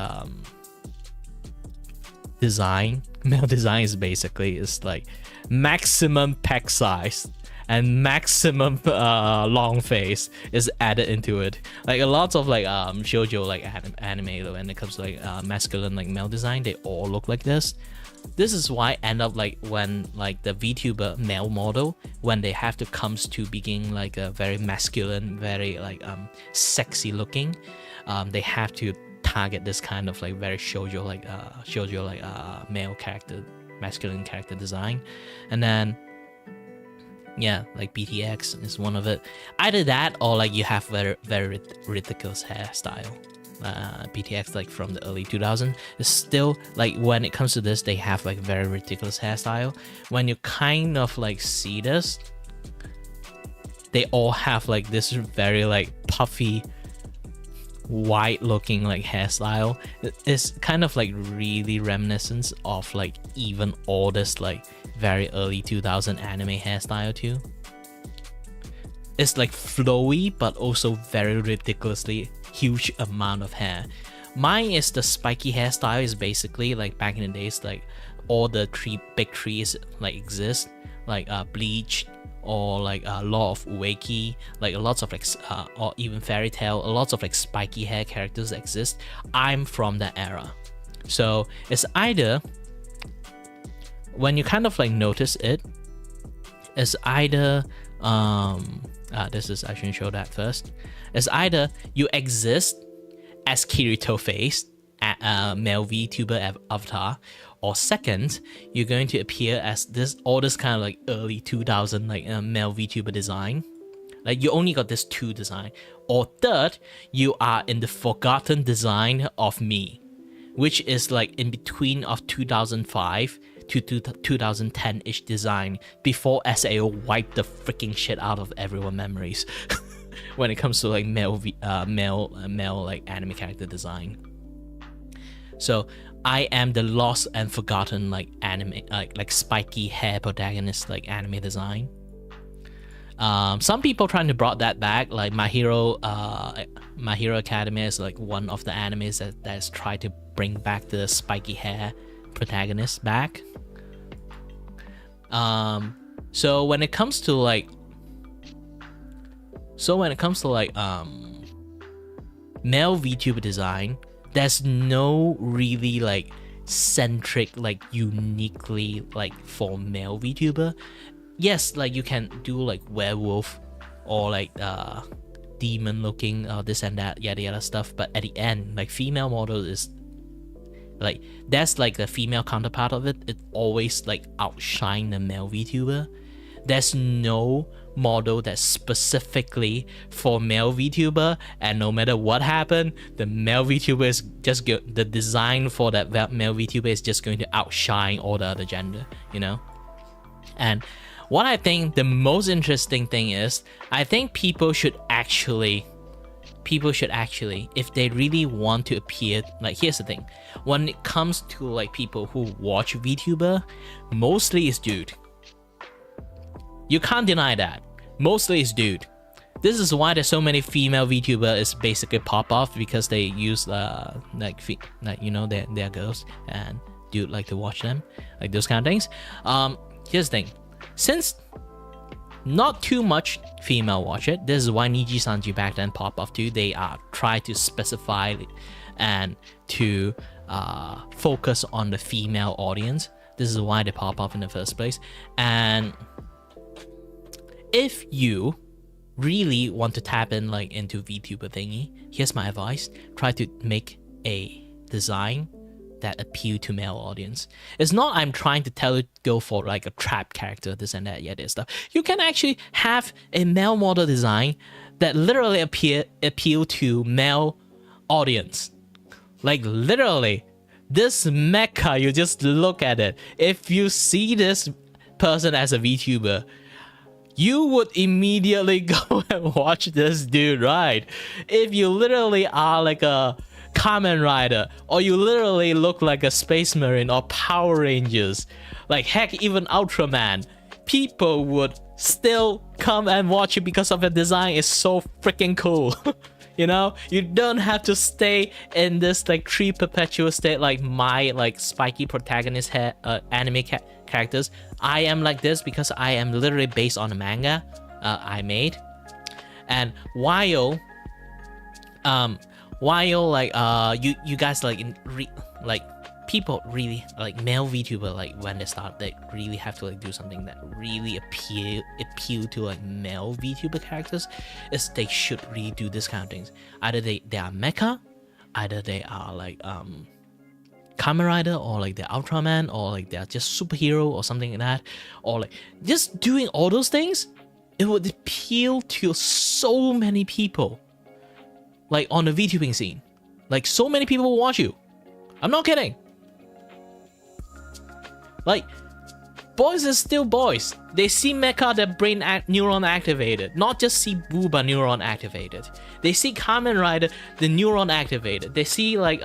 design. Male design is basically is like maximum pec size and maximum long face is added into it. Like a lot of like shoujo like anime, when it comes to like masculine like male design, they all look like this. This is why end up like when like the VTuber male model, when they have to comes to being like a very masculine, very like sexy looking, they have to target this kind of like very shoujo like male character, masculine character design. And then yeah, like BTX is one of it. Either that or like you have very, very ridiculous hairstyle. BTX like from the early 2000s is still like, when it comes to this, they have like very ridiculous hairstyle. When you kind of like see this, they all have like this very like puffy white looking like hairstyle. It's kind of like really reminiscent of like even oldest like very early 2000 anime hairstyle too. It's like flowy but also very ridiculously huge amount of hair. Mine is the spiky hairstyle, is basically like back in the days like all the big trees like exist, like Bleach or like a lot of Ueki, like lots of like or even Fairy Tail, a lot of like spiky hair characters exist. I'm from that era, so it's either, when you kind of like notice it, it's either this is, I shouldn't show that first. It's either you exist as Kirito face, male VTuber avatar, or second, you're going to appear as all this kind of like early 2000 like male VTuber design. Like you only got this two design. Or third, you are in the forgotten design of me, which is like in between of 2005 to 2010-ish design, before SAO wiped the freaking shit out of everyone's memories when it comes to like male like anime character design. So I am the lost and forgotten like anime like spiky hair protagonist like anime design. Some people trying to brought that back, like My Hero Academia is like one of the animes that's tried to bring back the spiky hair protagonist back. So when it comes to like male VTuber design, there's no really like centric like uniquely like for male VTuber. Yes, like you can do like werewolf or like demon looking this and that yada yada stuff, but at the end like female model is like, that's like the female counterpart of it. It always like outshine the male VTuber. There's no model that's specifically for male VTuber, and no matter what happened, the male VTuber is just the design for that male VTuber is just going to outshine all the other gender, you know. And what I think the most interesting thing is, I think people should actually, if they really want to appear, like, here's the thing, when it comes to like people who watch VTuber, mostly is dude. You can't deny that. Mostly is dude. This is why there's so many female VTuber is basically pop off, because they use like you know, they're girls and dude like to watch them, like those kind of things. Here's the thing, since not too much female watch it, this is why Niji Sanji back then pop off too. They try to specify and to focus on the female audience. This is why they pop off in the first place. And if you really want to tap in like into VTuber thingy, here's my advice: try to make a design that appeal to male audience. It's not I'm trying to tell you go for like a trap character, this and that, yeah, this stuff. You can actually have a male model design that literally appeal to male audience. Like literally, this mecha, you just look at it. If you see this person as a VTuber, you would immediately go and watch this dude, right? If you literally are like a Kamen Rider, or you literally look like a Space Marine or Power Rangers, like heck, even Ultraman, people would still come and watch it because of the design is so freaking cool. You know, you don't have to stay in this like tree perpetual state like my like spiky protagonist anime characters. I am like this because I am literally based on a manga I made. And while like you guys like like people really like male VTuber, like when they start, they really have to like do something that really appeal to like male VTuber characters, is they should really do this kind of things. Either they are mecha, either they are like Kamen Rider, or like they're Ultraman, or like they're just superhero or something like that, or like just doing all those things. It would appeal to so many people, like on the VTubing scene. Like so many people will watch you. I'm not kidding. Like, boys are still boys. They see mecha, their brain neuron activated. Not just see booba neuron activated. They see Kamen Rider, the neuron activated. They see like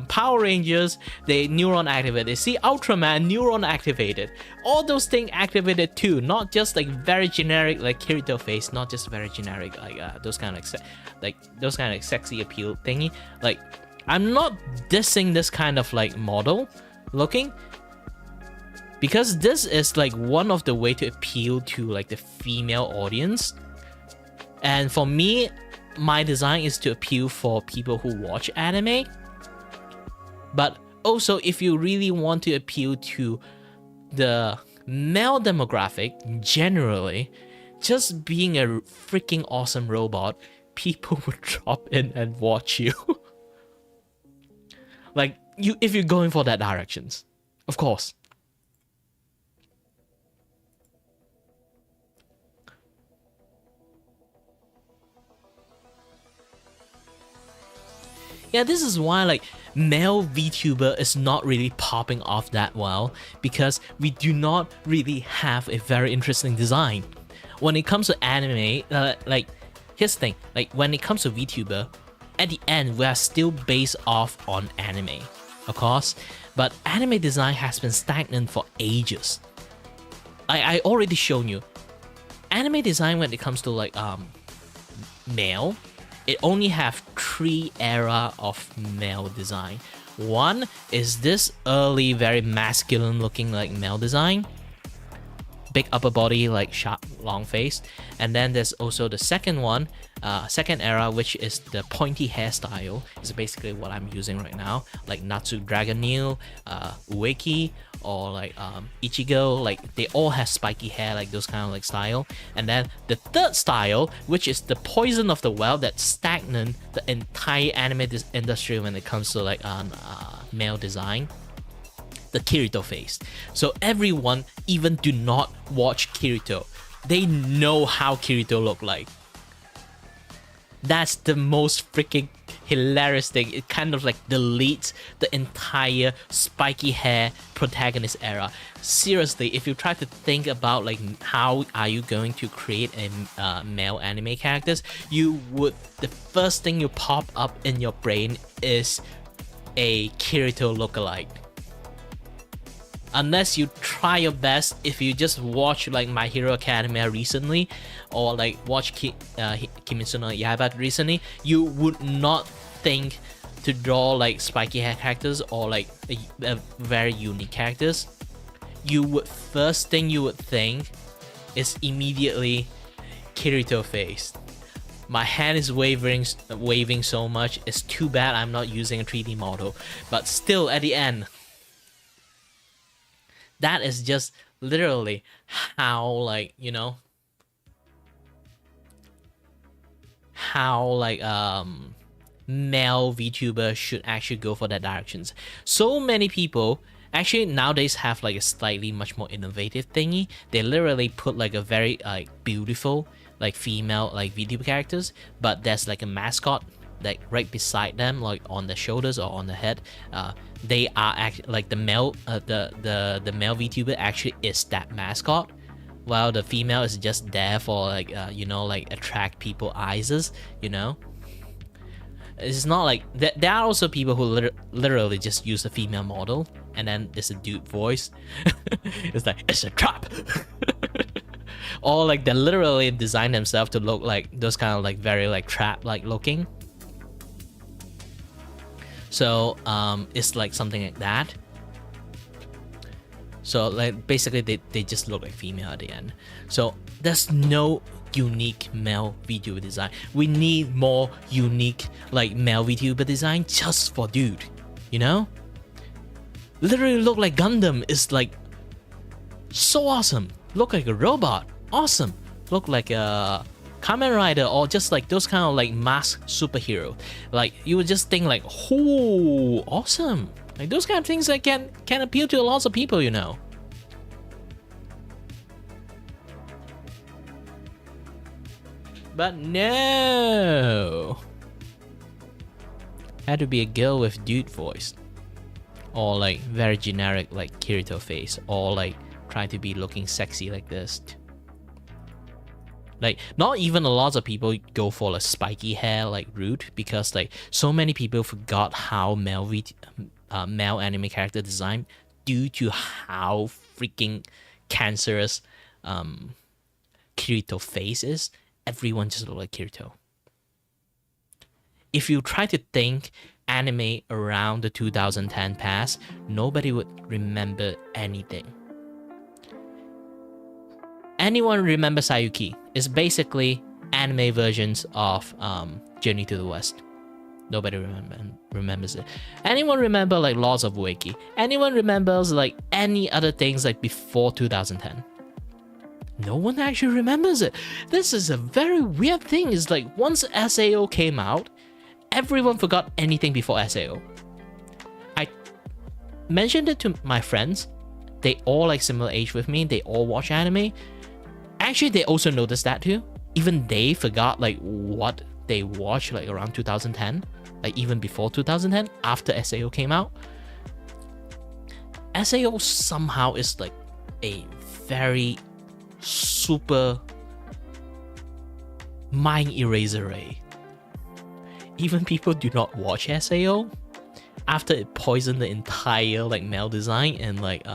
Power Rangers, they neuron activated. They see Ultraman, neuron activated. All those things activated too. Not just like very generic like Kirito face. Not just very generic like those kind of sexy appeal thingy. Like, I'm not dissing this kind of like model looking, because this is like one of the way to appeal to like the female audience. And for me, my design is to appeal for people who watch anime. But also, if you really want to appeal to the male demographic generally, just being a freaking awesome robot, people would drop in and watch you. Like, if you're going for that directions, of course. Yeah, this is why like male VTuber is not really popping off that well, because we do not really have a very interesting design. When it comes to anime, like, here's the thing, like when it comes to VTuber, at the end we are still based off on anime, of course, but anime design has been stagnant for ages. I already shown you, anime design when it comes to like male, it only have 3 era of male design. One is this early, very masculine looking like male design, big upper body, like sharp, long face. And then there's also the second one, second era, which is the pointy hairstyle. It's basically what I'm using right now, like Natsu Dragon Neil, Ueki, or like Ichigo. Like they all have spiky hair, like those kind of like style. And then the third style, which is the poison of the well that stagnant the entire anime industry when it comes to like male design, the Kirito face. So everyone even do not watch Kirito, they know how Kirito look like. That's the most freaking hilarious thing. It kind of like deletes the entire spiky hair protagonist era. Seriously, if you try to think about like how are you going to create a male anime characters, you would, the first thing you pop up in your brain is a Kirito lookalike. Unless you try your best, if you just watch like My Hero Academia recently, or like watch Kimetsu no Yaiba recently, you would not think to draw like spiky hair characters or like a very unique characters. First thing you would think is immediately Kirito face. My hand is waving so much. It's too bad I'm not using a 3D model, but still at the end, that is just literally how, like, you know, how like male VTubers should actually go for that directions. So many people actually nowadays have like a slightly much more innovative thingy. They literally put like a very like beautiful like female like VTuber characters, but there's like a mascot like right beside them, like on the shoulders or on the head. They are actually like the male the male VTuber actually is that mascot, while the female is just there for like you know, like attract people eyes, you know. It's not like there are also people who literally just use a female model and then there's a dude voice. It's like, it's a trap. Or like they literally design themselves to look like those kind of like very like trap like looking. So it's like something like that. So like basically they just look like female at the end. So there's no unique male VTuber design. We need more unique like male VTuber design just for dude, you know? Literally look like Gundam is like so awesome. Look like a robot, awesome. Look like a Kamen Rider or just like those kind of like masked superhero. Like you would just think like, oh, awesome. Like those kind of things that can appeal to lots of people, you know. But no, had to be a girl with dude voice, or like very generic like Kirito face, or like try to be looking sexy like this. Like not even a lot of people go for like spiky hair like route, because like so many people forgot how male anime character design due to how freaking cancerous Kirito face is. Everyone just look like Kirito. If you try to think anime around the 2010 past, nobody would remember anything. Anyone remember Sayuki? It's basically anime versions of Journey to the West. Nobody remembers it. Anyone remember like Laws of Ueki? Anyone remembers like any other things like before 2010? No one actually remembers it. This is a very weird thing. It's like once SAO came out, everyone forgot anything before SAO. I mentioned it to my friends. They all like similar age with me. They all watch anime. Actually, they also noticed that too. Even they forgot like what they watched like around 2010, like even before 2010, after SAO came out. SAO somehow is like a very super mind eraser ray. Even people do not watch SAO after it poisoned the entire like male design and like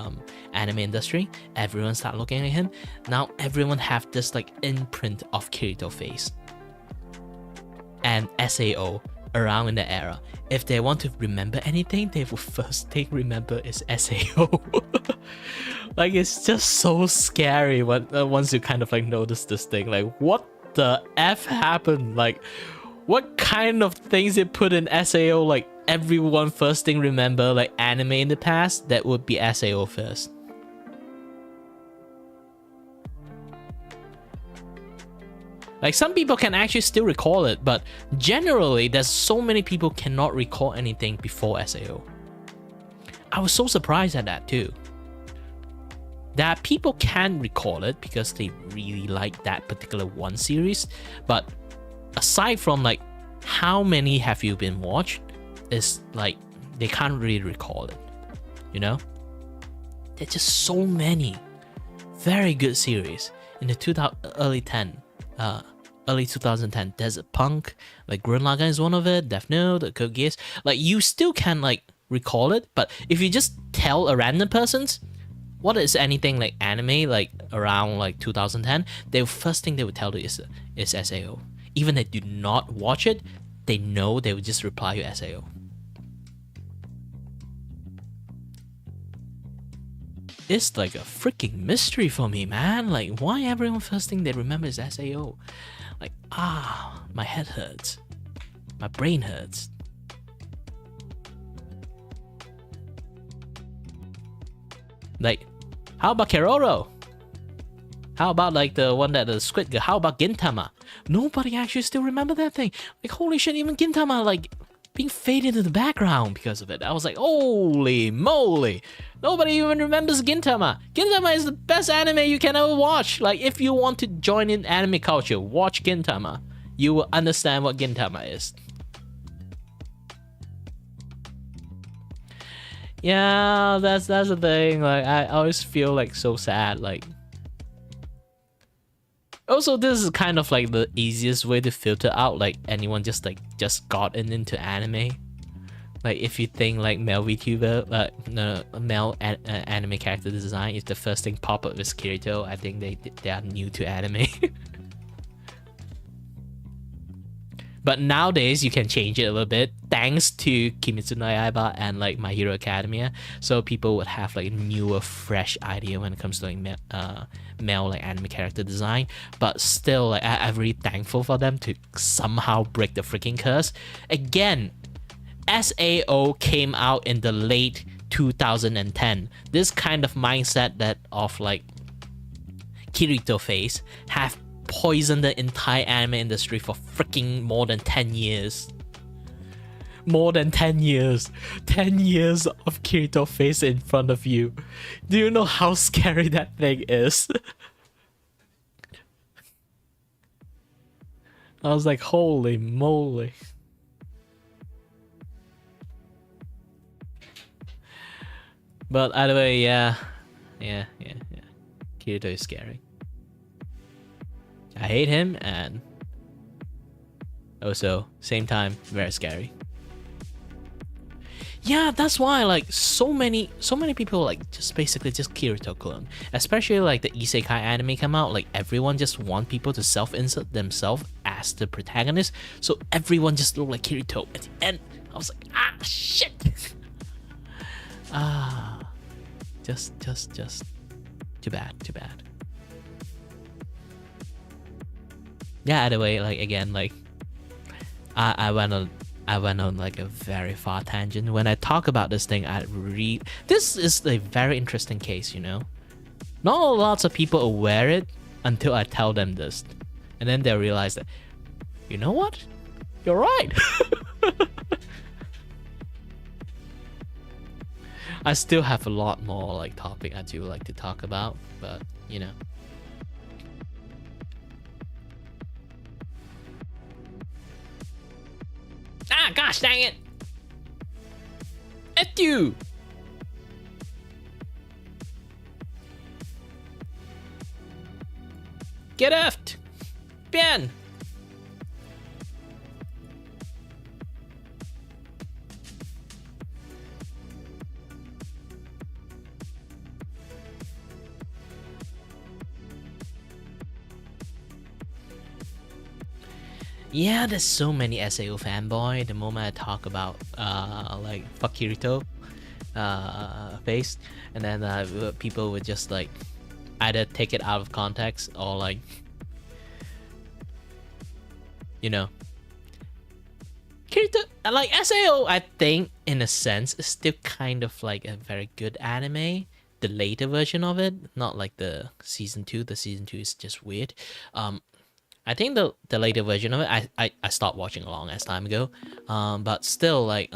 anime industry. Everyone start looking at him. Now everyone have this like imprint of Kirito face. And SAO around in the era, if they want to remember anything, they will first thing remember is SAO. Like it's just so scary when once you kind of like notice this thing, like what the F happened? Like what kind of things they put in SAO? Like everyone first thing remember like anime in the past, that would be SAO first. Like some people can actually still recall it, but generally there's so many people cannot recall anything before SAO. I was so surprised at that too. That people can recall it because they really like that particular one series, but aside from like how many have you been watched, is like they can't really recall it, you know? There's just so many very good series in the early 2010. Desert Punk, like Gurren Lagann is one of it, Death Note, the Code Geass. Like you still can like recall it, but if you just tell a random person's what is anything like anime like around like 2010, the first thing they would tell you is SAO. even if they do not watch it, they know they would just reply you SAO. It's like a freaking mystery for me, man. Like, why everyone first thing they remember is SAO? Like, my head hurts. My brain hurts. Like, how about Keroro? How about like the one that the squid girl? How about Gintama? Nobody actually still remember that thing. Like, holy shit, even Gintama like being faded into the background because of it. I was like, holy moly. Nobody even remembers Gintama. Gintama is the best anime you can ever watch. Like, if you want to join in anime culture, watch Gintama. You will understand what Gintama is. Yeah, that's the thing. Like, I always feel like so sad. Like, also, this is kind of like the easiest way to filter out like anyone just gotten into anime. Like, if you think like male VTuber, male anime character design, if the first thing pop up is Kirito, I think they are new to anime. But nowadays you can change it a little bit thanks to Kimetsu no Yaiba and like My Hero Academia, so people would have like newer, fresh idea when it comes to like male like anime character design. But still, like I'm really thankful for them to somehow break the freaking curse. Again, SAO came out in the late 2010. This kind of mindset that of like Kirito face have poisoned the entire anime industry for freaking more than 10 years. More than 10 years. 10 years of Kirito face in front of you. Do you know how scary that thing is? I was like, holy moly. But either way, yeah. Kirito is scary. I hate him, and also same time very scary. Yeah, that's why like so many people like just basically just Kirito clone. Especially like the isekai anime come out, like everyone just want people to self-insert themselves as the protagonist, so everyone just look like Kirito at the end. I was like, shit. Just too bad. Yeah, either way, like again, like I went on like a very far tangent. When I talk about this thing, this is a very interesting case, you know. Not lots of people aware it until I tell them this, and then they realize that, you know what, you're right. I still have a lot more like topic I do like to talk about, but you know. Gosh dang it! At you! Get effed! Bien! Yeah, there's so many SAO fanboy. The moment I talk about like fuck Kirito face, and then people would just like either take it out of context or like, you know, Kirito, like SAO, I think in a sense is still kind of like a very good anime. The later version of it, not like the season 2. The season 2 is just weird. I think the later version of it, I stopped watching a long ass time ago. But still, like,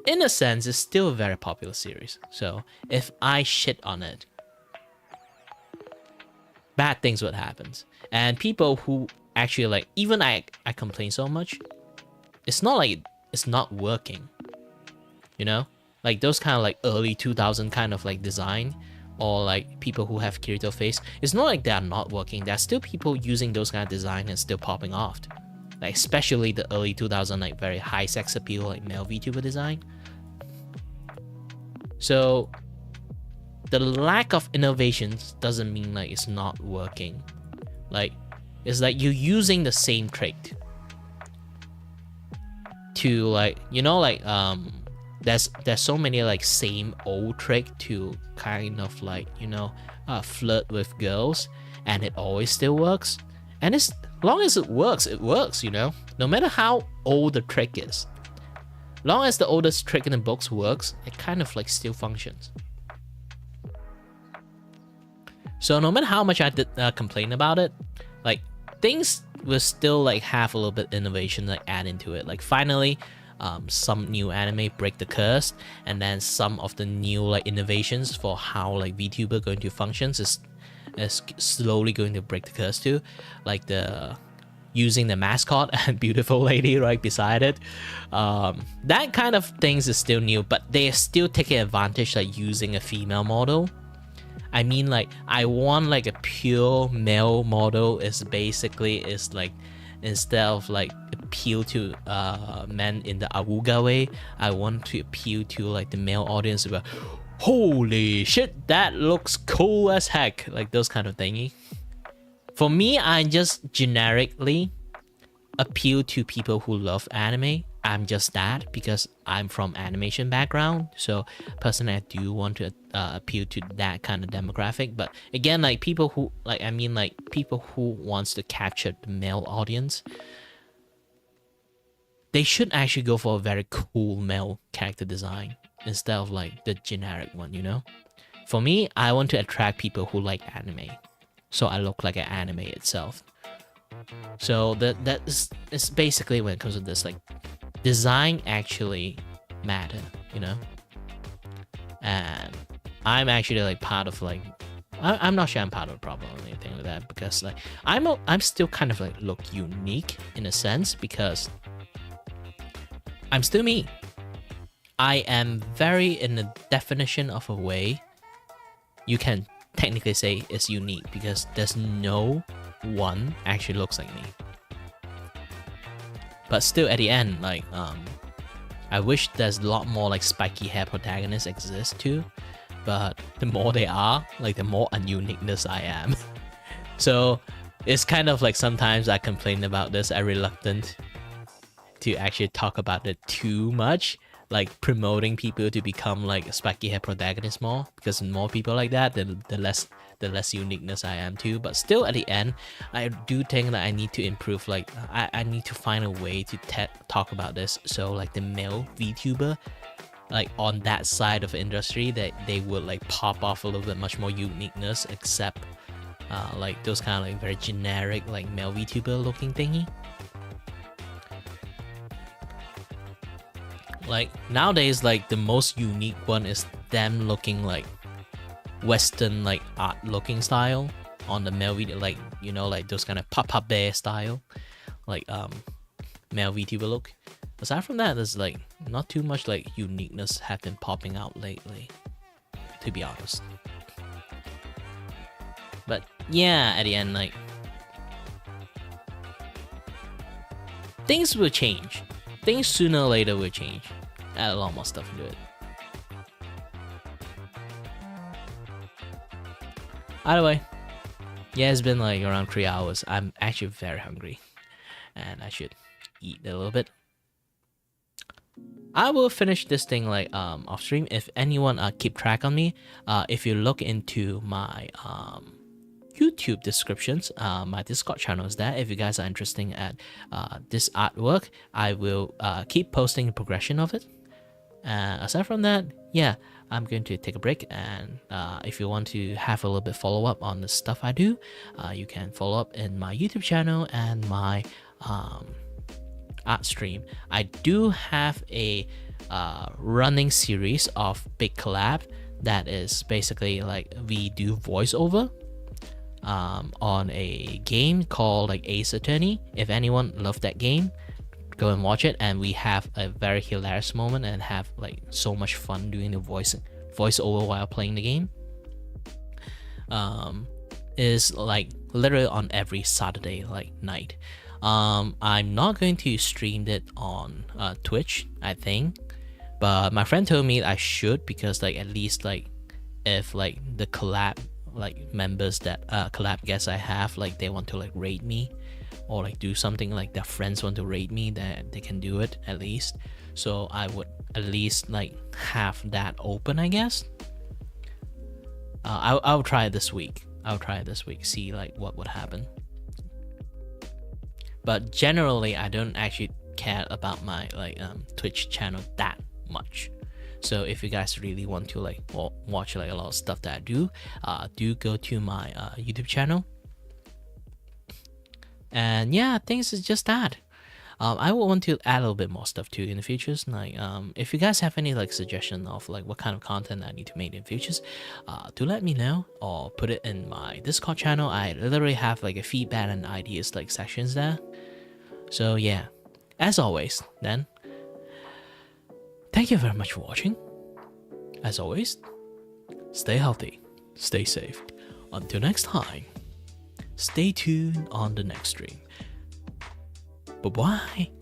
in a sense, it's still a very popular series. So if I shit on it, bad things would happen. And people who actually like, even I complain so much, it's not like it's not working. You know, like those kind of like early 2000 kind of like design, or like people who have Kirito face, it's not like they are not working. There's still people using those kind of design and still popping off. Like especially the early 2000 like very high sex appeal like male VTuber design. So the lack of innovations doesn't mean like it's not working. Like It's like you're using the same trait to like, you know, like there's so many like same old trick to kind of like, you know, flirt with girls, and it always still works. And as long as it works, you know, no matter how old the trick is. Long as the oldest trick in the books works, it kind of like still functions. So no matter how much I did complain about it, like things will still like have a little bit innovation like add into it. Like finally, some new anime break the curse, and then some of the new like innovations for how like VTuber going to functions is slowly going to break the curse too, like the using the mascot and beautiful lady right beside it. That kind of things is still new, but they're still taking advantage like using a female model. I mean, like I want like a pure male model is basically is like, instead of like appeal to men in the awuga way, I want to appeal to like the male audience about, holy shit, that looks cool as heck, like those kind of thingy. For me, I just generically appeal to people who love anime. I'm just that because I'm from animation background. So personally, I do want to appeal to that kind of demographic. But again, like people who like, I mean, like people who wants to capture the male audience, they should actually go for a very cool male character design instead of like the generic one, you know? For me, I want to attract people who like anime, so I look like an anime itself. So that is basically when it comes to this, like design actually matter, you know? And I'm actually like part of like, I'm not sure I'm part of the problem or anything like that, because like I'm still kind of like look unique in a sense, because I'm still me. I am very in the definition of a way you can technically say it's unique, because there's no one actually looks like me. But still at the end, like I wish there's a lot more like spiky hair protagonists exist too, but the more they are, like the more ununiqueness I am. So it's kind of like sometimes I complain about this, I'm reluctant to actually talk about it too much, like promoting people to become like spiky hair protagonists more, because the more people like that, the less uniqueness I am too. But still at the end, I do think that I need to improve, like I need to find a way to talk about this, so like the male VTuber, like on that side of the industry, that they would like pop off a little bit much more uniqueness, except like those kind of like very generic like male VTuber looking thingy. Like nowadays, like the most unique one is them looking like Western like art looking style on the male video, like, you know, like those kind of pop-up bear style, like male VTuber look. Aside from that, there's like not too much like uniqueness have been popping out lately, to be honest. But yeah, at the end, like things will change. Things sooner or later will change. Add a lot more stuff into it. Either way, yeah, it's been like around 3 hours. I'm actually very hungry, and I should eat a little bit. I will finish this thing like off stream. If anyone keep track on me, if you look into my YouTube descriptions, my Discord channel is there. If you guys are interested at this artwork, I will keep posting the progression of it. Aside from that, yeah, I'm going to take a break, and if you want to have a little bit follow up on the stuff I do, you can follow up in my YouTube channel and my art stream. I do have a running series of big collab that is basically like we do voiceover on a game called like Ace Attorney. If anyone loved that game, go and watch it, and we have a very hilarious moment and have like so much fun doing the voiceover while playing the game. Is like literally on every Saturday like night. I'm not going to stream it on Twitch, I think, but my friend told me I should, because like at least like if like the collab like members that collab guests I have, like they want to like raid me or like do something, like their friends want to raid me, that they can do it at least. So I would at least like have that open, I guess. I'll try it this week. See like what would happen. But generally, I don't actually care about my like Twitch channel that much. So if you guys really want to like watch like a lot of stuff that I do go to my YouTube channel. And yeah, things is just that. I will want to add a little bit more stuff too in the futures. Like if you guys have any like suggestion of like what kind of content I need to make in futures, do let me know or put it in my Discord channel. I literally have like a feedback and ideas like sections there. So yeah, as always, then thank you very much for watching. As always, stay healthy, stay safe. Until next time, stay tuned on the next stream. Bye-bye.